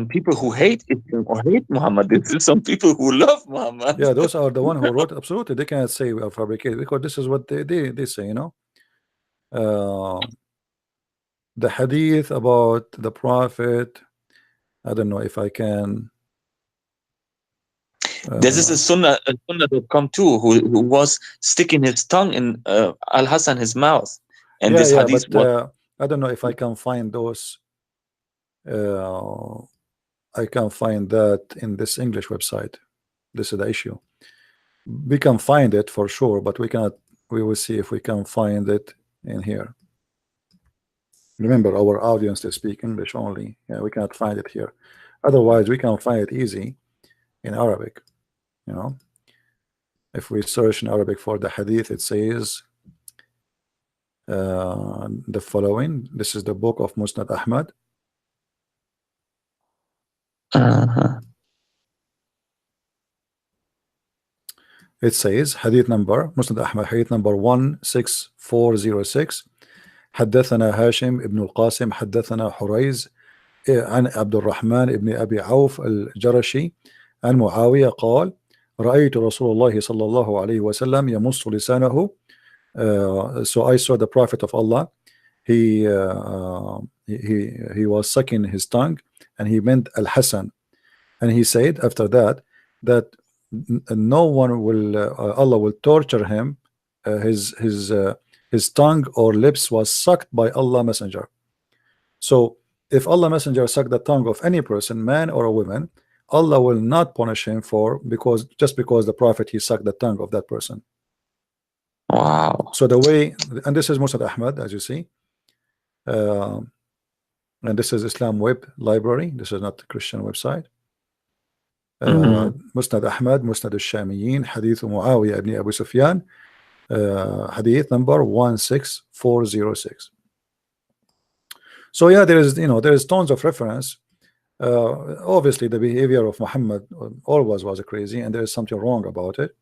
people who hate Islam or hate Muhammad. This is some people who love Muhammad. Yeah, those are the one who wrote. Absolutely, they cannot say we are fabricated, because this is what they say. The hadith about the Prophet, I don't know if I can. This is a sunnah.com too, who was sticking his tongue in Al-Hassan his mouth, and this hadith. But, I don't know if I can find those. I can find that in this English website. This is the issue. We can find it for sure, but we cannot. We will see if we can find it in here. Remember, our audience, they speak English only. Yeah, we cannot find it here. Otherwise, we can find it easy in Arabic. If we search in Arabic for the hadith, it says the following. This is the book of Musnad Ahmad. It says hadith number Musnad Ahmad, hadith number 16406. حدثنا هاشم ابن القاسم حدثنا حريز عن عبد الرحمن ابن أبي عوف الجرشي عن معاوية قال رأيت رسول الله صلى الله عليه وسلم يمص لسانه. So I saw the Prophet of Allah. He was sucking his tongue, and he meant Al-Hasan, and he said after that no one will Allah will torture him. His tongue or lips was sucked by Allah Messenger. So if Allah Messenger sucked the tongue of any person, man or a woman, Allah will not punish him just because the Prophet he sucked the tongue of that person. Wow. So the way, and this is Musnad Ahmad, as you see, and this is Islam web library. This is not the Christian website. Musnad Ahmad, Musnad al-Shamiyin, Hadith Muawiyah ibn Abu Sufyan, Hadith number 16406. So yeah, there is tons of reference. Obviously, the behavior of Muhammad always was crazy, and there is something wrong about it.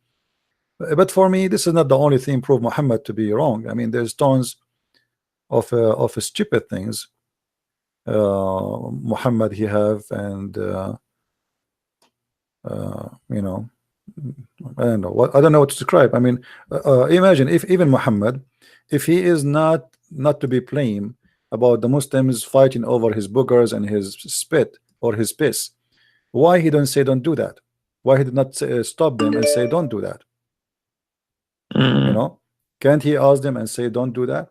But for me, this is not the only thing prove Muhammad to be wrong. I mean, there's tons of stupid things Muhammad he have, and you know, I don't know what to describe. I mean, imagine if even Muhammad, if he is not to be blamed about the Muslims fighting over his boogers and his spit or his piss, why he don't say don't do that? Why he did not stop them and say don't do that? You know, can't he ask them and say don't do that?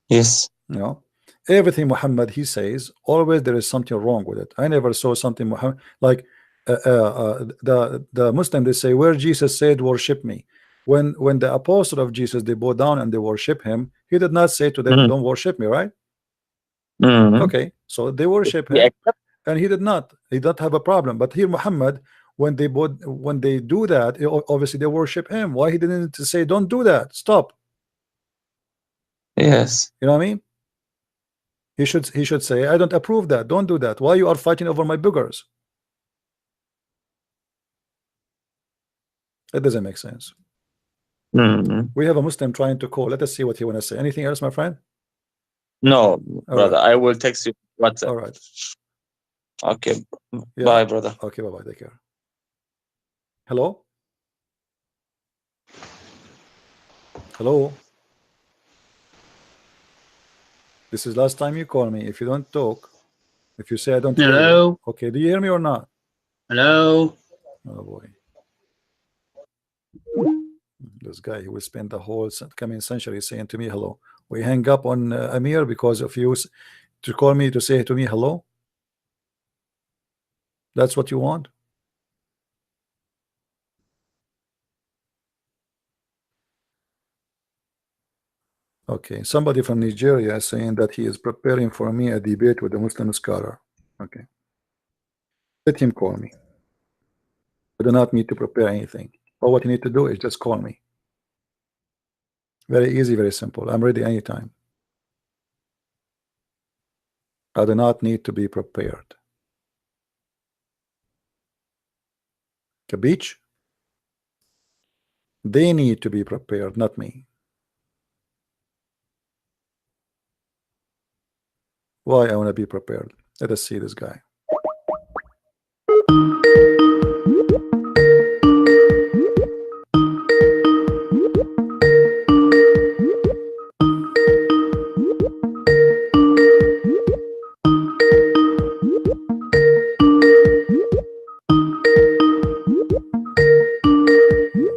Yes. You know, everything Muhammad he says, always there is something wrong with it. I never saw something Muhammad like the Muslim, they say where Jesus said worship me. When the apostle of Jesus, they bow down and they worship him, he did not say to them don't worship me, right? Okay, so they worship him, and he did not have a problem. But here Muhammad, when they do that, obviously they worship him. Why he didn't say don't do that, stop? Yes. You know what I mean? He should say I don't approve that, don't do that. Why you are fighting over my boogers? It doesn't make sense. We have a Muslim trying to call. Let us see what he want to say. Anything else, my friend? No, All brother. right. I will text you WhatsApp. All right. Okay. Yeah. Bye, brother. Okay, bye-bye. Take care. Hello? Hello? This is last time you call me. If you don't talk, if you say I don't hear you. Hello? Okay, do you hear me or not? Hello? Oh boy. This guy, he will spend the whole coming century saying to me hello. We hang up on Amir because of you to call me to say to me hello. That's what you want? Okay, somebody from Nigeria is saying that he is preparing for me a debate with a Muslim scholar. Okay, let him call me. I do not need to prepare anything. All what you need to do is just call me. Very easy, very simple. I'm ready anytime. I do not need to be prepared. The beach, they need to be prepared, not me. Why I want to be prepared? Let us see this guy.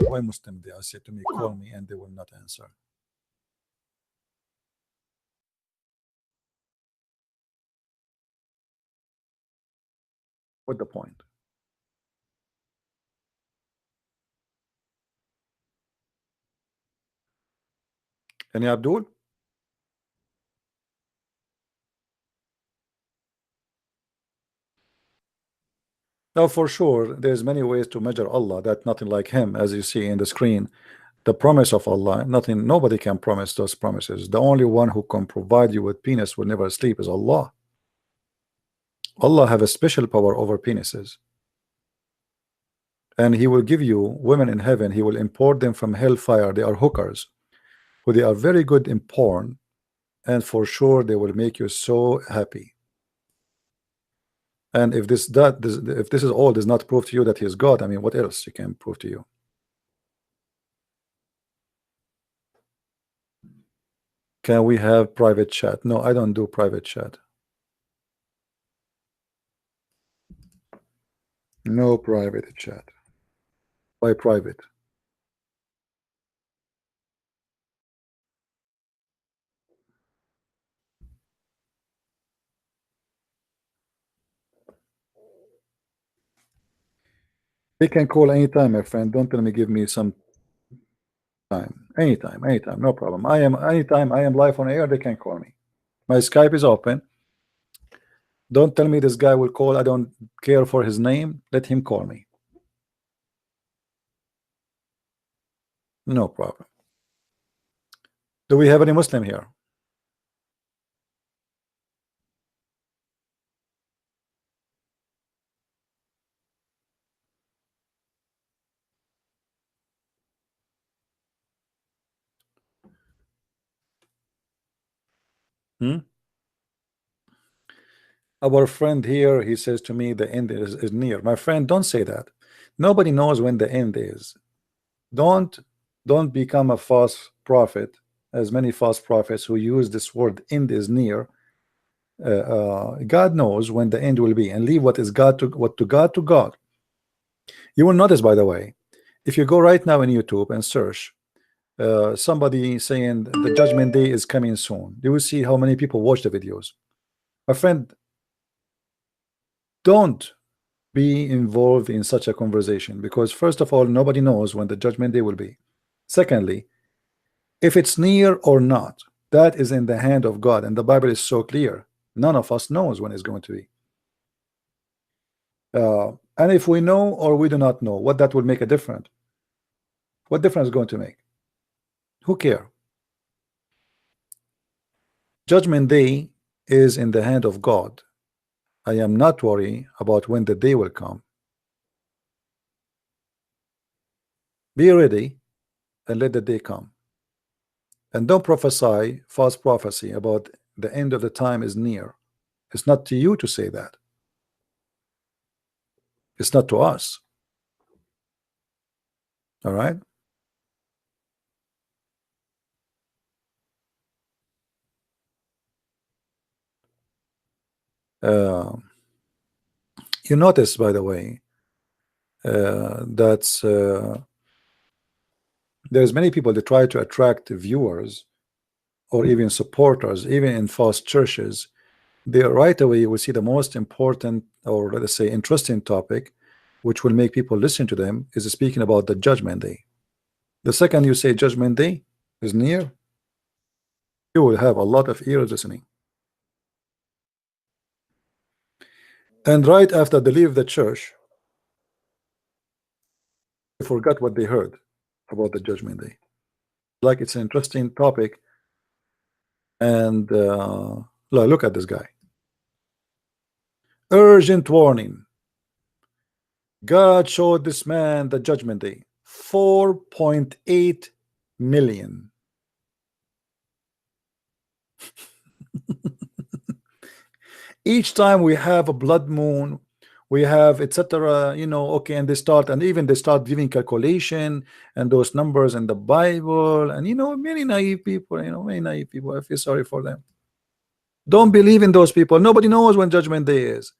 Why Muslim they are said to me call me and they will not answer? What the point? Any Abdul? Now for sure there's many ways to measure Allah, that nothing like him, as you see in the screen. The promise of Allah, nobody can promise those promises. The only one who can provide you with penis will never sleep is Allah. Allah have a special power over penises, and he will give you women in heaven. He will import them from hellfire. They are hookers who they are very good in porn, and for sure they will make you so happy. And if if this is all does not prove to you that he is God, I mean, what else he can prove to you? Can we have private chat? No, I don't do private chat. No private chat. Why private? They can call anytime, my friend. Don't tell me give me some time. Anytime, no problem. Anytime I am live on air, they can call me. My Skype is open. Don't tell me this guy will call. I don't care for his name. Let him call me. No problem. Do we have any Muslim here? Our friend here, he says to me, the end is near. My friend, don't say that. Nobody knows when the end is. Don't become a false prophet, as many false prophets who use this word end is near. God knows when the end will be, and leave what is God to God. You will notice, by the way, if you go right now in YouTube and search somebody saying the judgment day is coming soon, you will see how many people watch the videos. My friend, don't be involved in such a conversation, because first of all, nobody knows when the judgment day will be. Secondly, if it's near or not, that is in the hand of God, and the Bible is so clear. None of us knows when it's going to be. And if we know or we do not know, what that will make a difference? What difference is going to make? Who care? Judgment day is in the hand of God. I am not worried about when the day will come. Be ready and let the day come. And don't prophesy false prophecy about the end of the time is near. It's not to you to say that. It's not to us. All right? You notice, by the way, that there's many people that try to attract viewers or even supporters, even in false churches. They right away you will see the most important, or let us say interesting topic, which will make people listen to them, is speaking about the judgment day. The second you say judgment day is near, you will have a lot of ears listening. And right after they leave the church, they forgot what they heard about the judgment day. Like it's an interesting topic, and look at this guy. Urgent warning. God showed this man the judgment day. 4.8 million. Each time we have a blood moon, we have etc. You know, okay, and they start giving calculation and those numbers in the Bible, and you know, many naive people. I feel sorry for them. Don't believe in those people. Nobody knows when judgment day is.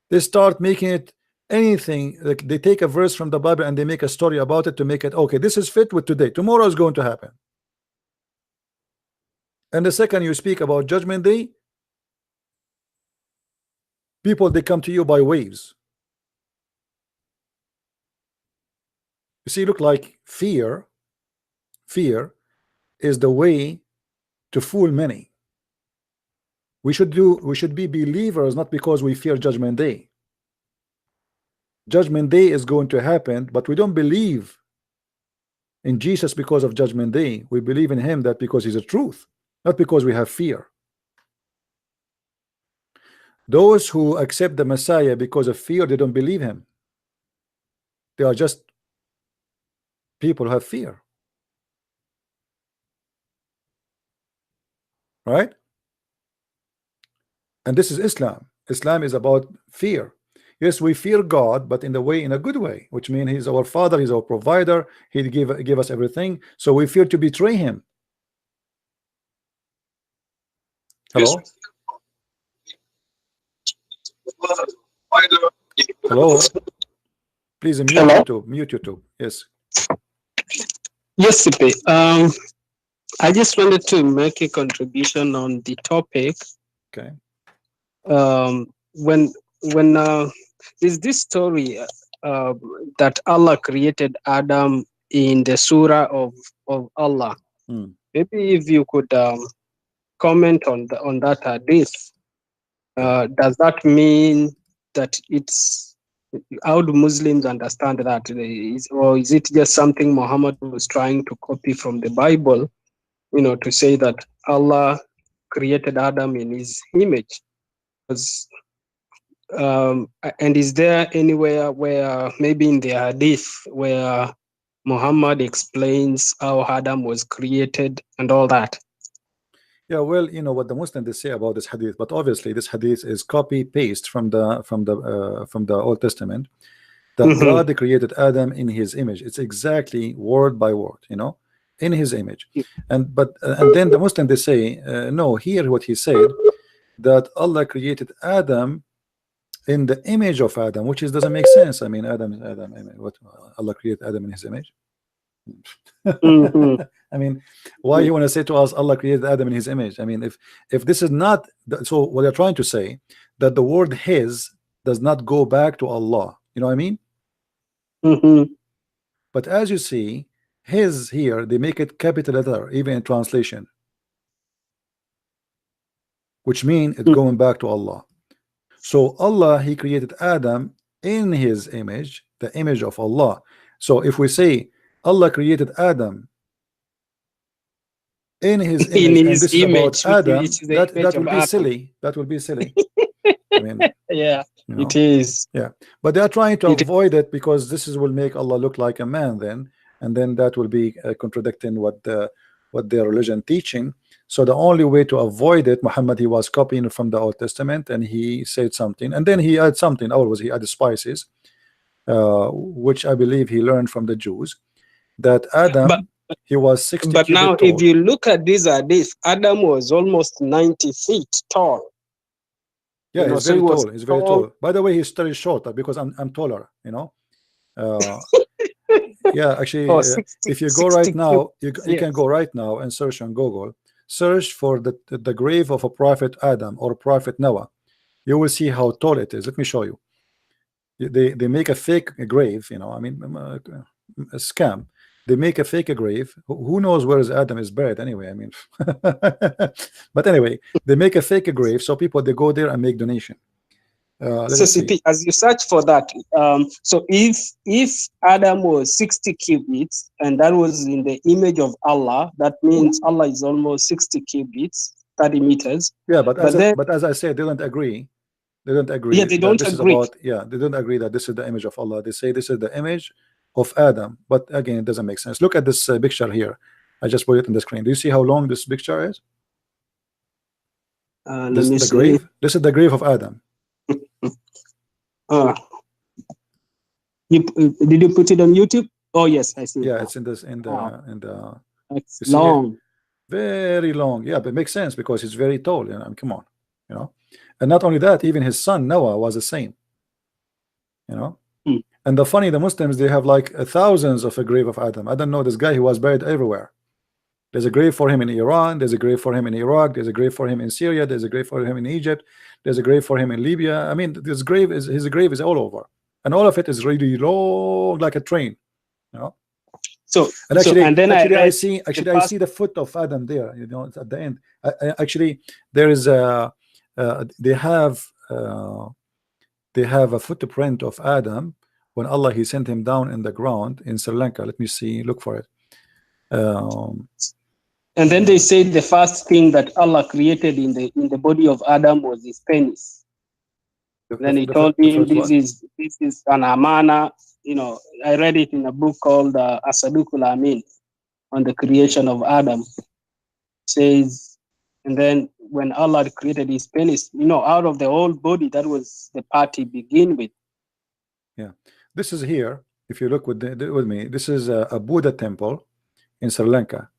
They start making it anything. Like they take a verse from the Bible and they make a story about it to make it okay. This is fit with today. Tomorrow is going to happen. And the second you speak about judgment day, people, they come to you by waves. You see, look like fear is the way to fool many. We should be believers, not because we fear judgment day. Judgment day is going to happen, but we don't believe in Jesus because of judgment day. We believe in him that because he's the truth, not because we have fear. Those who accept the Messiah because of fear, they don't believe him. They are just people who have fear. Right? And this is Islam. Islam is about fear. Yes, we fear God, but in a good way, which means He's our Father, He's our provider, He'd give us everything. So we fear to betray Him. Hello? Hello? Please mute YouTube. Mute YouTube. Yes. Yes, CP. I just wanted to make a contribution on the topic. Okay. When there's this story that Allah created Adam in the Surah of Allah. Maybe if you could comment on that hadith. Does that mean that it's, how do Muslims understand that? Or is it just something Muhammad was trying to copy from the Bible, to say that Allah created Adam in his image? And is there anywhere where, maybe in the hadith, where Muhammad explains how Adam was created and all that? Yeah, well, what the Muslims they say about this hadith, but obviously this hadith is copy paste from the Old Testament, that God created Adam in His image. It's exactly word by word, in His image. And then the Muslim they say no. Here what he said, that Allah created Adam in the image of Adam, which doesn't make sense. I mean, Adam, what Allah created Adam in His image. I mean, why you want to say to us Allah created Adam in His image? I mean, if this is not so, what they're trying to say, that the word His does not go back to Allah. You know what I mean? But as you see, His here, they make it capital letter even in translation, which means it's going back to Allah. So Allah, He created Adam in His image, the image of Allah. So if we say Allah created Adam in His image, and this is about Adam, that will be silly. That will be silly. I mean, yeah, it is. Yeah, but they are trying to avoid it, because this will make Allah look like a man then, and then that will be contradicting what their religion teaching. So the only way to avoid it, Muhammad, he was copying from the Old Testament, and he said something, and then he added something. Always he added spices, which I believe he learned from the Jews. That Adam, he was 60 But now, tall. if you look at this hadith, Adam was almost 90 feet tall. Yeah, he's very tall. He's very tall. By the way, he's very short, because I'm taller. Yeah, actually, if you go right now, you can go right now and search on Google. Search for the grave of a prophet Adam or prophet Noah. You will see how tall it is. Let me show you. They make a fake grave. I mean, a scam. They make a fake grave. Who knows where Adam is buried anyway? I mean, but anyway, they make a fake grave, so people they go there and make donation. So CP, as you search for that, so if Adam was 60 cubits and that was in the image of Allah, that means Allah is almost 60 cubits, 30 meters. Yeah, but as I said, they don't agree. They don't agree. Yeah, they don't agree. They don't agree that this is the image of Allah. They say this is the image of Adam, but again, it doesn't make sense. Look at this picture here. I just put it on the screen. Do you see how long this picture is? This is the grave. This is the grave of Adam. Did you put it on YouTube? Oh yes, I see. Yeah, it's in the. It's long. Very long. Yeah, but it makes sense because he's very tall. Come on, And not only that, even his son Noah was the same. And the Muslims, they have like thousands of a grave of Adam. I don't know, this guy, he was buried everywhere. There's a grave for him in Iran, there's a grave for him in Iraq, there's a grave for him in Syria, there's a grave for him in Egypt, there's a grave for him in Libya. I mean, his grave is all over, and all of it is really long, like a train. So I see the foot of Adam there. It's at the end. Actually, there is they have a footprint of Adam when Allah he sent him down in the ground in Sri Lanka. Let me see, look for it. And then they say the first thing that Allah created in the body of Adam was his penis. Then he told him this is an amana. I read it in a book called Asadukul Amin on the creation of Adam. It says And then when Allah created his penis, out of the whole body, that was the part he began with. Yeah, this is here. If you look with me, this is a Buddha temple in Sri Lanka.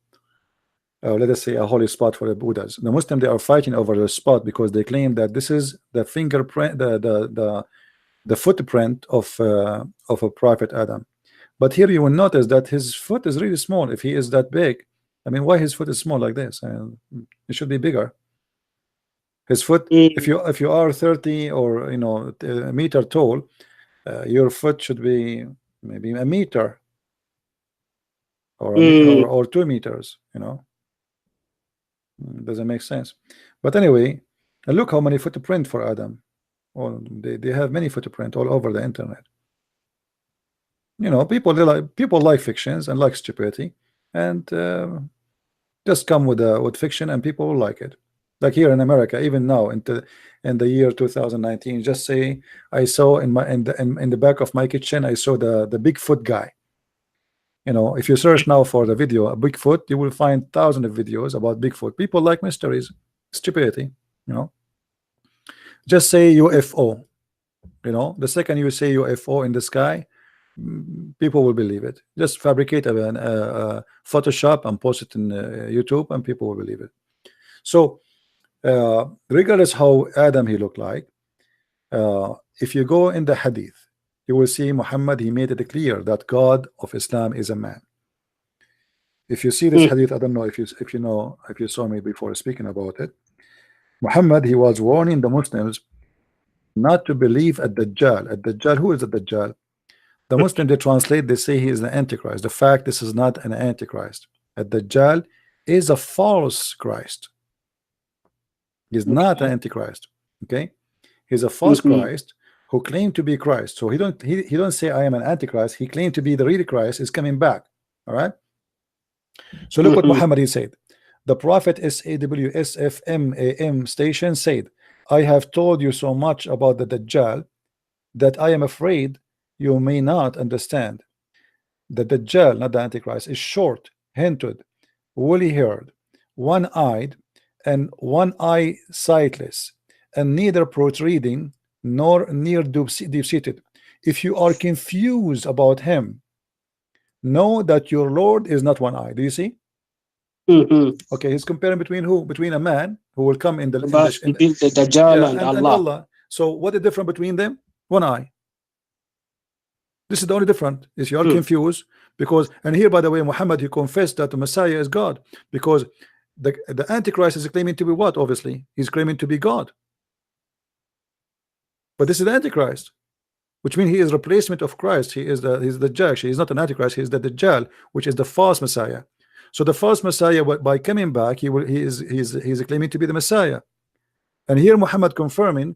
Let us say a holy spot for the Buddhas. The Muslims, they are fighting over the spot because they claim that this is the fingerprint, the footprint of a prophet Adam. But here you will notice that his foot is really small. If he is that big, I mean, why his foot is small like this? It should be bigger. His foot, if you are 30 or a meter tall, your foot should be maybe a meter or 2 meters. Doesn't make sense. But anyway, look how many footprint for Adam. Well, they have many footprint all over the internet. People like fictions and like stupidity, and just come with fiction, and people will like it. Like here in America, even now in the year 2019, just say I saw in the back of my kitchen, I saw the Bigfoot guy. If you search now for the video a Bigfoot, you will find thousands of videos about Bigfoot. People like mysteries, stupidity. Just say UFO. The second you say UFO in the sky, people will believe it. Just fabricate a Photoshop and post it in YouTube, and people will believe it. So regardless how Adam he looked like, if you go in the hadith, you will see Muhammad, he made it clear that God of Islam is a man. If you see this hadith, I don't know if you saw me before speaking about it. Muhammad, he was warning the Muslims not to believe at Dajjal. At Dajjal, who is the Dajjal? The Muslim, they translate, they say he is the Antichrist. The fact, this is not an Antichrist. At Dajjal is a false Christ. He's not an Antichrist. Okay, he's a false Christ who claimed to be Christ. So he don't say I am an Antichrist. He claimed to be the real Christ is coming back. All right. So look what Muhammad he said. The Prophet SAWSFMAM station said, I have told you so much about the Dajjal that I am afraid you may not understand. The Dajjal, not the Antichrist, is short, hinted, woolly-haired, one-eyed, and one eye sightless, and neither protruding nor near deep-seated. If you are confused about him, know that your Lord is not one eye. Do you see? Okay, he's comparing between who? Between a man who will come in the Dajjal and Allah. So what is different between them? One eye. This is the only difference. Is you are confused because, and here by the way, Muhammad, he confessed that the Messiah is God, because the Antichrist is claiming to be what? Obviously, he's claiming to be God. But this is the Antichrist, which means he is replacement of Christ. He's the Dajjal. He is not an Antichrist. He is the Dajjal, which is the false Messiah. So the false Messiah, by coming back, he is claiming to be the Messiah. And here Muhammad confirming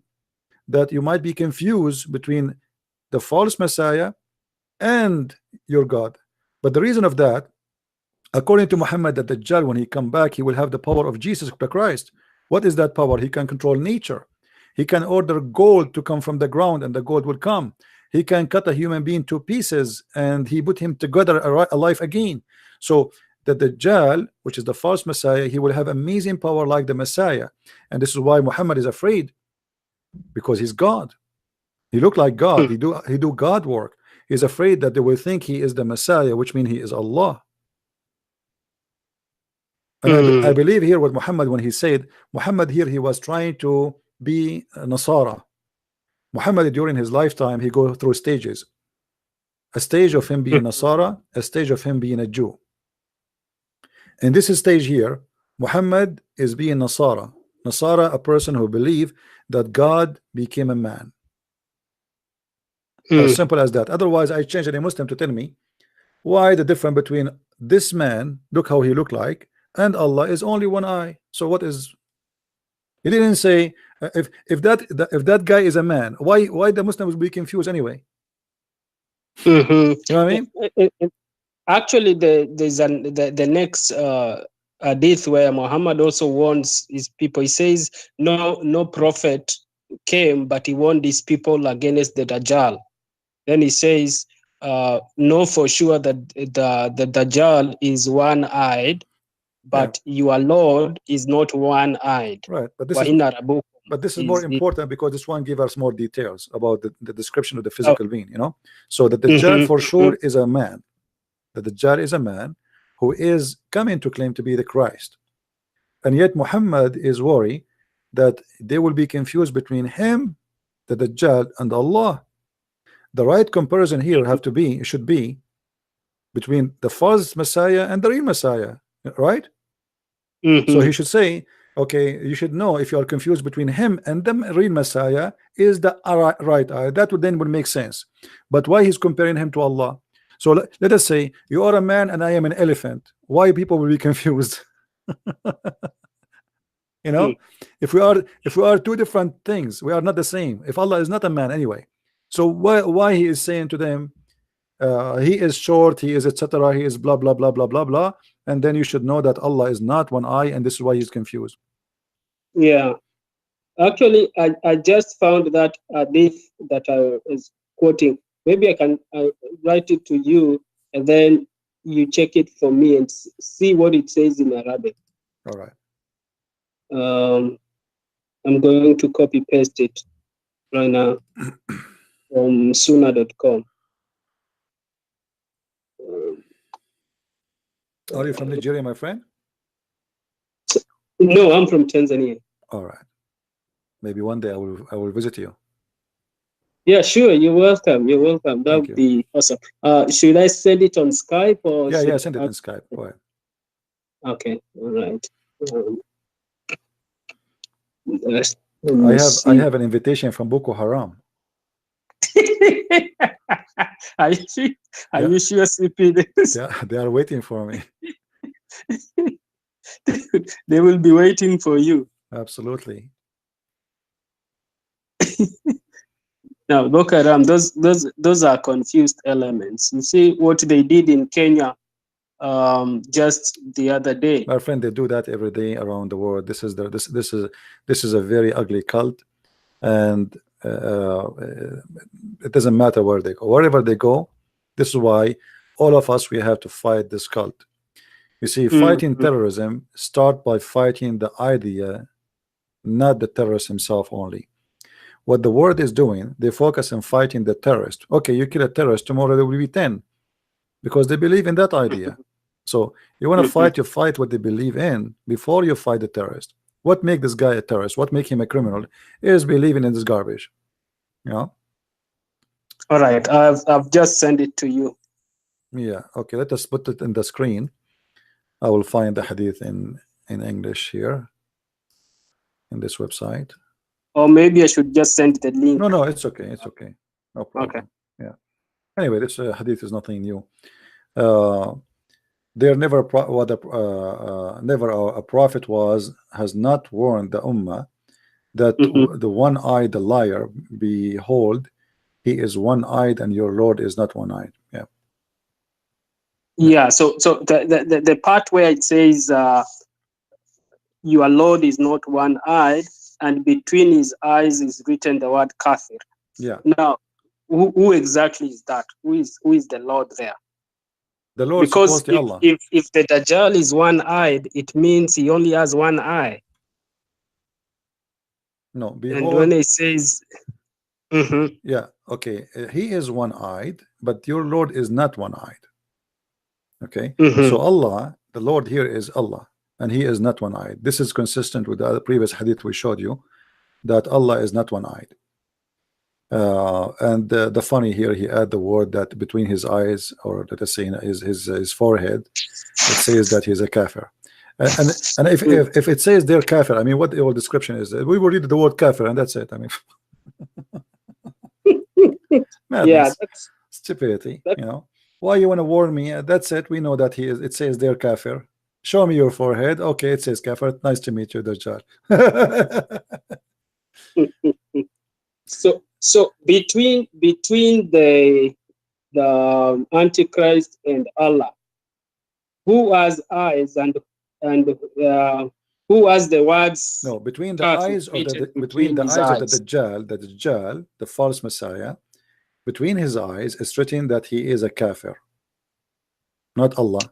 that you might be confused between the false Messiah and your God. But the reason of that, according to Muhammad, that the Dajjal, when he come back, he will have the power of Jesus Christ. What is that power? He can control nature. He can order gold to come from the ground, and the gold will come. He can cut a human being to pieces, and he put him together alive again. So the Dajjal, which is the false Messiah, he will have amazing power like the Messiah. And this is why Muhammad is afraid, because he's God. He look like God. He do God work. He's afraid that they will think he is the Messiah, which means he is Allah. And I believe here what Muhammad, when he said, Muhammad here, he was trying to be a Nasara. Muhammad, during his lifetime, he go through stages. A stage of him being Nasara, a stage of him being a Jew. In this stage here, Muhammad is being Nasara. Nasara, a person who believe that God became a man. As simple as that. Otherwise, I change any Muslim to tell me why the difference between this man, look how he look like, and Allah is only one eye. So what is? He didn't say if that guy is a man, why the Muslims will be confused anyway? You know what I mean? Actually, there's the next hadith where Muhammad also warns his people. He says no prophet came, but he warned his people against the Dajjal. Then he says, know for sure that the Dajjal is one-eyed, but your Lord is not one-eyed. Right, but this is more important because this one gives us more details about the description of the physical being, you know. So that the Dajjal for sure is a man. The Dajjal is a man who is coming to claim to be the Christ, and yet Muhammad is worried that they will be confused between him, the Dajjal, and Allah. The right comparison here should be between the false Messiah and the real Messiah, right? So he should say, okay, you should know if you are confused between him and the real Messiah is the right eye. That would make sense. But why he's comparing him to Allah? So let us say you are a man and I am an elephant. Why people will be confused? You know, if we are two different things, we are not the same. If Allah is not a man anyway, so why he is saying to them, he is short, he is etc., he is blah blah blah blah blah blah, and then you should know that Allah is not one eye, and this is why he's confused. Yeah, actually, I just found that hadith that I was quoting. Maybe I can write it to you, and then you check it for me and see what it says in Arabic. All right. I'm going to copy paste it right now from Sunnah.com. Are you from Nigeria, my friend? No, I'm from Tanzania. All right. Maybe one day I will visit you. Yeah, sure. You're welcome. You're welcome. That would be awesome. Should I send it on Skype or? Yeah, send it on Skype. Go ahead. Okay. All right. I have an invitation from Boko Haram. Are you sure, CP? Yeah, they are waiting for me. They will be waiting for you. Absolutely. Now, Boko Haram, those are confused elements. You see what they did in Kenya just the other day. My friend, they do that every day around the world. This is a very ugly cult, and it doesn't matter where they go. Wherever they go, this is why all of us, we have to fight this cult. You see, fighting terrorism start by fighting the idea, not the terrorist himself only. What the world is doing, they focus on fighting the terrorist. Okay, you kill a terrorist, tomorrow there will be 10 because they believe in that idea. So you want to fight, you fight what they believe in before you fight the terrorist. What make this guy a terrorist? What make him a criminal? Is believing in this garbage. You know? All right, I've just sent it to you. Yeah. Okay. Let us put it in the screen. I will find the hadith in English here in this website. Or maybe I should just send the link. No, it's okay. It's okay. No problem. Okay. Yeah. Anyway, this hadith is nothing new. There never a prophet has not warned the ummah that the one-eyed, the liar, behold, he is one-eyed and your Lord is not one-eyed. Yeah. Yeah. So the part where it says your Lord is not one-eyed, and between his eyes is written the word kafir. Yeah. Now, who exactly is that? Who is the Lord there? The Lord, because if the Dajjal is one-eyed, it means he only has one eye. No, behold, and when it says, yeah, okay, he is one-eyed, but your Lord is not one-eyed. Okay, so Allah, the Lord here is Allah, and he is not one-eyed. This is consistent with the other previous hadith we showed you, that Allah is not one-eyed. And the funny here, he add the word that between his eyes, or let us say his forehead, it says that he's a kafir. And if it says they're kafir, I mean, what the old description is? We will read the word kafir, and that's it. I mean, madness, yeah, that's stupidity. You know, why you want to warn me? That's it. We know that he is. It says they're kafir. Show me your forehead. Okay, it says kafir. Nice to meet you, Dajjal. So between the Antichrist and Allah, who has eyes and who has the words? No, between the eyes of the Dajjal, the false Messiah, between his eyes is written that he is a kafir, not Allah.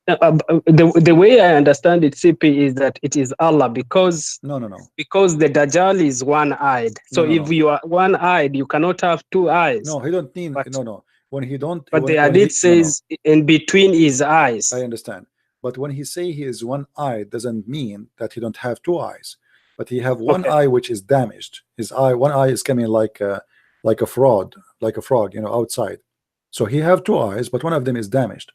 the way I understand it, CP, is that it is Allah because No. because the Dajjal is one-eyed. So No. if you are one-eyed, you cannot have two eyes. No, he don't mean But- no. When he don't, But when, the when he- hadith says in between his eyes. I understand. But when he say he is one-eyed, doesn't mean that he don't have two eyes. But he have one Okay. eye which is damaged. His eye, one eye is coming like a frog, you know, outside. So he have two eyes, but one of them is damaged.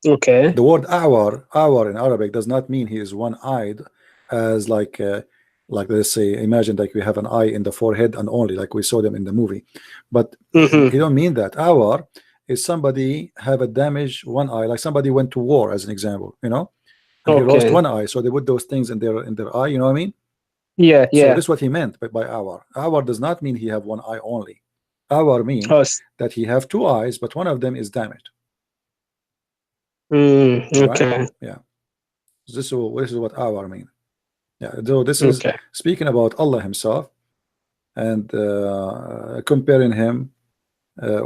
Okay. The word awar in Arabic does not mean he is one-eyed, as like let's say, imagine like we have an eye in the forehead and only, like we saw them in the movie. But Mhm. he don't mean that. Awar is somebody have a damaged one eye, like somebody went to war, as an example, you know, and he lost Okay. one eye, so they put those things in their eye, you know what I mean? Yeah, So yeah. this is what he meant by awar. Awar does not mean he have one eye only. Awar means Oh, that he have two eyes, but one of them is damaged. okay. Yeah. This is what awar mean. Yeah. So this is Okay. speaking about Allah Himself and comparing Him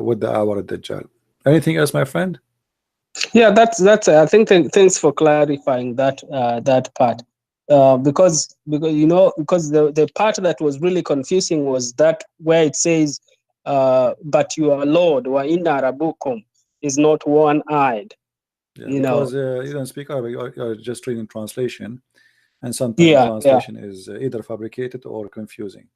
with the awar ad-Dajjal. Anything else, my friend? Yeah, that's I think thanks for clarifying that that part. Because you know, because the part that was really confusing was that where it says but your Lord wa inna rabbukum is not one-eyed. Yeah, You know. because you don't speak Arabic, you're just reading translation, and sometimes Yeah, translation is either fabricated or confusing.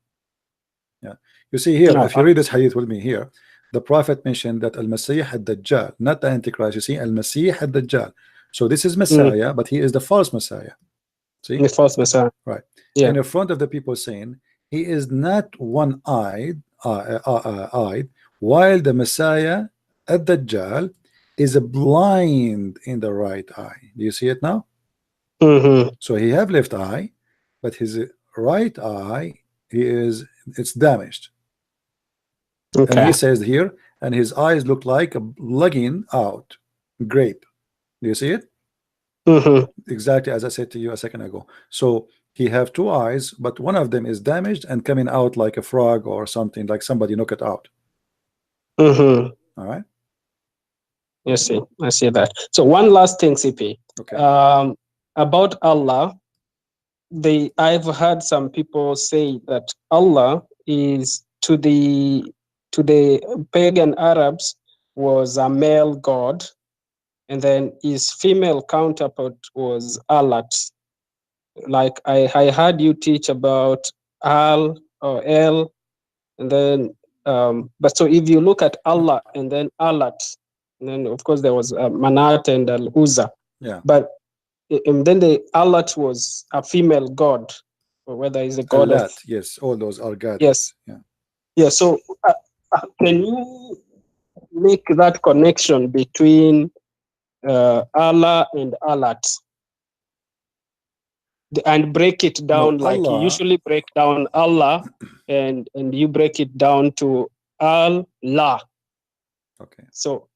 Yeah, you see here, No, if you read this hadith with me here, the Prophet mentioned that Al-Masih ad-Dajjal, not the Antichrist. You see, Al-Masih ad-Dajjal. So this is Messiah, but he is the false Messiah. See, the false Messiah. right? Yeah. And in front of the people saying he is not one-eyed, while the Messiah ad-Dajjal is blind in the right eye. Do you see it now? Mm-hmm. So he have left eye, but his right eye, it's damaged. And Okay. he says here, and his eyes look like a lugging out grape. Do you see it? Mm-hmm. Exactly as I said to you a second ago. So he have two eyes, but one of them is damaged and coming out like a frog or something, like somebody knock it out. Mm-hmm. All right. I see that. So one last thing, CP. Okay. About Allah, I've heard some people say that Allah is to the pagan Arabs was a male god, and then his female counterpart was Allat. Like I heard you teach about Al or El, and then but so if you look at Allah and then Allat, and then of course there was Manat and Al Uzza. Yeah. But and then the Allat was a female god, or whether he's a god Allat, of yes, all those are gods. Yes. Yeah. Yeah. So can you make that connection between Allah and Allat and break it down like Allah- you usually break down Allah and you break it down to Allah. Okay. So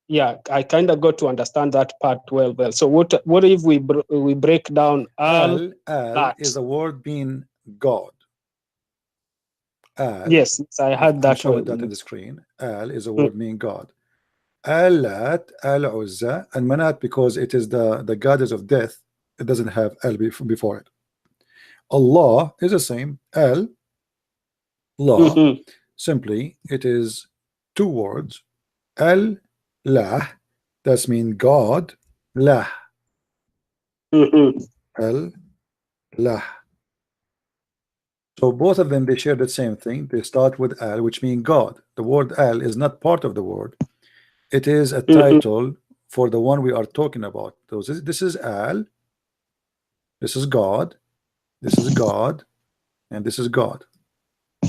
yeah, I kind of got to understand that part well. So what if we break down Al Lat. is a word mean God. Al, Yes, I heard I'm that showing word. that in the screen. Al is a word mean God. Al-Lat, Al-Uzza, and Manat, because it is the goddess of death, it doesn't have Al before it. Allah is the same. Al, Allah, Mhm. simply it is two words. Al-Lah, that's mean God. Lah, Mhm. Al-Lah. So both of them, they share the same thing. They start with Al, which means God. The word Al is not part of the word. It is a title for the one we are talking about. So this is Al, this is God, this is God, and this is God.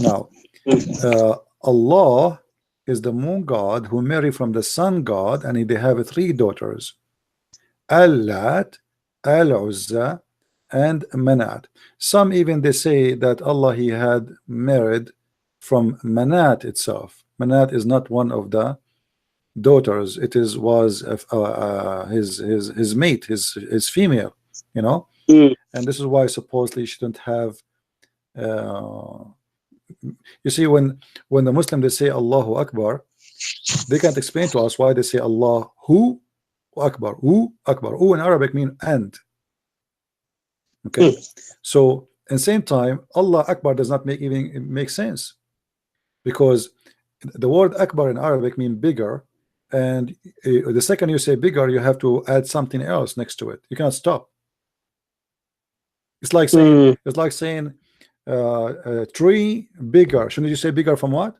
Now, Allah is the moon god who married from the sun god, and they have three daughters: Al-Lat, Al-Uzza, and Manat. Some even they say that Allah he had married from Manat itself. Manat is not one of the daughters. It was his mate, his female, you know. And this is why supposedly she didn't have. You see, when the Muslim they say Allahu Akbar, they can't explain to us why they say Allahu Akbar. Who? Akbar. Who in Arabic mean and. Okay. So in the same time, Allah Akbar does not make sense, because the word Akbar in Arabic mean bigger, and the second you say bigger, you have to add something else next to it. You cannot stop. It's like saying tree bigger. Shouldn't you say bigger from what?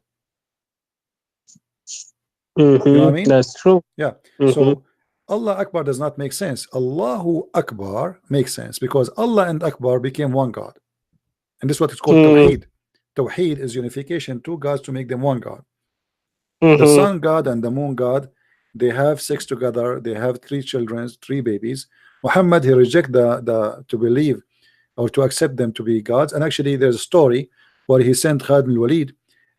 You know what I mean? That's true. Yeah. So Allah Akbar does not make sense. Allahu Akbar makes sense, because Allah and Akbar became one God, and this is what it's called Tawheed. Tawheed is unification, two gods to make them one God. The sun god and the moon god, they have sex together, they have 3 children, 3 babies. Muhammad, he reject the to believe or to accept them to be gods. And actually there's a story where he sent Khalid bin Walid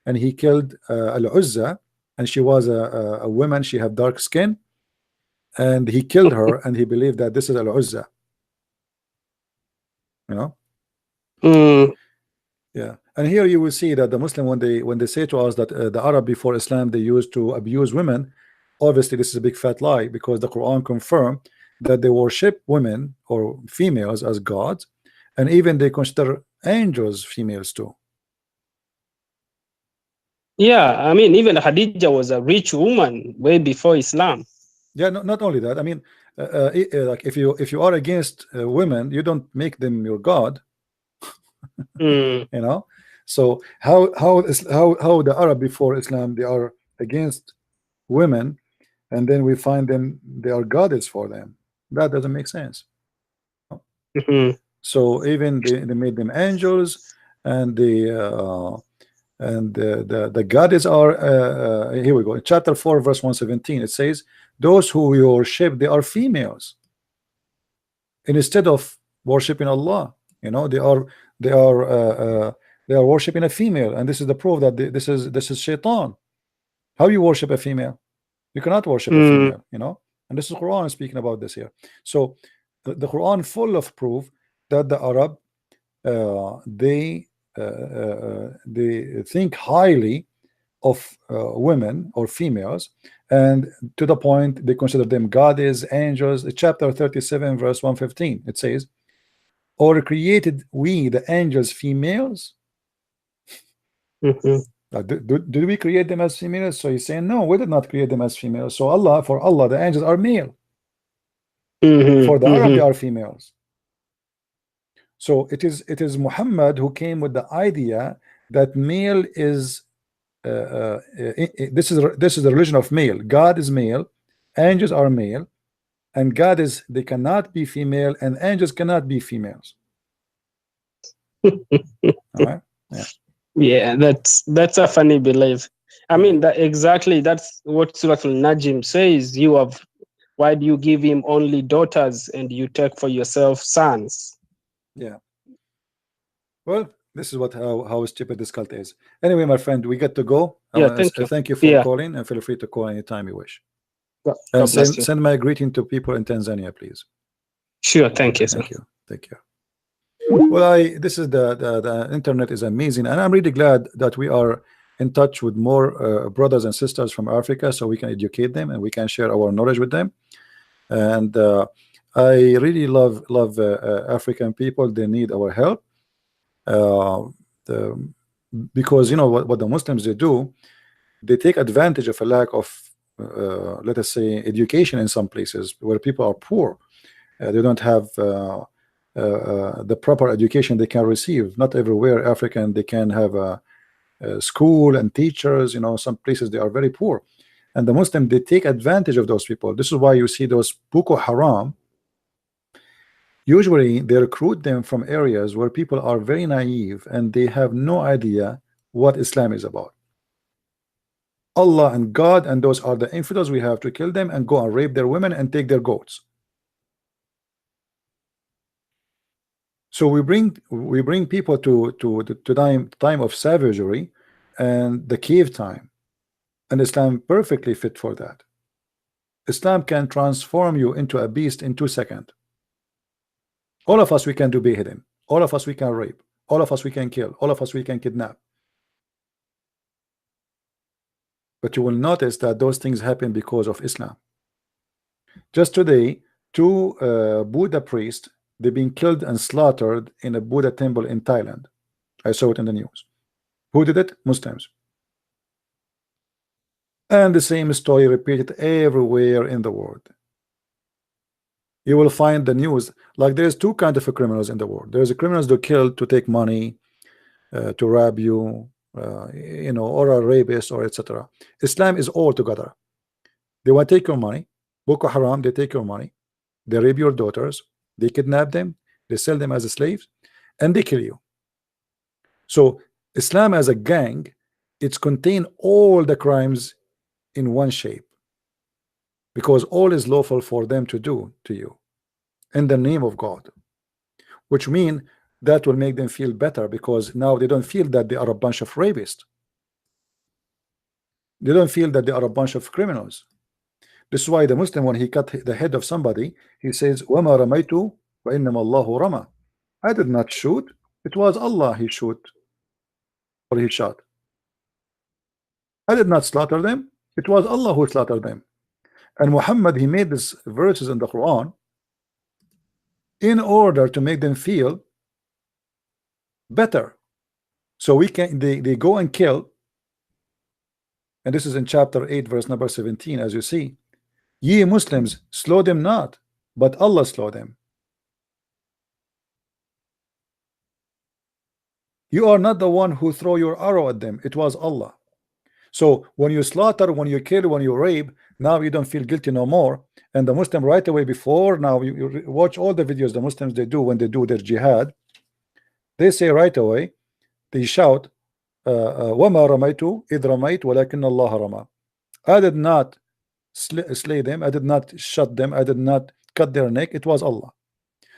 and he killed Al-Uzza, and she was a woman, she had dark skin, and he killed her and he believed that this is Al-Uzza, you know. Yeah. And here you will see that the Muslim, when they say to us that the Arab before Islam they used to abuse women, obviously this is a big fat lie, because the Quran confirmed that they worship women or females as gods, and even they consider angels females too. Yeah, I mean, even Khadija was a rich woman way before Islam. Yeah, not only that. I mean, like if you are against women, you don't make them your god. You know. So how the Arab before Islam they are against women, and then we find them they are goddess for them? That doesn't make sense. So even they made them angels, and the goddess are here we go in chapter 4 verse 117. It says those who you worship, they are females, and instead of worshiping Allah, you know, they are worshiping a female, and this is the proof that this is shaitan. How you worship a female? You cannot worship a female, you know. And this is Quran speaking about this here. So the Quran full of proof that the Arab they think highly of women or females, and to the point they consider them goddess, angels. Chapter 37 verse 115, it says, or created we the angels females? Did we create them as females? So he's saying no, we did not create them as females. So for Allah the angels are male. For the Arab they are females. So it is Muhammad who came with the idea that male is this is the religion of male. God is male, angels are male, and God is, they cannot be female, and angels cannot be females. All right? Yeah. Yeah, that's a funny belief. I mean, that's what Surah Al-Najm says. Why do you give him only daughters and you take for yourself sons? Yeah. Well, this is how stupid this cult is. Anyway, my friend, we get to go. Yeah, thank you for calling, and feel free to call anytime you wish. And send my greeting to people in Tanzania, please. Sure, thank you, sir. Thank you. Thank you. Well, this is the internet is amazing, and I'm really glad that we are in touch with more brothers and sisters from Africa, so we can educate them and we can share our knowledge with them. And I really love African people. They need our help, because you know what the Muslims they do, they take advantage of a lack of let us say education in some places where people are poor. They don't have the proper education they can receive. Not everywhere African they can have a school and teachers. You know, some places they are very poor, and the Muslim they take advantage of those people. This is why you see those Boko Haram. Usually they recruit them from areas where people are very naive and they have no idea what Islam is about. Allah and God, and those are the infidels. We have to kill them and go and rape their women and take their goats. So we bring people to time of savagery and the cave time, and Islam perfectly fit for that. Islam can transform you into a beast in 2 seconds. All of us we can do beheading. All of us we can rape. All of us we can kill. All of us we can kidnap. But you will notice that those things happen because of Islam. Just today, two Buddha priests, they've been killed and slaughtered in a Buddha temple in Thailand. I saw it in the news. Who did it? Muslims. And the same story repeated everywhere in the world. You will find the news, like there's two kinds of criminals in the world. There's a criminals to kill, to take money, to rob you, you know, or a rapist, or etc. Islam is all together. They want to take your money. Boko Haram, they take your money, they rape your daughters, they kidnap them, they sell them as slaves, and they kill you. So Islam as a gang, it's contain all the crimes in one shape, because all is lawful for them to do to you in the name of God, which means that will make them feel better, because now they don't feel that they are a bunch of rapists. They don't feel that they are a bunch of criminals. This is why the Muslim, when he cut the head of somebody, he says, وَمَا رَمَيْتُ وَإِنَّمَا اللَّهُ رَمَى. I did not shoot, it was Allah he shoot, or he shot. I did not slaughter them, it was Allah who slaughtered them. And Muhammad, he made these verses in the Quran in order to make them feel better. So we can, they go and kill, and this is in chapter 8 verse number 17, as you see, ye Muslims, slow them not, but Allah slow them. You are not the one who throw your arrow at them, it was Allah. So when you slaughter, when you kill, when you rape, now you don't feel guilty no more. And the Muslim right away before, now you watch all the videos the Muslims they do when they do their jihad, they say right away, they shout, وَمَا رَمَيْتُ إِذْ رَمَيْتُ وَلَكِنَّ اللَّهَ رَمَى. I did not slay them, I did not shut them, I did not cut their neck, it was Allah.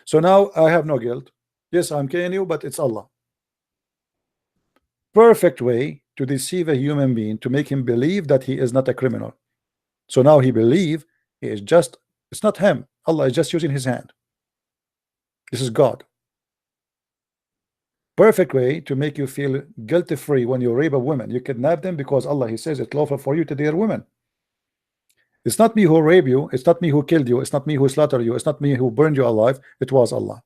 So now I have no guilt. Yes, I'm killing you, but it's Allah. Perfect way to deceive a human being, to make him believe that he is not a criminal. So now he believe he is just, it's not him, Allah is just using his hand. This is God. Perfect way to make you feel guilty free when you rape a woman, you kidnap them, because Allah, he says it's lawful for you to dare women. It's not me who raped you, it's not me who killed you, it's not me who slaughtered you, it's not me who burned you alive, it was Allah.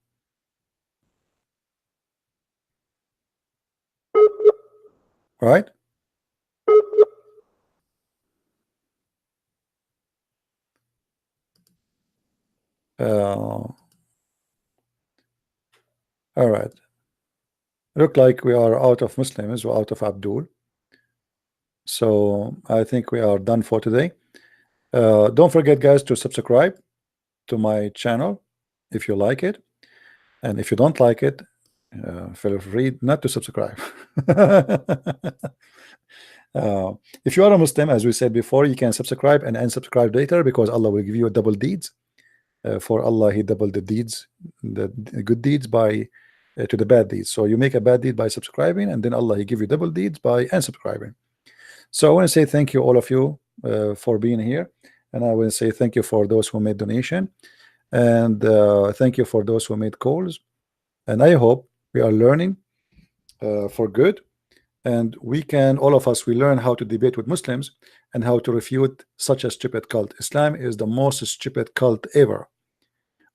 Right? All right. Look like we are out of Muslims, we're out of Abdul. So I think we are done for today. Don't forget, guys, to subscribe to my channel if you like it, and if you don't like it, feel free not to subscribe. If you are a Muslim, as we said before, you can subscribe and unsubscribe later, because Allah will give you a double deeds. For Allah, he doubled the deeds, the good deeds by to the bad deeds. So you make a bad deed by subscribing, and then Allah, he give you double deeds by unsubscribing. So I want to say thank you all of you for being here, and I want to say thank you for those who made donation, and thank you for those who made calls. And I hope we are learning for good, and we can, all of us, we learn how to debate with Muslims and how to refute such a stupid cult. Islam is the most stupid cult ever.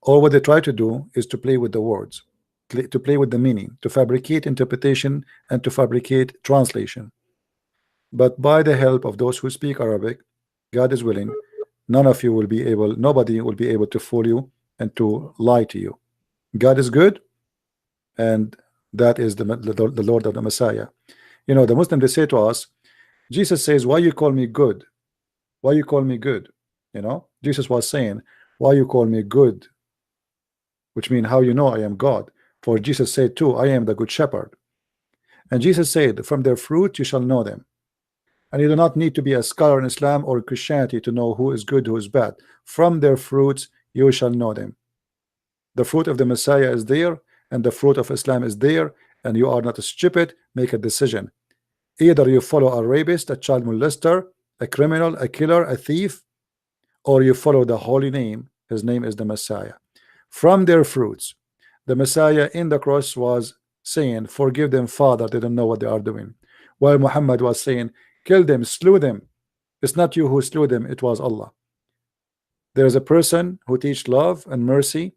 All what they try to do is to play with the words, to play with the meaning, to fabricate interpretation, and to fabricate translation. But by the help of those who speak Arabic, God is willing, none of you will be able, nobody will be able to fool you and to lie to you. God is good, and that is the Lord of the Messiah. You know, the Muslim, they say to us, Jesus says, why you call me good? Why you call me good? You know, Jesus was saying, why you call me good? Which means, how you know I am God? For Jesus said too, I am the good shepherd. And Jesus said, from their fruit you shall know them. And you do not need to be a scholar in Islam or Christianity to know who is good, who is bad. From their fruits you shall know them. The fruit of the Messiah is there, and the fruit of Islam is there, and you are not stupid. Make a decision. Either you follow a rapist, a child molester, a criminal, a killer, a thief, or you follow the holy name. His name is the Messiah. From their fruits, the Messiah in the cross was saying, forgive them, Father, they don't know what they are doing. While Muhammad was saying, kill them, slew them. It's not you who slew them, it was Allah. There is a person who teach love and mercy,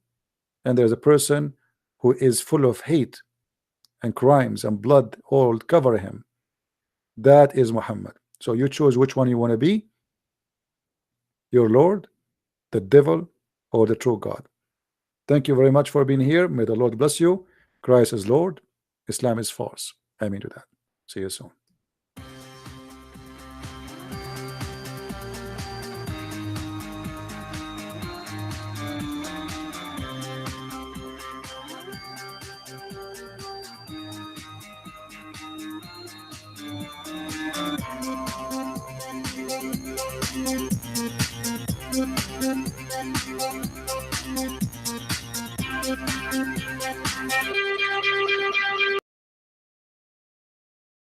and there's a person who is full of hate and crimes and blood all cover him. That is Muhammad. So you choose which one you want to be, your Lord, the devil, or the true God. Thank you very much for being here. May the Lord bless you. Christ is Lord, Islam is false. I mean to that. See you soon.